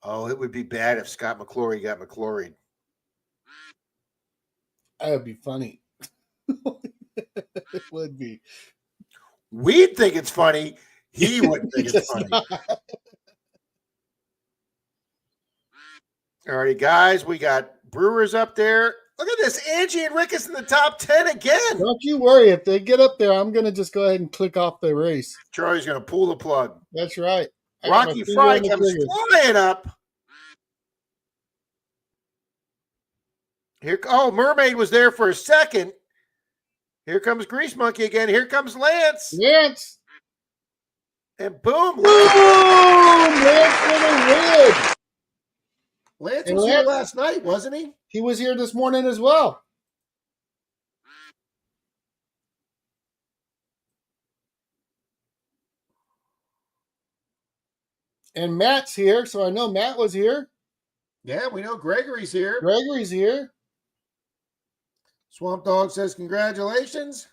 Oh, it would be bad if Scott McClory got McCloried. That would be funny. It would be. We'd think it's funny. He wouldn't think it's funny. All righty, guys, we got Brewers up there. Look at this. Angie and Rick is in the top 10 again. Don't you worry. If they get up there, I'm going to just go ahead and click off the race. Charlie's going to pull the plug. That's right. Rocky Fry comes flying up. Here, oh, Mermaid was there for a second. Here comes Grease Monkey again. Here comes Lance. Lance. And boom. Boom! Lance for the win. Lance was here last night, wasn't he? He was here this morning as well. And Matt's here, so I know Matt was here. Yeah, we know Gregory's here. Gregory's here. Swamp Dog says congratulations.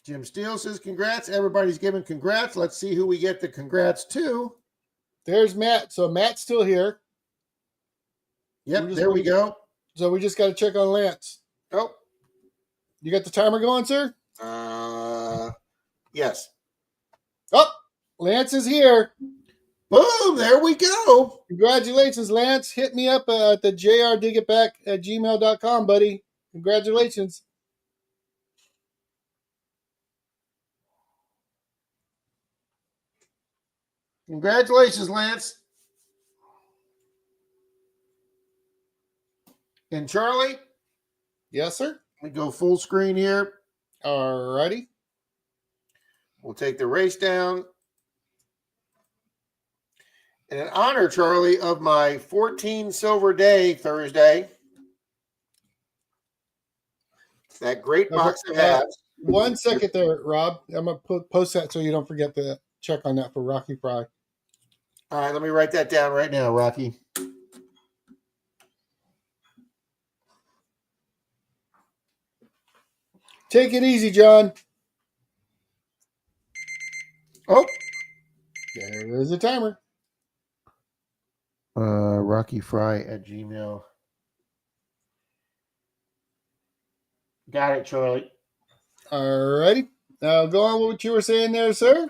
Jim Steele says congrats. Everybody's giving congrats. Let's see who we get the congrats to. There's Matt. So Matt's still here. Yep, there we go. So we just got to check on Lance. Oh. You got the timer going, sir? Yes. Oh, Lance is here. Boom, there we go. Congratulations, Lance. Hit me up at the jrdigitback@gmail.com, buddy. Congratulations. Congratulations, Lance. And Charlie? Yes, sir. We go full screen here. All righty. We'll take the race down. In honor, Charlie, of my 14 silver day Thursday, that great box of halves. 1 second there, Rob. I'm going to post that so you don't forget to check on that for Rocky Fry. All right, let me write that down right now, Rocky. Take it easy, John. Oh. There's the timer. RockyFry@gmail. Got it, Charlie. All righty. Now go on with what you were saying there, sir.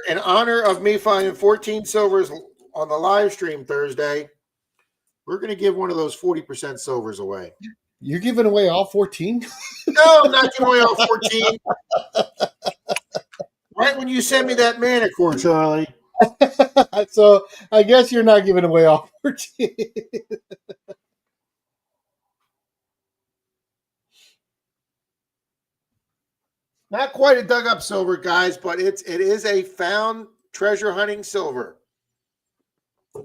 In honor of me finding 14 silvers on the live stream Thursday, we're going to give one of those 40% silvers away. You're giving away all 14? No, I'm not giving away all 14. Right when you send me that manicore, Charlie. So I guess you're not giving away all 14. Not quite a dug up silver, guys, but it is a found treasure hunting silver.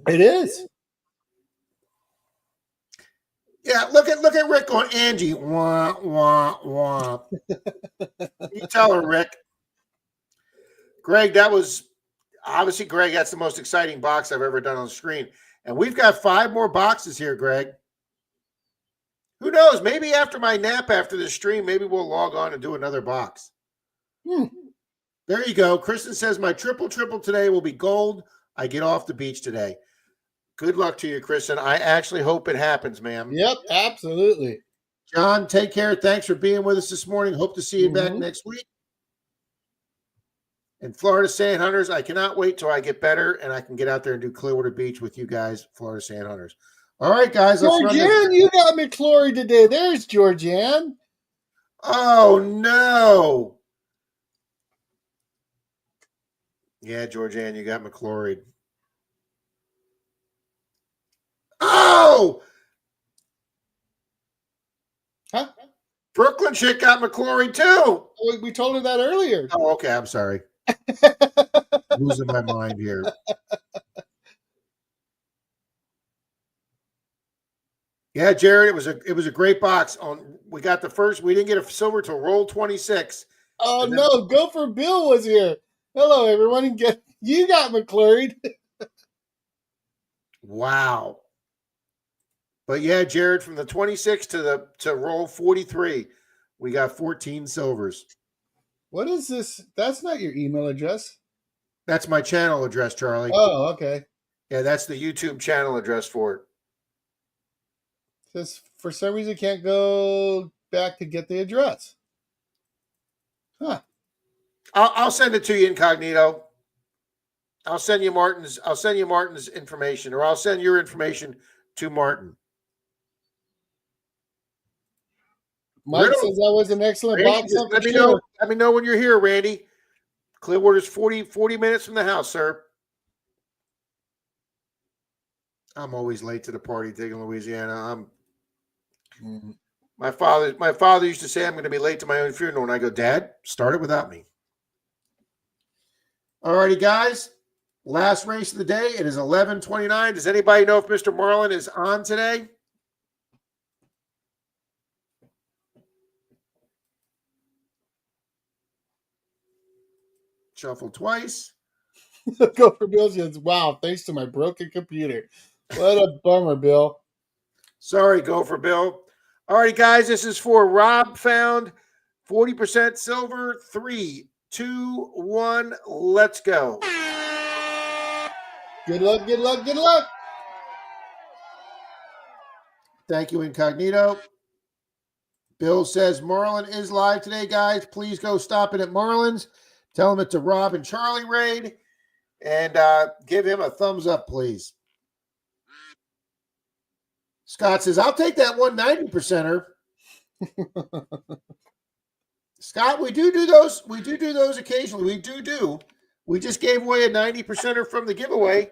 It is. Yeah, look at Rick on Angie. Wah, wah, wah. You tell her, Rick. Greg, that was obviously, Greg, that's the most exciting box I've ever done on the screen. And we've got 5 more boxes here, Greg. Who knows? Maybe after my nap after the stream, maybe we'll log on and do another box. There you go. Kristen says my triple today will be gold. I get off the beach today. Good luck to you, Kristen. I actually hope it happens, ma'am. Yep, absolutely. John, take care. Thanks for being with us this morning. Hope to see you back next week. And Florida Sand Hunters, I cannot wait till I get better and I can get out there and do Clearwater Beach with you guys, Florida Sand Hunters. All right, guys. Let's run this. Georgianne, you got McClory today. There's Georgianne. Oh, no. Yeah, Georgianne, you got McClory. Oh! Huh? Brooklyn chick got McClory too. We told her that earlier. Oh, okay. I'm sorry. Losing my mind here. Yeah, Jared, it was a great box. We got the first. We didn't get a silver till roll 26. Oh no, Gopher Bill was here. Hello, everyone. You got McClory. Wow. But yeah, Jared, from the 26 to roll 43, we got 14 silvers. What is this? That's not your email address. That's my channel address, Charlie. Oh, okay. Yeah, that's the YouTube channel address for it. Says for some reason can't go back to get the address. Huh. I'll send it to you incognito. I'll send you Martin's information, or I'll send your information to Martin. Mike says that was an excellent box. Let me know when you're here, Randy. Clearwater's 40 minutes from the house, sir. I'm always late to the party digging Louisiana. My father used to say I'm going to be late to my own funeral, and I go, Dad, start it without me. All righty, guys. Last race of the day. It is 11:29. Does anybody know if Mr. Marlin is on today? Shuffle twice. Go for Bill says, wow, thanks to my broken computer. What a bummer, Bill. Sorry, go for Bill. All right, guys, this is for Rob Found. 40% silver. 3, 2, 1. Let's go. Good luck, good luck, good luck. Thank you, Incognito. Bill says Marlin is live today, guys. Please go stop it at Marlin's. Tell him it's a Rob and Charlie raid. And give him a thumbs up, please. Scott says, I'll take that 190%er. Scott, we do those. We do those occasionally. We just gave away a 90%er from the giveaway.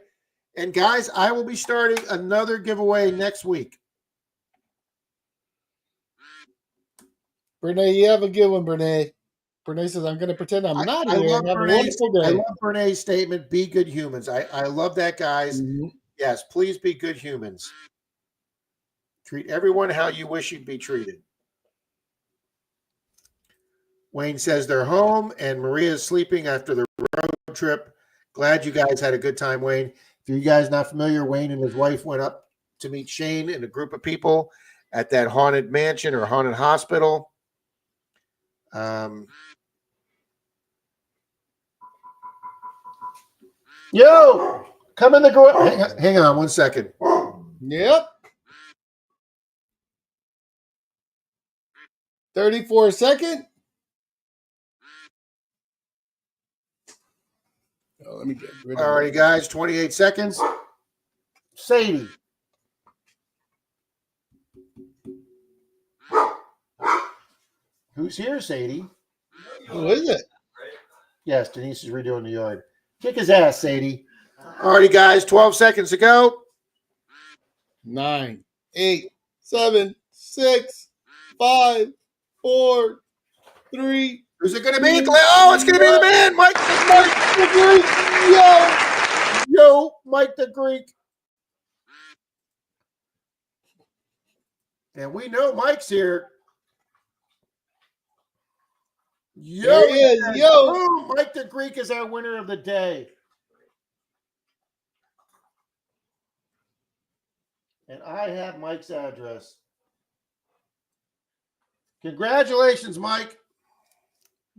And guys, I will be starting another giveaway next week. Brene, you have a good one, Brene. Brene says, I'm going to pretend I'm not here. Have a wonderful day. I love Brene's statement, be good humans. I love that, guys. Mm-hmm. Yes, please be good humans. Treat everyone how you wish you'd be treated. Wayne says they're home and Maria's sleeping after the road trip. Glad you guys had a good time, Wayne. If you guys not familiar, Wayne and his wife went up to meet Shane and a group of people at that haunted mansion or haunted hospital. Yo, come in the garage. Hang on 1 second. Yep. 34 second. Oh, let me get rid of All righty, guys. 28 seconds. Sadie. Who's here, Sadie? Who is it? Yes, Denise is redoing the yard. Kick his ass, Sadie. All righty, guys. 12 seconds to go. 9, 8, 7, 6, 5, 4, 3. Who's it going to be? Oh, it's going to be the man, Mike the Greek. Yo, Mike the Greek. And we know Mike's here. Yo, there he is. Yo. Oh, Mike the Greek is our winner of the day. And I have Mike's address. Congratulations, Mike.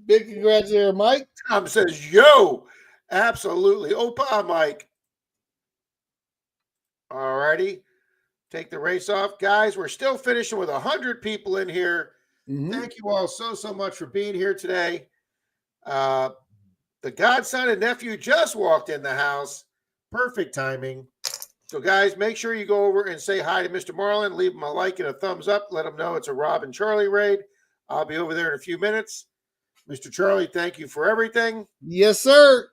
Big congrats there, Mike. Tom says, yo, absolutely. Opa, Mike. All righty. Take the race off. Guys, we're still finishing with 100 people in here. Mm-hmm. Thank you all so much for being here today. The godson and nephew just walked in the house. Perfect timing. So, guys, make sure you go over and say hi to Mr. Marlin. Leave him a like and a thumbs up. Let him know it's a Rob and Charlie raid. I'll be over there in a few minutes. Mr. Charlie, thank you for everything. Yes, sir.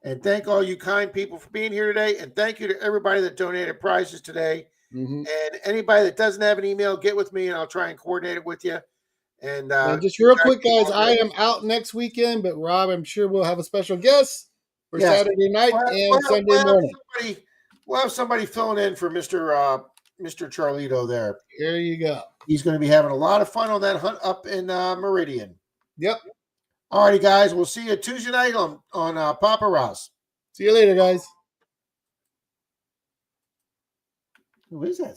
And thank all you kind people for being here today. And thank you to everybody that donated prizes today. Mm-hmm. And anybody that doesn't have an email, get with me and I'll try and coordinate it with you. And just real quick, guys, I am out next weekend, but Rob, I'm sure we'll have a special guest for Saturday night and Sunday morning. We'll have somebody filling in for Mr. Charlito there. There you go. He's going to be having a lot of fun on that hunt up in Meridian. Yep. All righty, guys. We'll see you Tuesday night on Papa Ross. See you later, guys. Who is that?